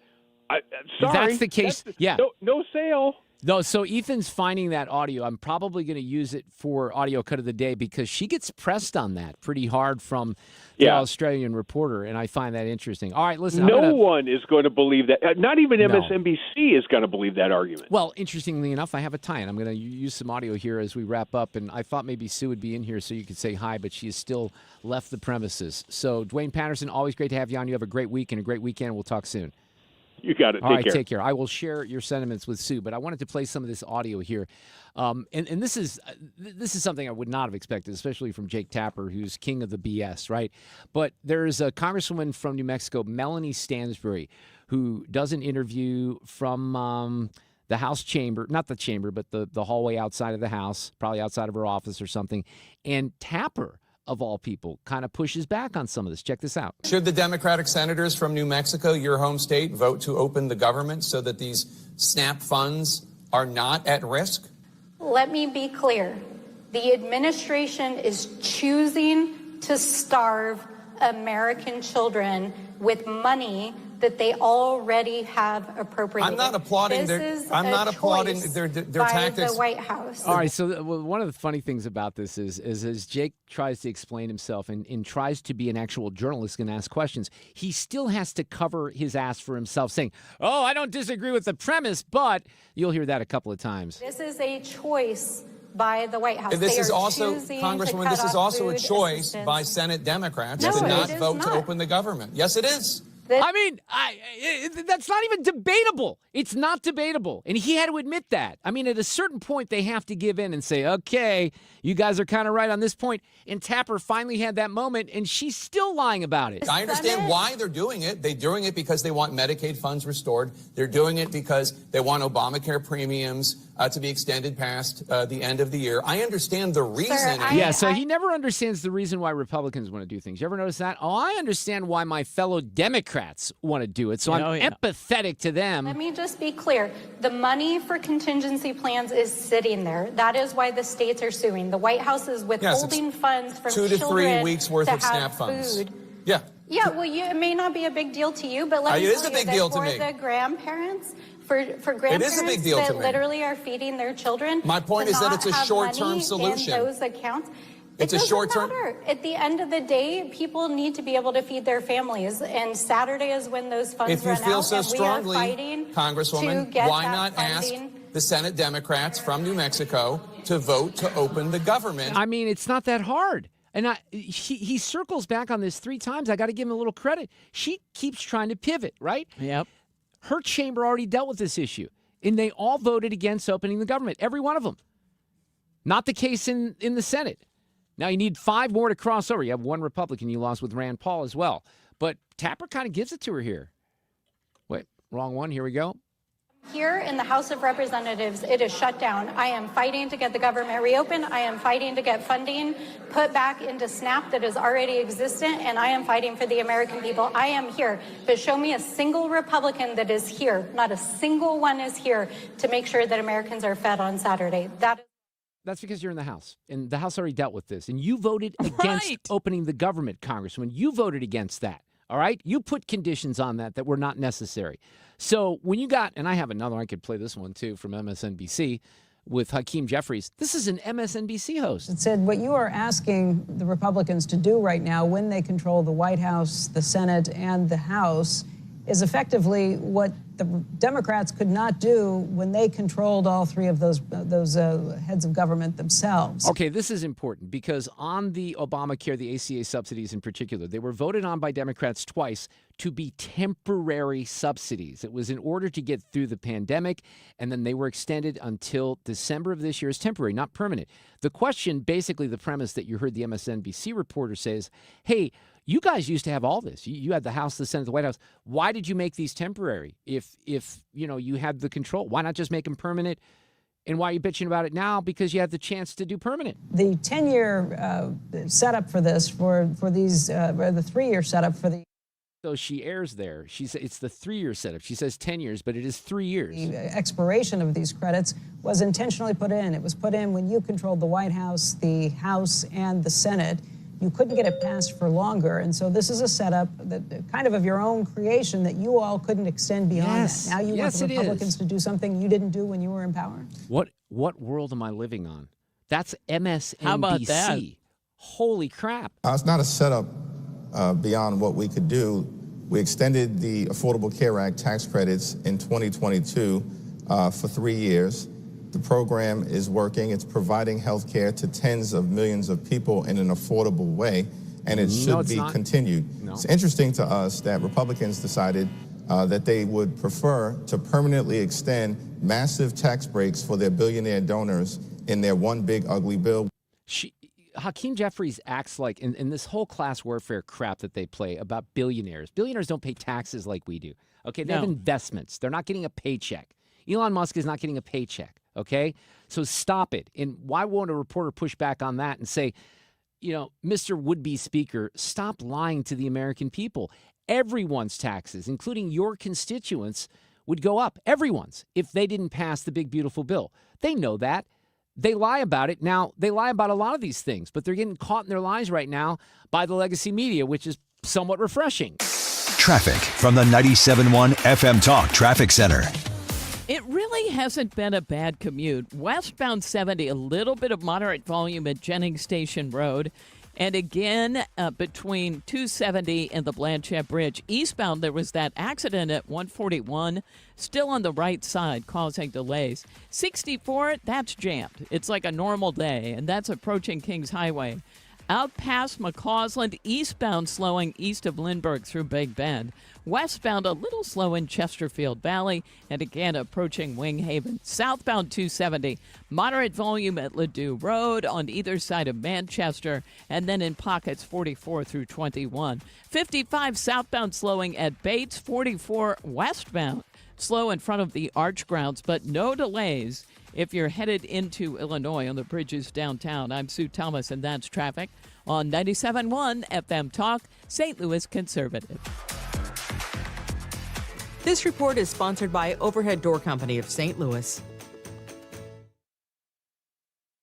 Sorry. That's the case. No sale. No, so Ethan's finding that audio. I'm probably going to use it for audio cut of the day because she gets pressed on that pretty hard from the Australian reporter, and I find that interesting. All right, listen. No one is going to believe that. Not even MSNBC is going to believe that argument. Well, interestingly enough, I have a tie-in. I'm going to use some audio here as we wrap up, and I thought maybe Sue would be in here so you could say hi, but she has still left the premises. So, Duane Patterson, always great to have you on. You have a great week and a great weekend. We'll talk soon. You got it. All right, take care. I will share your sentiments with Sue, but I wanted to play some of this audio here. And this is something I would not have expected, especially from Jake Tapper, who's king of the BS, right? But there's a congresswoman from New Mexico, Melanie Stansbury, who does an interview from the House chamber, not the chamber, but the hallway outside of the House, probably outside of her office or something. And Tapper, of all people, kind of pushes back on some of this. Check this out. Should the Democratic senators from New Mexico, your home state, vote to open the government so that these SNAP funds are not at risk? Let me be clear. The administration is choosing to starve American children with money that they already have appropriated. I'm not applauding their tactics. The White House. All right, so one of the funny things about this is as Jake tries to explain himself and tries to be an actual journalist and ask questions, he still has to cover his ass for himself, saying, "Oh, I don't disagree with the premise," but you'll hear that a couple of times. This is a choice by the White House. This They is are also, choosing Congresswoman, to this cut is off also a food choice assistance. by Senate Democrats No, to not it is vote to not. open the government. Yes, it is. I mean, that's not even debatable. It's not debatable. And he had to admit that. I mean, at a certain point, they have to give in and say, okay, you guys are kind of right on this point. And Tapper finally had that moment, and she's still lying about it. I understand why they're doing it. They're doing it because they want Medicaid funds restored. They're doing it because they want Obamacare premiums to be extended past the end of the year. I understand the reason. So he never understands the reason why Republicans want to do things. You ever notice that? Oh, I understand why my fellow Democrats want to do it, so I'm empathetic to them. Let me just be clear. The money for contingency plans is sitting there. That is why the states are suing. The White House is withholding funds from 2 to 3 children weeks worth to of SNAP have funds. food. Yeah. Yeah, well, it may not be a big deal to you, but let me It is tell a big you deal that to for me. the grandparents, for grandparents big deal to that me. literally are feeding their children. My point to is that not it's a have short-term money solution. In those accounts. It's It a doesn't short-term. matter. At the end of the day, people need to be able to feed their families, and Saturday is when those funds If you run feel out. so and strongly, we are fighting to Congresswoman, get why that not ask funding. the Senate Democrats from New Mexico to vote to open the government? I mean, it's not that hard. And he circles back on this 3 times. I got to give him a little credit. She keeps trying to pivot, right? Yep. Her chamber already dealt with this issue, and they all voted against opening the government, every one of them. Not the case in the Senate. Now, you need 5 more to cross over. You have 1 Republican you lost with Rand Paul as well. But Tapper kind of gives it to her here. Wait, wrong one. Here we go. Here in the House of Representatives, it is shut down. I am fighting to get the government reopened. I am fighting to get funding put back into SNAP that is already existent, and I am fighting for the American people. I am here. But show me a single Republican that is here. Not a single one is here to make sure that Americans are fed on Saturday. That's because you're in the House, and the House already dealt with this. And you voted against opening the government, Congressman. You voted against that, all right? You put conditions on that were not necessary. So when you got, and I have another, I could play this one too from MSNBC with Hakeem Jeffries. This is an MSNBC host. It said what you are asking the Republicans to do right now when they control the White House, the Senate, and the House is effectively what the Democrats could not do when they controlled all 3 of those heads of government themselves. Okay, this is important because on the Obamacare, the ACA subsidies in particular, they were voted on by Democrats twice to be temporary subsidies. It was in order to get through the pandemic, and then they were extended until December of this year as temporary, not permanent. The question, basically the premise that you heard the MSNBC reporter say is, hey, you guys used to have all this. You had the House, the Senate, the White House. Why did you make these temporary? If you had the control, why not just make them permanent? And why are you bitching about it now? Because you had the chance to do permanent. The 10-year setup for this, for these, or the 3-year setup for the. So she errs there. It's the 3-year setup. She says 10 years, but it is 3 years. The expiration of these credits was intentionally put in. It was put in when you controlled the White House, the House, and the Senate. You couldn't get it passed for longer. And so this is a setup that kind of your own creation that you all couldn't extend beyond that. Now you want the Republicans to do something you didn't do when you were in power. What world am I living on? That's MSNBC. How about that? Holy crap. It's not a setup beyond what we could do. We extended the Affordable Care Act tax credits in 2022 for 3 years. The program is working. It's providing health care to tens of millions of people in an affordable way, and it should be continued. No. It's interesting to us that Republicans decided that they would prefer to permanently extend massive tax breaks for their billionaire donors in their one big ugly bill. Hakeem Jeffries acts like, in this whole class warfare crap that they play about billionaires. Billionaires don't pay taxes like we do. Okay, they have investments. They're not getting a paycheck. Elon Musk is not getting a paycheck. Okay, so stop it. And why won't a reporter push back on that and say, you know, Mr. Would-be Speaker, stop lying to the American people. Everyone's taxes, including your constituents, would go up. Everyone's, if they didn't pass the big, beautiful bill. They know that. They lie about it. Now, they lie about a lot of these things, but they're getting caught in their lies right now by the legacy media, which is somewhat refreshing. Traffic from the 97.1 FM Talk Traffic Center. It really hasn't been a bad commute. Westbound 70, a little bit of moderate volume at Jennings Station Road. And again, between 270 and the Blanchette Bridge. Eastbound, there was that accident at 141, still on the right side, causing delays. 64, that's jammed. It's like a normal day, and that's approaching Kings Highway. Out past McCausland, eastbound slowing east of Lindbergh through Big Bend. Westbound a little slow in Chesterfield Valley, and again approaching Wing Haven. Southbound 270, moderate volume at Ladue Road on either side of Manchester, and then in pockets 44 through 21. 55 southbound slowing at Bates, 44 westbound. Slow in front of the Arch grounds, but no delays if you're headed into Illinois on the bridges downtown. I'm Sue Thomas, and that's traffic on 97.1 FM Talk, St. Louis Conservative. This report is sponsored by Overhead Door Company of St. Louis.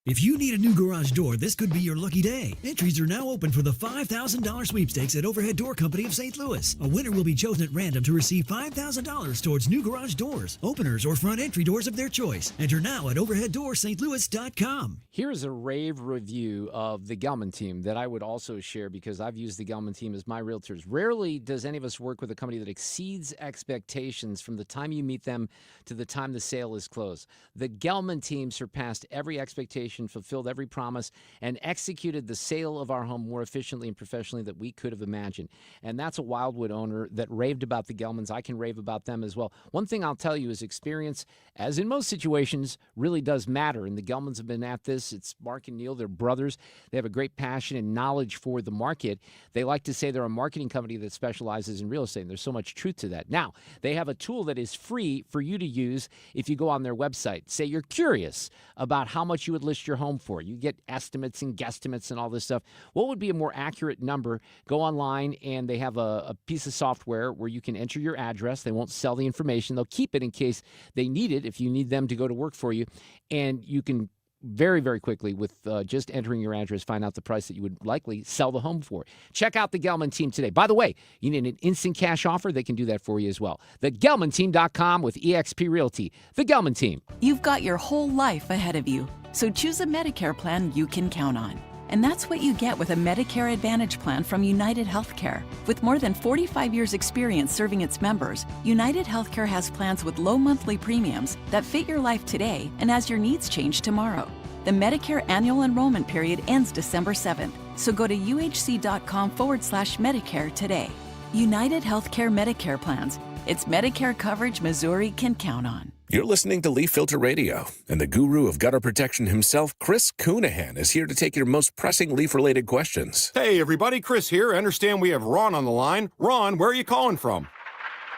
If you need a new garage door, this could be your lucky day. Entries are now open for the $5,000 sweepstakes at Overhead Door Company of St. Louis. A winner will be chosen at random to receive $5,000 towards new garage doors, openers, or front entry doors of their choice. Enter now at overheaddoorsstlouis.com. Here's a rave review of the Gelman team that I would also share because I've used the Gelman team as my realtors. Rarely does any of us work with a company that exceeds expectations from the time you meet them to the time the sale is closed. The Gelman team surpassed every expectation, fulfilled every promise, and executed the sale of our home more efficiently and professionally than we could have imagined. And that's a Wildwood owner that raved about the Gelmans. I can rave about them as well. One thing I'll tell you is experience, as in most situations, really does matter. And the Gelmans have been at this. It's Mark and Neil. They're brothers. They have a great passion and knowledge for the market. They like to say they're a marketing company that specializes in real estate. And there's so much truth to that. Now, they have a tool that is free for you to use if you go on their website. Say you're curious about how much you would list your home for. You get estimates and guesstimates and all this stuff. What would be a more accurate number? Go online, and they have a piece of software where you can enter your address. They won't sell the information. They'll keep it in case they need it if you need them to go to work for you. And you can very, very quickly, with just entering your address, find out the price that you would likely sell the home for. Check out the Gelman team today. By the way, you need an instant cash offer? They can do that for you as well. TheGelmanTeam.com with eXp Realty. The Gelman team. You've got your whole life ahead of you, so choose a Medicare plan you can count on. And that's what you get with a Medicare Advantage plan from United Healthcare. With more than 45 years' experience serving its members, United Healthcare has plans with low monthly premiums that fit your life today and as your needs change tomorrow. The Medicare annual enrollment period ends December 7th, so go to uhc.com/Medicare today. United Healthcare Medicare plans. It's Medicare coverage Missouri can count on. You're listening to Leaf Filter Radio, and the guru of gutter protection himself, Chris Coonahan, is here to take your most pressing leaf-related questions. Hey, everybody, Chris here. I understand we have Ron on the line. Ron, where are you calling from?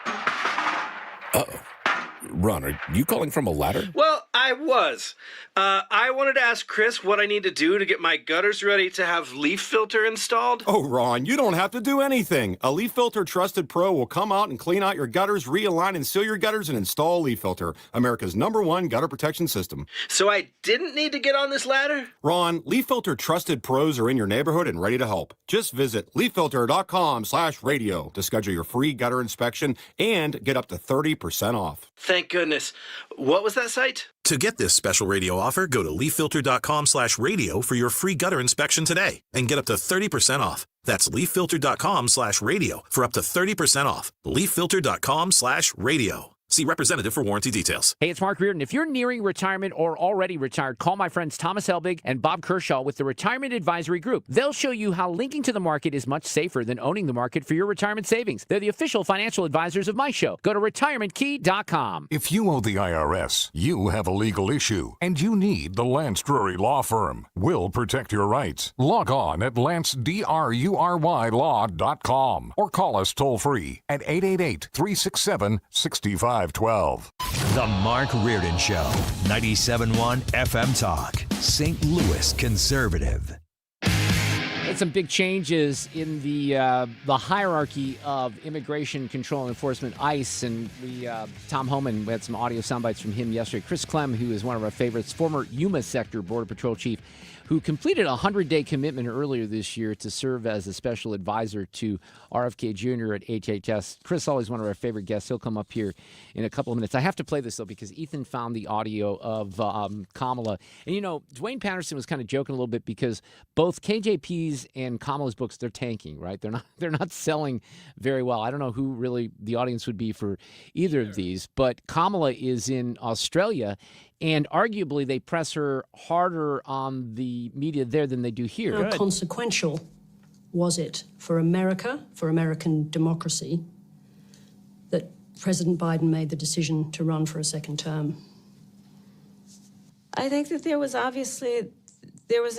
Uh-oh. Ron, are you calling from a ladder? Well, I was. I wanted to ask Chris what I need to do to get my gutters ready to have leaf filter installed. Oh, Ron, you don't have to do anything. A Leaf Filter Trusted Pro will come out and clean out your gutters, realign and seal your gutters, and install Leaf Filter, America's #1 gutter protection system. So I didn't need to get on this ladder? Ron, Leaf Filter Trusted Pros are in your neighborhood and ready to help. Just visit leaffilter.com/radio to schedule your free gutter inspection and get up to 30% off. Thank goodness. What was that site? To get this special radio offer, go to leaffilter.com/radio for your free gutter inspection today and get up to 30% off. That's leaffilter.com/radio for up to 30% off. leaffilter.com/radio. See representative for warranty details. Hey, it's Mark Reardon. If you're nearing retirement or already retired, call my friends Thomas Helbig and Bob Kershaw with the Retirement Advisory Group. They'll show you how linking to the market is much safer than owning the market for your retirement savings. They're the official financial advisors of my show. Go to retirementkey.com. If you owe the IRS, you have a legal issue, and you need the Lance Drury Law Firm. We'll protect your rights. Log on at lancedrurylaw.com or call us toll-free at 888-367-6512. The Mark Reardon Show, 97.1 FM Talk, St. Louis Conservative. Had some big changes in the hierarchy of immigration control and enforcement, ICE, and Tom Homan, we had some audio sound bites from him yesterday. Chris Clem, who is one of our favorites, former Yuma Sector Border Patrol Chief, who completed a 100-day commitment earlier this year to serve as a special advisor to RFK Jr. at HHS. Chris, always one of our favorite guests. He'll come up here in a couple of minutes. I have to play this, though, because Ethan found the audio of Kamala. And, you know, Duane Patterson was kind of joking a little bit because both KJP's and Kamala's books, they're tanking, right? They're not selling very well. I don't know who really the audience would be for either of these, but Kamala is in Australia, and arguably they press her harder on the media there than they do here. How consequential was it for America, for American democracy, that President Biden made the decision to run for a second term? I think that there was an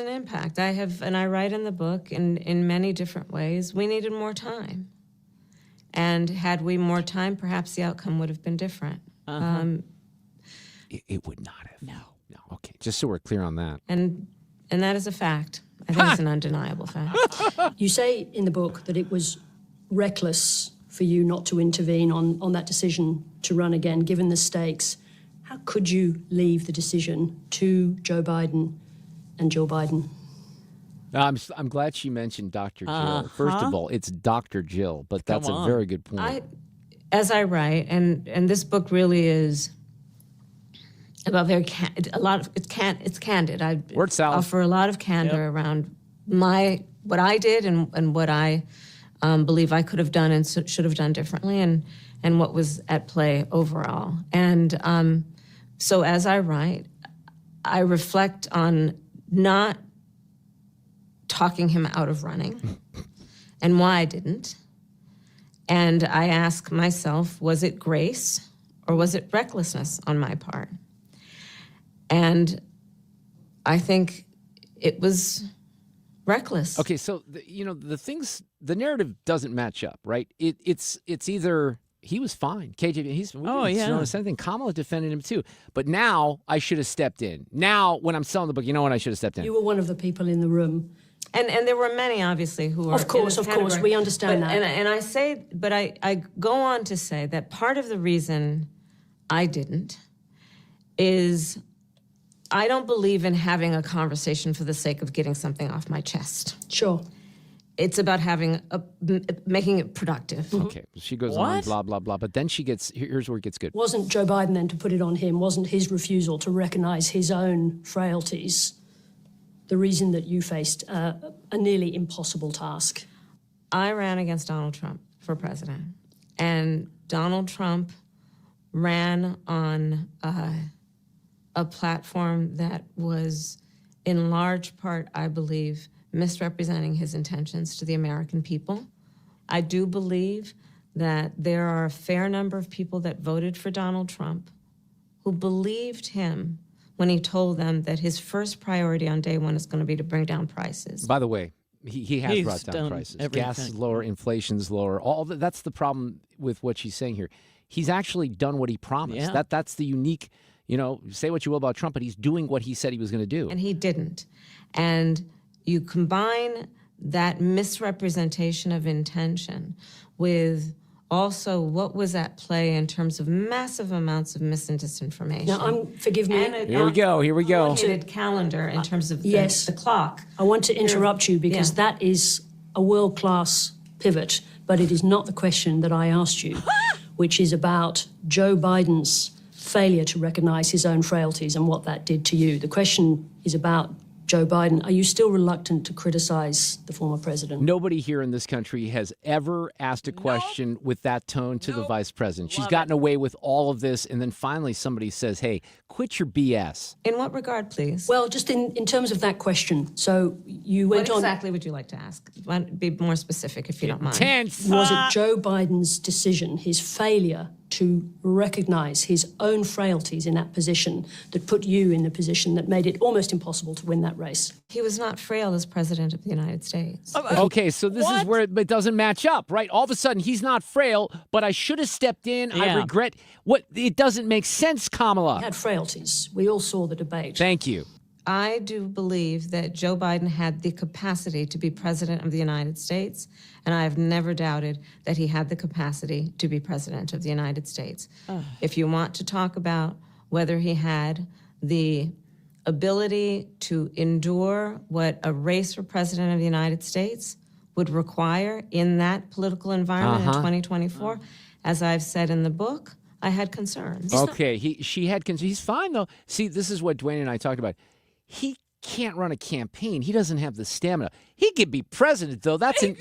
impact. I write in the book in many different ways. We needed more time. And had we more time, perhaps the outcome would have been different. It would not have. No. Okay, just so we're clear on that. And that is a fact. I think it's an undeniable fact. You say in the book that it was reckless for you not to intervene on that decision to run again, given the stakes. How could you leave the decision to Joe Biden and Joe Biden? I'm glad she mentioned Dr. Jill. First of all, it's Dr. Jill, but that's a very good point. As I write, and this book really is about it's candid. I offer a lot of candor around what I did and what I believe I could have done and should have done differently, and what was at play overall. And so as I write, I reflect on not talking him out of running and why I didn't. And I ask myself, was it grace or was it recklessness on my part? And I think it was reckless. Okay, so the narrative doesn't match up, right? It's either he was fine, KJP. He's anything. Kamala defended him too, but now I should have stepped in. Now, when I'm selling the book, you know what? I should have stepped in. You were one of the people in the room. And there were many, obviously, who were Of course, we understand that. And I say, but I go on to say that part of the reason I didn't is I don't believe in having a conversation for the sake of getting something off my chest. Sure. It's about making it productive. Okay, she goes on, blah, blah, blah, but then here's where it gets good. Wasn't Joe Biden then, to put it on him, wasn't his refusal to recognize his own frailties the reason that you faced a nearly impossible task? I ran against Donald Trump for president, and Donald Trump ran on a platform that was, in large part, I believe, misrepresenting his intentions to the American people. I do believe that there are a fair number of people that voted for Donald Trump who believed him when he told them that his first priority on day one is going to be to bring down prices. By the way, he has brought down prices. Everything. Gas is lower, inflation's lower. That's the problem with what she's saying here. He's actually done what he promised. Yeah. That's the unique, say what you will about Trump, but he's doing what he said he was going to do. And he didn't. And you combine that misrepresentation of intention with also what was at play in terms of massive amounts of mis and disinformation. Now, forgive me. And Here we go. Allocated calendar in terms of the clock. I want to interrupt you because that is a world-class pivot, but it is not the question that I asked you, which is about Joe Biden's failure to recognize his own frailties and what that did to you. The question is about Joe Biden, are you still reluctant to criticize the former president? Nobody here in this country has ever asked a question with that tone to the vice president. She's gotten away with all of this, and then finally somebody says, hey, quit your BS. In what regard, please? Well, just in terms of that question. So you went on... What exactly would you like to ask? Be more specific, if you don't mind. Was it Joe Biden's decision, his failure to recognize his own frailties in that position that put you in the position that made it almost impossible to win that race? He was not frail as president of the United States. Okay, so this is where it doesn't match up, right? All of a sudden, he's not frail, but I should have stepped in. I regret what it doesn't make sense, Kamala. He had frailties. We all saw the debate. Thank you. I do believe that Joe Biden had the capacity to be president of the United States, and I have never doubted that he had the capacity to be president of the United States. If you want to talk about whether he had the ability to endure what a race for president of the United States would require in that political environment in 2024, as I've said in the book, I had concerns. Okay, she had concerns. He's fine, though. See, this is what Duane and I talked about. He can't run a campaign. He doesn't have the stamina. He could be president, though. That's an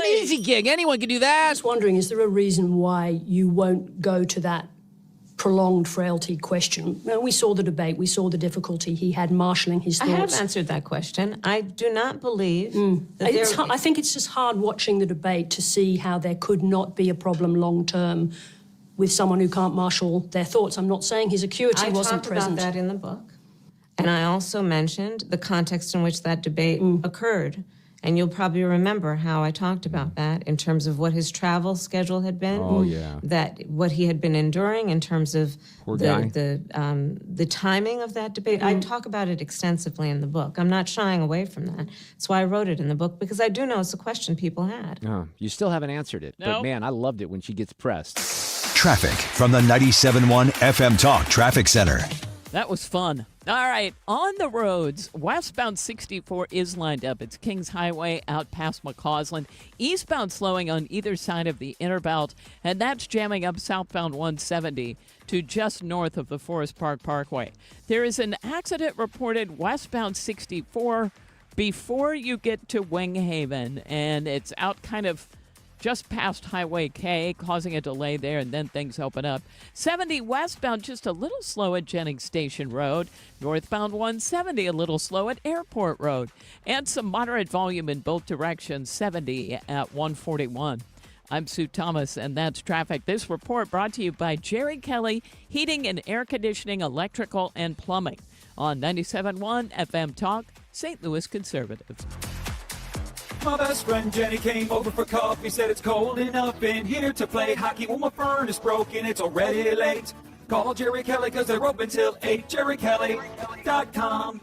easy gig. Anyone can do that. I was wondering, is there a reason why you won't go to that prolonged frailty question? Now, we saw the debate. We saw the difficulty he had marshalling his thoughts. I have answered that question. I do not believe that I think it's just hard watching the debate to see how there could not be a problem long term with someone who can't marshal their thoughts. I'm not saying his acuity wasn't present. I talked about that in the book. And I also mentioned the context in which that debate occurred. And you'll probably remember how I talked about that in terms of what his travel schedule had been. Oh, yeah. That what he had been enduring in terms of the timing of that debate. I talk about it extensively in the book. I'm not shying away from that. That's why I wrote it in the book, because I do know it's a question people had. Oh, you still haven't answered it. But, man, I loved it when she gets pressed. Traffic from the 97.1 FM Talk Traffic Center. That was fun. All right, on the roads, westbound 64 is lined up. It's Kings Highway out past McCausland. Eastbound slowing on either side of the inner belt, and that's jamming up southbound 170 to just north of the Forest Park Parkway. There is an accident reported westbound 64 before you get to Winghaven, and it's out kind of just past Highway K, causing a delay there, and then things open up. 70 westbound, just a little slow at Jennings Station Road. Northbound 170, a little slow at Airport Road. And some moderate volume in both directions, 70 at 141. I'm Sue Thomas, and that's traffic. This report brought to you by Jerry Kelly, Heating and Air Conditioning, Electrical, and Plumbing on 97.1 FM Talk, St. Louis Conservatives. My best friend Jenny came over for coffee, said it's cold enough in here to play hockey. Well, my furnace broken, it's already late. Call Jerry Kelly because they're open till 8, jerrykelly.com.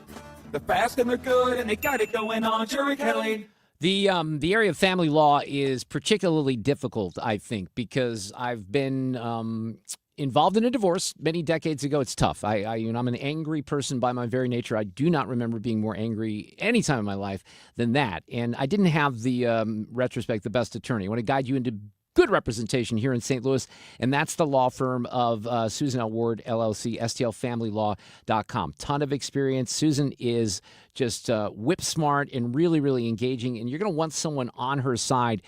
They're fast and they're good and they got it going on, Jerry Kelly. The area of family law is particularly difficult, I think, because I've been involved in a divorce many decades ago. It's tough. I'm an angry person by my very nature. I do not remember being more angry any time in my life than that. And I didn't have the retrospect, the best attorney. I want to guide you into good representation here in St. Louis, and that's the law firm of Susan L. Ward, LLC, stlfamilylaw.com. Ton of experience. Susan is just whip smart and really, really engaging, and you're going to want someone on her side,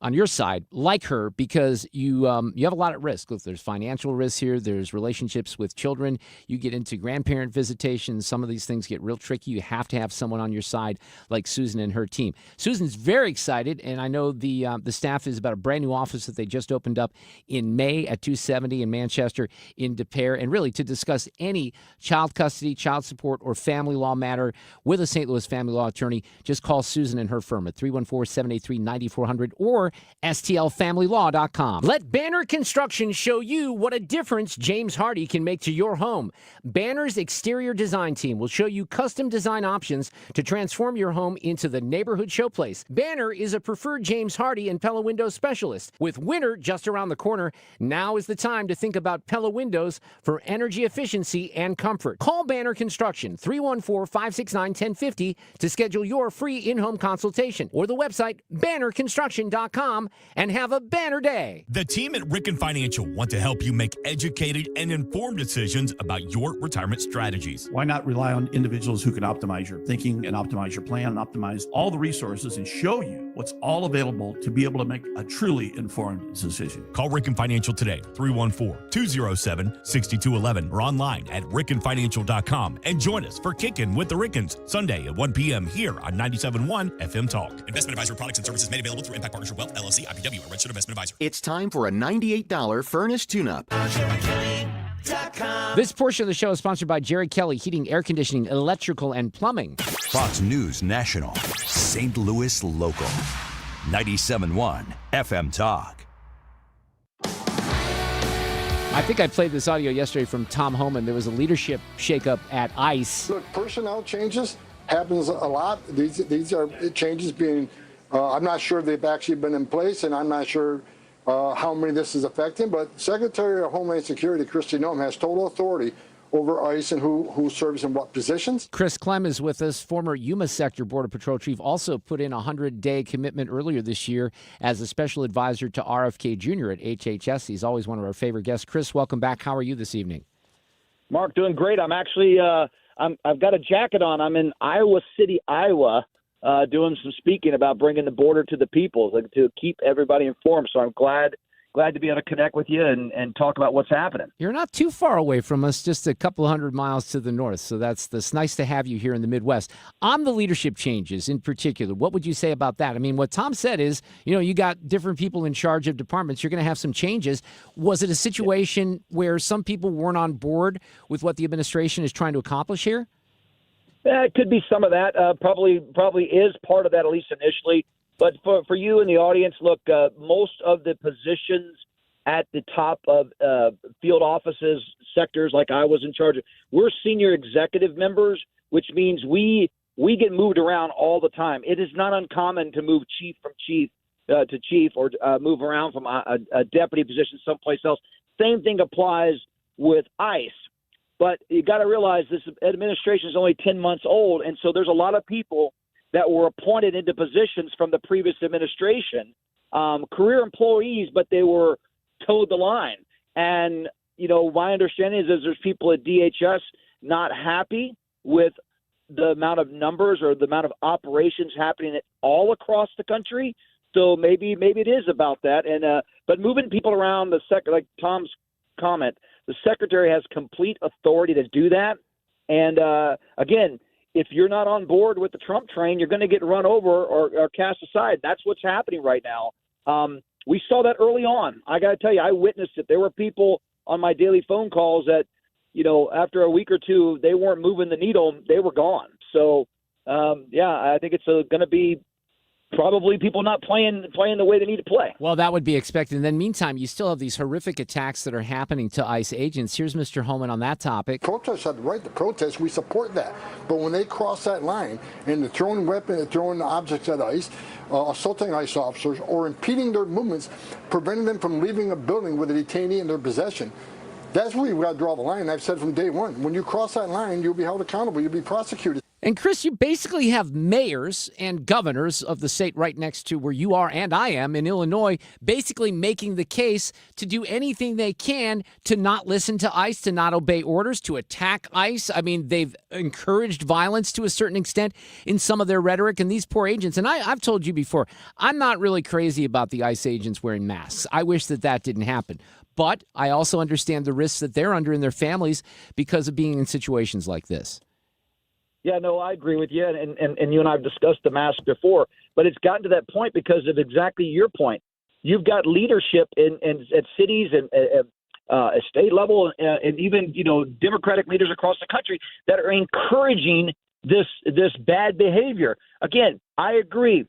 on your side, like her, because you have a lot at risk. Look, there's financial risks here. There's relationships with children. You get into grandparent visitations. Some of these things get real tricky. You have to have someone on your side like Susan and her team. Susan's very excited, and I know the staff is about a brand new office that they just opened up in May at 270 in Manchester in De Pere, and really to discuss any child custody, child support, or family law matter with a St. Louis family law attorney, just call Susan and her firm at 314-783-9400 or stlfamilylaw.com. Let Banner Construction show you what a difference James Hardy can make to your home. Banner's exterior design team will show you custom design options to transform your home into the neighborhood showplace. Banner is a preferred James Hardy and Pella Windows specialist. With winter just around the corner, now is the time to think about Pella Windows for energy efficiency and comfort. Call Banner Construction 314-569-1050 to schedule your free in-home consultation or the website bannerconstruction.com. RickandFinancial.com and have a banner day. The team at Rickon Financial want to help you make educated and informed decisions about your retirement strategies. Why not rely on individuals who can optimize your thinking and optimize your plan and optimize all the resources and show you what's all available to be able to make a truly informed decision? Call Rickon Financial today, 314-207-6211, or online at RickonFinancial.com, and join us for Kickin' with the Rickons, Sunday at 1 p.m. here on 97.1 FM Talk. Investment advisory products and services made available through Impact Partnership Wealth, LLC, IPW, a registered investment advisor. It's time for a $98 furnace tune-up. This portion of the show is sponsored by Jerry Kelly Heating, Air Conditioning, Electrical, and Plumbing. Fox News National, St. Louis Local, 97.1 FM Talk. I think I played this audio yesterday from Tom Homan. There was a leadership shakeup at ICE. Look, personnel changes happens a lot. These are changes being, I'm not sure they've actually been in place, and I'm not sure how many this is affecting, but Secretary of Homeland Security, Kristi Noem, has total authority over ICE and who serves in what positions. Chris Clem is with us, former Yuma Sector Border Patrol Chief, also put in a 100-day commitment earlier this year as a special advisor to RFK Jr. at HHS. He's always one of our favorite guests. Chris, welcome back. How are you this evening? Mark, doing great. I'm actually, I've got a jacket on. I'm in Iowa City, Iowa, doing some speaking about bringing the border to the people, to keep everybody informed. So I'm glad to be able to connect with you and talk about what's happening. You're not too far away from us, just a couple hundred miles to the north. So that's nice to have you here in the Midwest. On the leadership changes in particular, what would you say about that? I mean, what Tom said is, you got different people in charge of departments. You're going to have some changes. Was it a situation where some people weren't on board with what the administration is trying to accomplish here? Yeah, it could be some of that. Probably is part of that, at least initially. But for you in the audience, look, most of the positions at the top of field offices, sectors like I was in charge of, we're senior executive members, which means we get moved around all the time. It is not uncommon to move chief from chief to chief or move around from a deputy position someplace else. Same thing applies with ICE. But you got to realize this administration is only 10 months old, and so there's a lot of people that were appointed into positions from the previous administration, career employees, but they were towed the line. And, my understanding is there's people at DHS not happy with the amount of numbers or the amount of operations happening all across the country. So maybe it is about that. And but moving people around like Tom's comment, the secretary has complete authority to do that. And again, if you're not on board with the Trump train, you're going to get run over or cast aside. That's what's happening right now. We saw that early on. I got to tell you, I witnessed it. There were people on my daily phone calls that, after a week or two, they weren't moving the needle. They were gone. So, I think it's going to be probably people not playing the way they need to play. Well, that would be expected. And then meantime, you still have these horrific attacks that are happening to ICE agents. Here's Mr. Homan on that topic. Protesters have the right to protest. We support that. But when they cross that line and they're throwing weapons, throwing objects at ICE, assaulting ICE officers, or impeding their movements, preventing them from leaving a building with a detainee in their possession, that's where you've got to draw the line. I've said from day one, when you cross that line, you'll be held accountable. You'll be prosecuted. And, Chris, you basically have mayors and governors of the state right next to where you are and I am in Illinois basically making the case to do anything they can to not listen to ICE, to not obey orders, to attack ICE. I mean, they've encouraged violence to a certain extent in some of their rhetoric. And these poor agents, and I've told you before, I'm not really crazy about the ICE agents wearing masks. I wish that didn't happen. But I also understand the risks that they're under in their families because of being in situations like this. Yeah, no, I agree with you, and you and I have discussed the mask before, but it's gotten to that point because of exactly your point. You've got leadership at cities and at state level, and even Democratic leaders across the country that are encouraging this bad behavior. Again, I agree.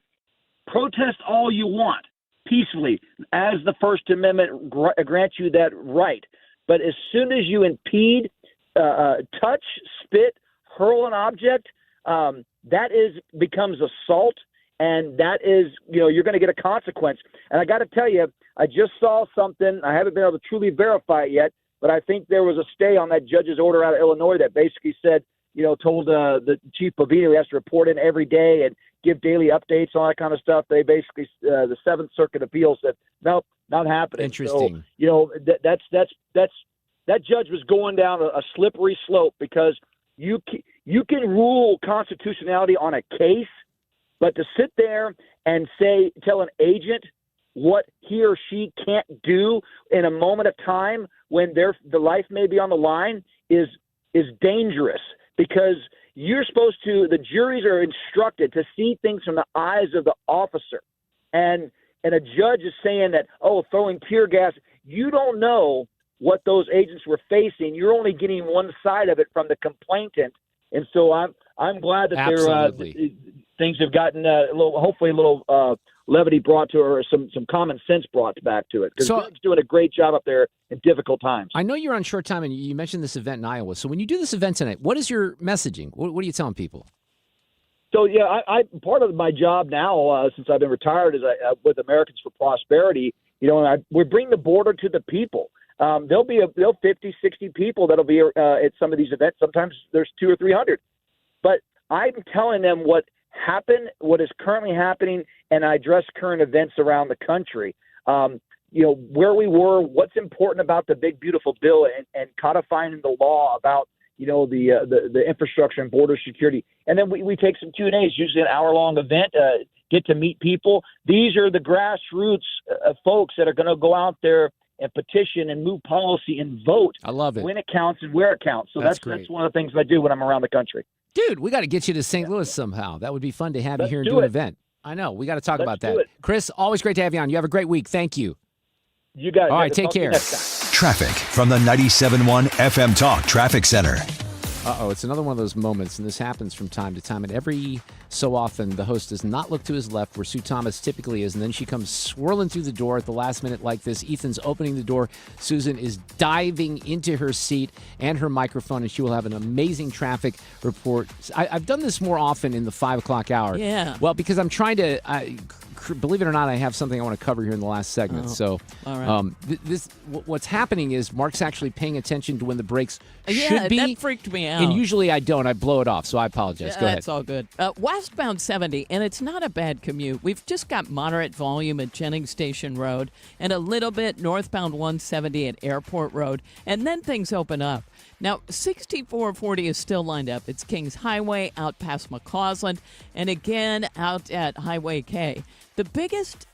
Protest all you want peacefully, as the First Amendment grants you that right. But as soon as you impede, touch, spit, hurl an object, that becomes assault, and that is, you're going to get a consequence. And I got to tell you, I just saw something. I haven't been able to truly verify it yet, but I think there was a stay on that judge's order out of Illinois that basically said, told the Chief Bovino he has to report in every day, and give daily updates, all that kind of stuff. They basically, the Seventh Circuit Appeal said, nope, not happening. Interesting. So, that judge was going down a slippery slope, because you can rule constitutionality on a case, but to sit there and tell an agent what he or she can't do in a moment of time when the life may be on the line is dangerous, because the juries are instructed to see things from the eyes of the officer. And a judge is saying that, throwing tear gas, you don't know what those agents were facing. You're only getting one side of it from the complainant. And so I'm glad that things have gotten hopefully a little levity brought to, or some common sense brought back to it. Because Greg's doing a great job up there in difficult times. I know you're on short time, and you mentioned this event in Iowa. So when you do this event tonight, what is your messaging? What are you telling people? So, yeah, I part of my job now, since I've been retired, is with Americans for Prosperity. We bring the border to the people. There'll be 50, 60 people that'll be at some of these events. Sometimes there's 200 or 300. But I'm telling them what happened, what is currently happening, and I address current events around the country. Where we were, what's important about the big, beautiful bill, and codifying the law about the infrastructure and border security. And then we take some Q&As, usually an hour-long event, get to meet people. These are the grassroots folks that are going to go out there and petition and move policy and vote. I love it. When it counts and where it counts. So that's one of the things I do when I'm around the country. Dude, we got to get you to St. Louis somehow. That would be fun to have you here and do an event. I know. We got to talk about that. Chris, always great to have you on. You have a great week. Thank you. You guys. All right, take care. Traffic from the 97.1 FM Talk Traffic Center. It's another one of those moments, and this happens from time to time, and every so often the host does not look to his left where Sue Thomas typically is, and then she comes swirling through the door at the last minute like this. Ethan's opening the door. Susan is diving into her seat and her microphone, and she will have an amazing traffic report. I've done this more often in the 5 o'clock hour. Yeah. Well, because I'm trying to... believe it or not, I have something I want to cover here in the last segment. So, all right. What's happening is Mark's actually paying attention to when the brakes should be. Yeah, that freaked me out. And usually I don't. I blow it off, so I apologize. Go ahead. That's all good. Westbound 70, and it's not a bad commute. We've just got moderate volume at Jennings Station Road and a little bit northbound 170 at Airport Road, and then things open up. Now, 6440 is still lined up. It's Kings Highway out past McCausland, and again out at Highway K. The biggest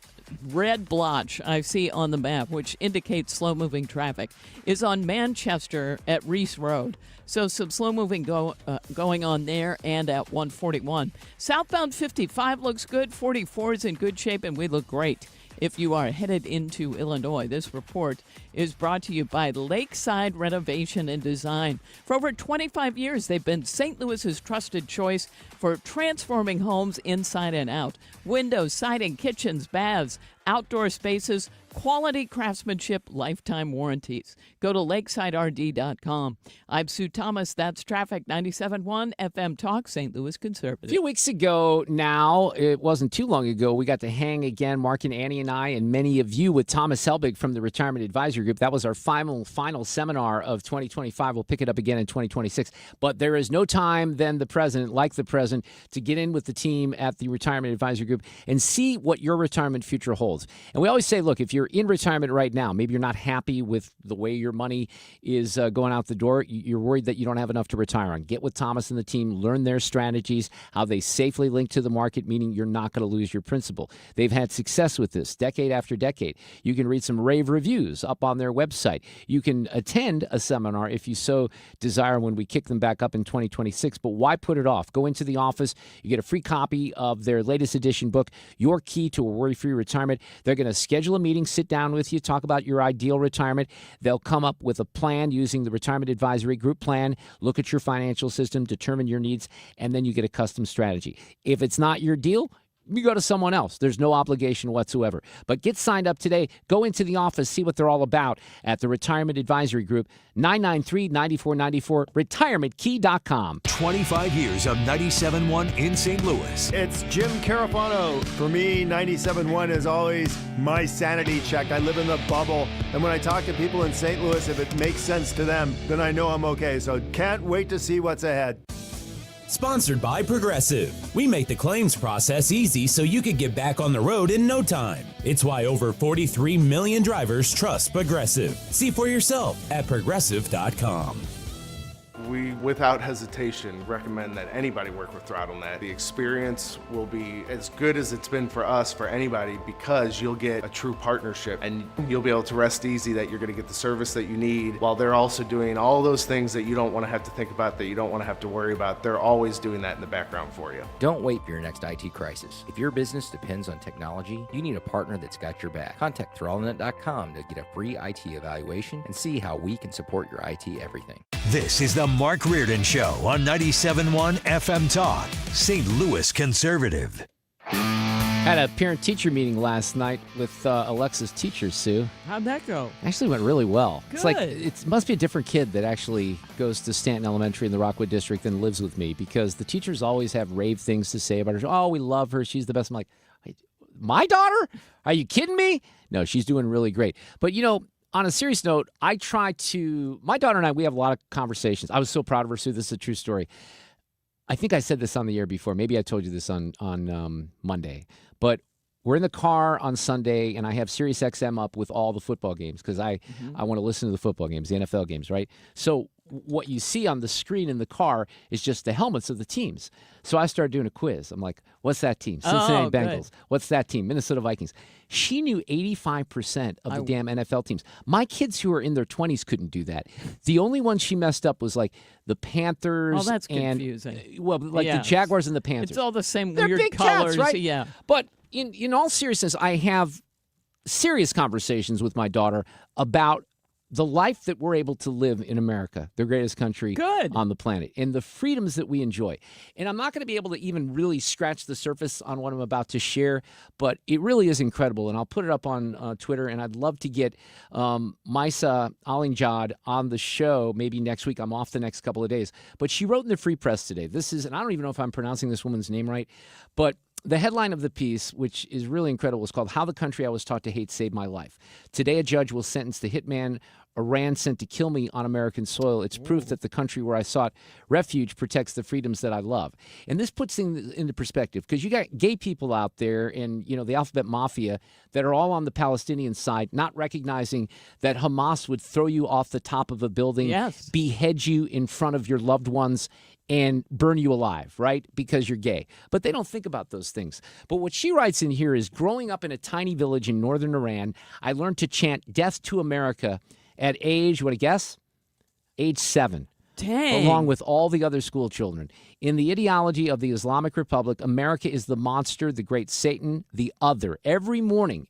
red blotch I see on the map, which indicates slow-moving traffic, is on Manchester at Reese Road. So some slow-moving going on there and at 141. Southbound 55 looks good. 44 is in good shape, and we look great if you are headed into Illinois. This report is brought to you by Lakeside Renovation and Design. For over 25 years, they've been St. Louis's trusted choice for transforming homes inside and out. Windows, siding, kitchens, baths, outdoor spaces, quality craftsmanship, lifetime warranties. Go to lakesiderd.com. I'm Sue Thomas. That's Traffic 97.1 FM Talk, St. Louis Conservative. A few weeks ago now, it wasn't too long ago, we got to hang again, Mark and Annie and I, and many of you, with Thomas Helbig from the Retirement Advisory Group. That was our final seminar of 2025. We'll pick it up again in 2026. But there is no time than the present, like the present, to get in with the team at the Retirement Advisory Group and see what your retirement future holds. And we always say, look, if you're in retirement right now, maybe you're not happy with the way your money is going out the door, you're worried that you don't have enough to retire on. Get with Thomas and the team, learn their strategies, how they safely link to the market, meaning you're not going to lose your principal. They've had success with this decade after decade. You can read some rave reviews up on their website. You can attend a seminar if you so desire when we kick them back up in 2026. But why put it off? Go into the office. You get a free copy of their latest edition book, Your Key to a Worry-Free Retirement. They're going to schedule a meeting, sit down with you, talk about your ideal retirement. They'll come up with a plan using the Retirement Advisory Group plan, look at your financial system, determine your needs, and then you get a custom strategy. If it's not your deal, you go to someone else. There's no obligation whatsoever. But get signed up today. Go into the office, see what they're all about at the Retirement Advisory Group, 993-9494, retirementkey.com. 25 years of 97.1 in St. Louis. It's Jim Carafano. For me, 97.1 is always my sanity check. I live in the bubble. And when I talk to people in St. Louis, if it makes sense to them, then I know I'm okay. So can't wait to see what's ahead. Sponsored by Progressive. We make the claims process easy so you can get back on the road in no time. It's why over 43 million drivers trust Progressive. See for yourself at Progressive.com. We, without hesitation, recommend that anybody work with ThrottleNet. The experience will be as good as it's been for us, for anybody, because you'll get a true partnership and you'll be able to rest easy that you're going to get the service that you need while they're also doing all those things that you don't want to have to think about, that you don't want to have to worry about. They're always doing that in the background for you. Don't wait for your next IT crisis. If your business depends on technology, you need a partner that's got your back. Contact ThrottleNet.com to get a free IT evaluation and see how we can support your IT everything. This is the Mark Reardon Show on 97.1 FM Talk, St. Louis Conservative. Had a parent-teacher meeting last night with Alexa's teachers, Sue. How'd that go? Actually went really well. Good. It's like it must be a different kid that actually goes to Stanton Elementary in the Rockwood District and lives with me, because the teachers always have rave things to say about her. Oh, we love her. She's the best. I'm like, my daughter? Are you kidding me? No, she's doing really great. But, on a serious note, my daughter and I, we have a lot of conversations. I was so proud of her, Sue. This is a true story. I think I said this on the air before. Maybe I told you this on Monday. But we're in the car on Sunday, and I have Sirius XM up with all the football games because I want to listen to the football games, the NFL games, right? So what you see on the screen in the car is just the helmets of the teams. So I started doing a quiz. I'm like, what's that team? Cincinnati Bengals. Good. What's that team? Minnesota Vikings. She knew 85% of the damn NFL teams. My kids who are in their 20s couldn't do that. The only one she messed up was like the Panthers. Oh, that's and, confusing. The Jaguars and the Panthers. It's all the same They're weird big colors. Cats, right? Yeah. But in all seriousness, I have serious conversations with my daughter about the life that we're able to live in America, the greatest country on the planet, and the freedoms that we enjoy. And I'm not going to be able to even really scratch the surface on what I'm about to share, but it really is incredible. And I'll put it up on Twitter, and I'd love to get Maisa Alingjad on the show maybe next week. I'm off the next couple of days. But she wrote in the Free Press today. This is, and I don't even know if I'm pronouncing this woman's name right, but the headline of the piece, which is really incredible, is called "How the Country I Was Taught to Hate Saved My Life." Today, a judge will sentence the hitman Iran sent to kill me on American soil. It's proof that the country where I sought refuge protects the freedoms that I love. And this puts things into perspective, because you got gay people out there and, the alphabet mafia that are all on the Palestinian side, not recognizing that Hamas would throw you off the top of a building, behead you in front of your loved ones, and burn you alive, right? Because you're gay. But they don't think about those things. But what she writes in here is, growing up in a tiny village in northern Iran, I learned to chant "Death to America" at age, you want to guess? Age 7. Dang. Along with all the other school children. In the ideology of the Islamic Republic, America is the monster, the great Satan, the other. Every morning,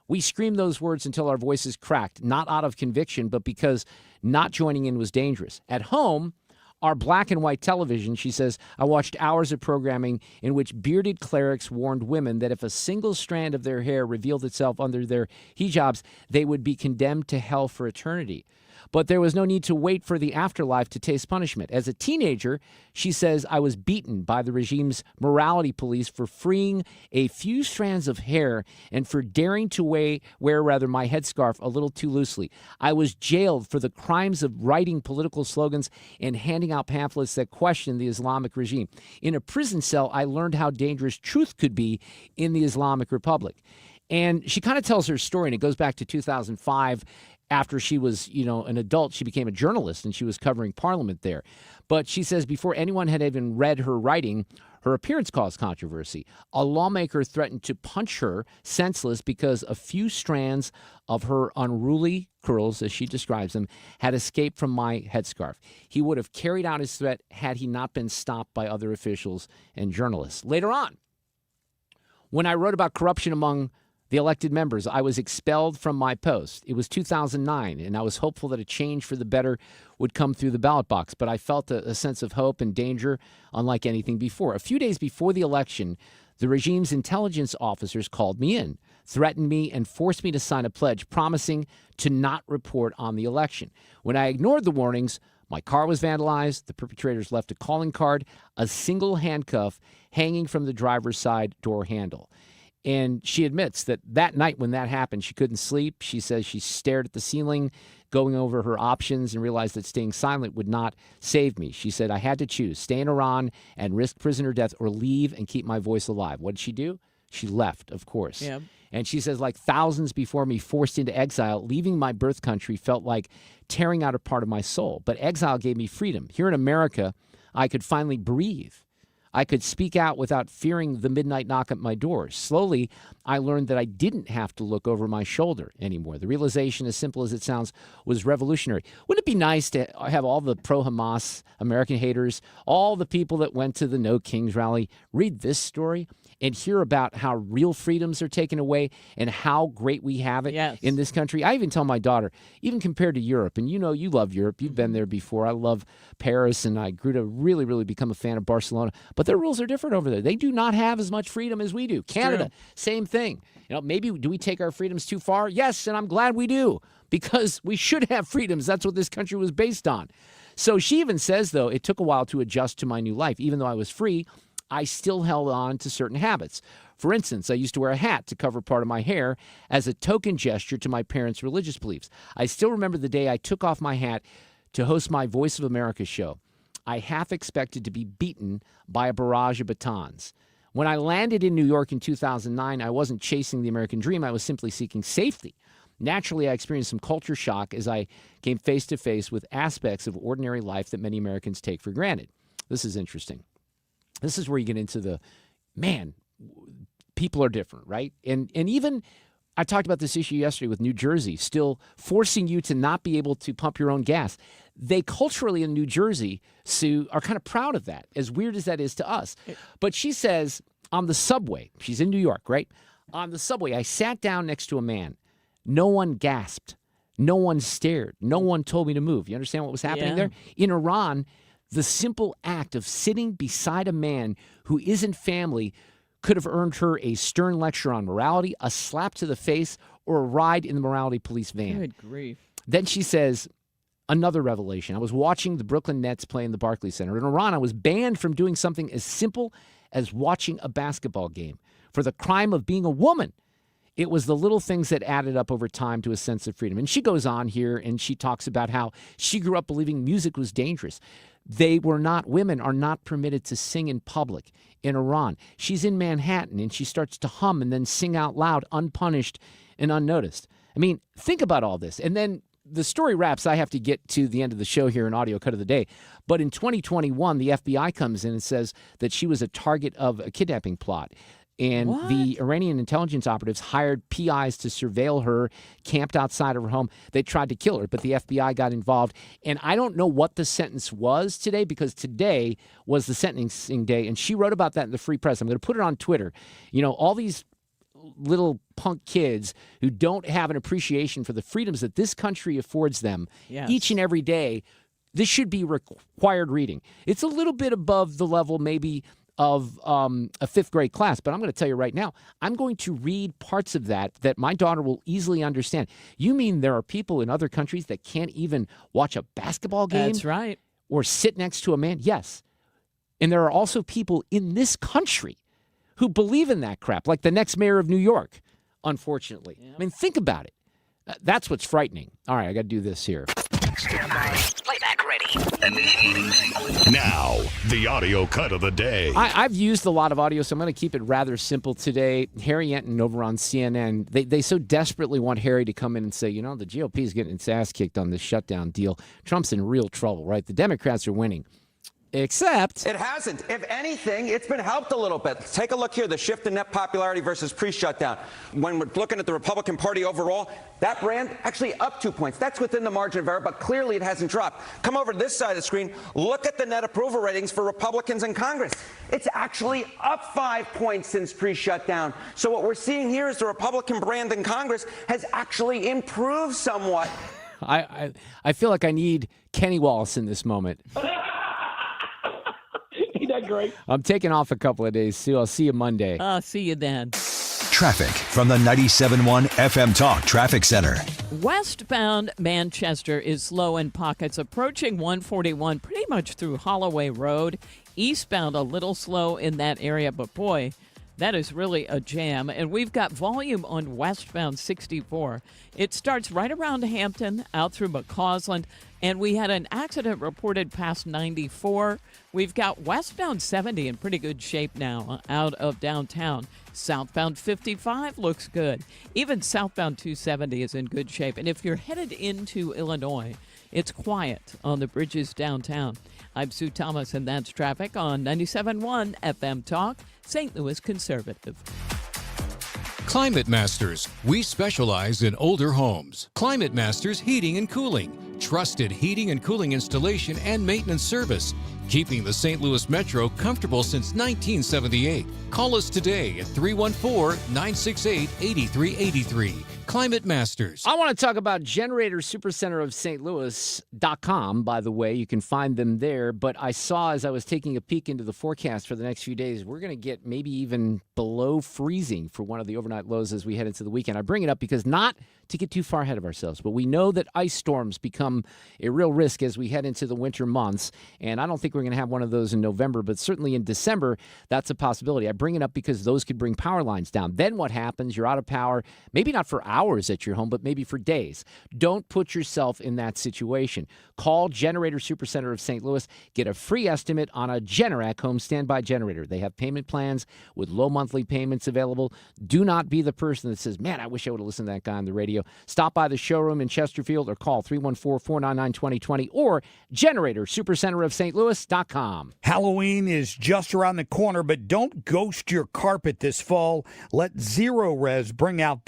we scream those words until our voices cracked, not out of conviction, but because not joining in was dangerous. At home, our black and white television, she says, I watched hours of programming in which bearded clerics warned women that if a single strand of their hair revealed itself under their hijabs, they would be condemned to hell for eternity. But there was no need to wait for the afterlife to taste punishment. As a teenager, she says, I was beaten by the regime's morality police for freeing a few strands of hair and for daring to wear my headscarf a little too loosely. I was jailed for the crimes of writing political slogans and handing out pamphlets that questioned the Islamic regime. In a prison cell, I learned how dangerous truth could be in the Islamic Republic. And she kind of tells her story, and it goes back to 2005. After she was, an adult, she became a journalist, and she was covering Parliament there. But she says before anyone had even read her writing, her appearance caused controversy. A lawmaker threatened to punch her senseless because a few strands of her unruly curls, as she describes them, had escaped from my headscarf. He would have carried out his threat had he not been stopped by other officials and journalists. Later on, when I wrote about corruption among the elected members, I was expelled from my post. It was 2009, and I was hopeful that a change for the better would come through the ballot box, but I felt a sense of hope and danger unlike anything before. A few days before the election, the regime's intelligence officers called me in, threatened me, and forced me to sign a pledge promising to not report on the election. When I ignored the warnings, my car was vandalized, the perpetrators left a calling card, a single handcuff hanging from the driver's side door handle. And she admits that night when that happened, she couldn't sleep. She says she stared at the ceiling, going over her options and realized that staying silent would not save me. She said, I had to choose, stay in Iran and risk prison or death, or leave and keep my voice alive. What did she do? She left, of course. Yeah. And she says, like thousands before me forced into exile, leaving my birth country felt like tearing out a part of my soul. But exile gave me freedom. Here in America, I could finally breathe. I could speak out without fearing the midnight knock at my door. Slowly, I learned that I didn't have to look over my shoulder anymore. The realization, as simple as it sounds, was revolutionary. Wouldn't it be nice to have all the pro-Hamas American haters, all the people that went to the No Kings rally, read this story and hear about how real freedoms are taken away and how great we have it in this country? I even tell my daughter, even compared to Europe, and you know you love Europe. You've been there before. I love Paris, and I grew to really, really become a fan of Barcelona. But their rules are different over there. They do not have as much freedom as we do. Canada, same thing. You know, maybe do we take our freedoms too far? Yes, and I'm glad we do, because we should have freedoms. That's what this country was based on. So she even says, though, it took a while to adjust to my new life. Even though I was free, I still held on to certain habits. For instance, I used to wear a hat to cover part of my hair as a token gesture to my parents' religious beliefs. I still remember the day I took off my hat to host my Voice of America show. I half expected to be beaten by a barrage of batons. When I landed in New York in 2009, I wasn't chasing the American dream. I was simply seeking safety. Naturally, I experienced some culture shock as I came face to face with aspects of ordinary life that many Americans take for granted. This is interesting. This is where you get into the, man, people are different, right? And even, I talked about this issue yesterday with New Jersey, still forcing you to not be able to pump your own gas. They culturally in New Jersey, Sue, are kind of proud of that, as weird as that is to us. But she says on the subway, she's in New York, right? On the subway, I sat down next to a man. No one gasped. No one stared. No one told me to move. You understand what was happening there? In Iran, the simple act of sitting beside a man who isn't family could have earned her a stern lecture on morality, a slap to the face, or a ride in the morality police van. Good grief. Then she says, another revelation. I was watching the Brooklyn Nets play in the Barclays Center. In Iran, I was banned from doing something as simple as watching a basketball game for the crime of being a woman. It was the little things that added up over time to a sense of freedom. And she goes on here and she talks about how she grew up believing music was dangerous. Women are not permitted to sing in public in Iran. She's in Manhattan and she starts to hum and then sing out loud, unpunished and unnoticed. I mean, think about all this. And then the story wraps. I have to get to the end of the show here, an audio cut of the day. But in 2021, the FBI comes in and says that she was a target of a kidnapping plot. And the Iranian intelligence operatives hired PIs to surveil her, camped outside of her home. They tried to kill her, but the FBI got involved. And I don't know what the sentence was today, because today was the sentencing day. And she wrote about that in the Free Press. I'm going to put it on Twitter. You know, all these little punk kids who don't have an appreciation for the freedoms that this country affords them each and every day, this should be required reading. It's a little bit above the level maybe of a fifth grade class. But I'm going to tell you right now, I'm going to read parts of that my daughter will easily understand. You mean there are people in other countries that can't even watch a basketball game? That's right. Or sit next to a man? Yes. And there are also people in this country who believe in that crap, like the next mayor of New York, unfortunately. Yep. I mean, think about it. That's what's frightening. All right, I got to do this here. Stand by. Playback ready. Now, the audio cut of the day. I've used a lot of audio, so I'm going to keep it rather simple today. Harry Enton over on CNN, they so desperately want Harry to come in and say, you know, the GOP is getting its ass kicked on this shutdown deal. Trump's in real trouble, right? The Democrats are winning. Except it hasn't. If anything, it's been helped a little bit. Take a look here, the shift in net popularity versus pre-shutdown. When we're looking at the Republican Party overall, that brand actually up 2 points. That's within the margin of error, but clearly it hasn't dropped. Come over to this side of the screen. Look at the net approval ratings for Republicans in Congress. It's actually up 5 points since pre-shutdown. So what we're seeing here is the Republican brand in Congress has actually improved somewhat. I feel like I need Kenny Wallace in this moment. Great. I'm taking off a couple of days, Sue. I'll see you Monday. I'll see you then. Traffic from the 97.1 FM Talk Traffic Center. Westbound Manchester is slow in pockets, approaching 141 pretty much through Holloway Road. Eastbound a little slow in that area, but boy, That is really a jam. And we've got volume on westbound 64. It starts right around Hampton, out through McCausland. And we had an accident reported past 94. We've got westbound 70 in pretty good shape now out of downtown. Southbound 55 looks good. Even southbound 270 is in good shape. And if you're headed into Illinois, it's quiet on the bridges downtown. I'm Sue Thomas, and that's traffic on 97.1 FM Talk, St. Louis Conservative. Climate Masters. We specialize in older homes. Climate Masters Heating and Cooling. Trusted heating and cooling installation and maintenance service. Keeping the St. Louis Metro comfortable since 1978. Call us today at 314-968-8383. Climate Masters. I want to talk about Generator Supercenter of St. Louis.com, by the way. You can find them there. But I saw as I was taking a peek into the forecast for the next few days, we're going to get maybe even below freezing for one of the overnight lows as we head into the weekend. I bring it up because not to get too far ahead of ourselves, but we know that ice storms become a real risk as we head into the winter months. And I don't think we're going to have one of those in November, but certainly in December, that's a possibility. I bring it up because those could bring power lines down. Then what happens? You're out of power, maybe not for hours at your home, but maybe for days. Don't put yourself in that situation. Call Generator Supercenter of St. Louis. Get a free estimate on a Generac home standby generator. They have payment plans with low monthly payments available. Do not be the person that says, man, I wish I would have listened to that guy on the radio. Stop by the showroom in Chesterfield or call 314-499-2020 or Generator Supercenter of St. Louis.com. Halloween is just around the corner, but don't ghost your carpet this fall. Let Zero Res bring out the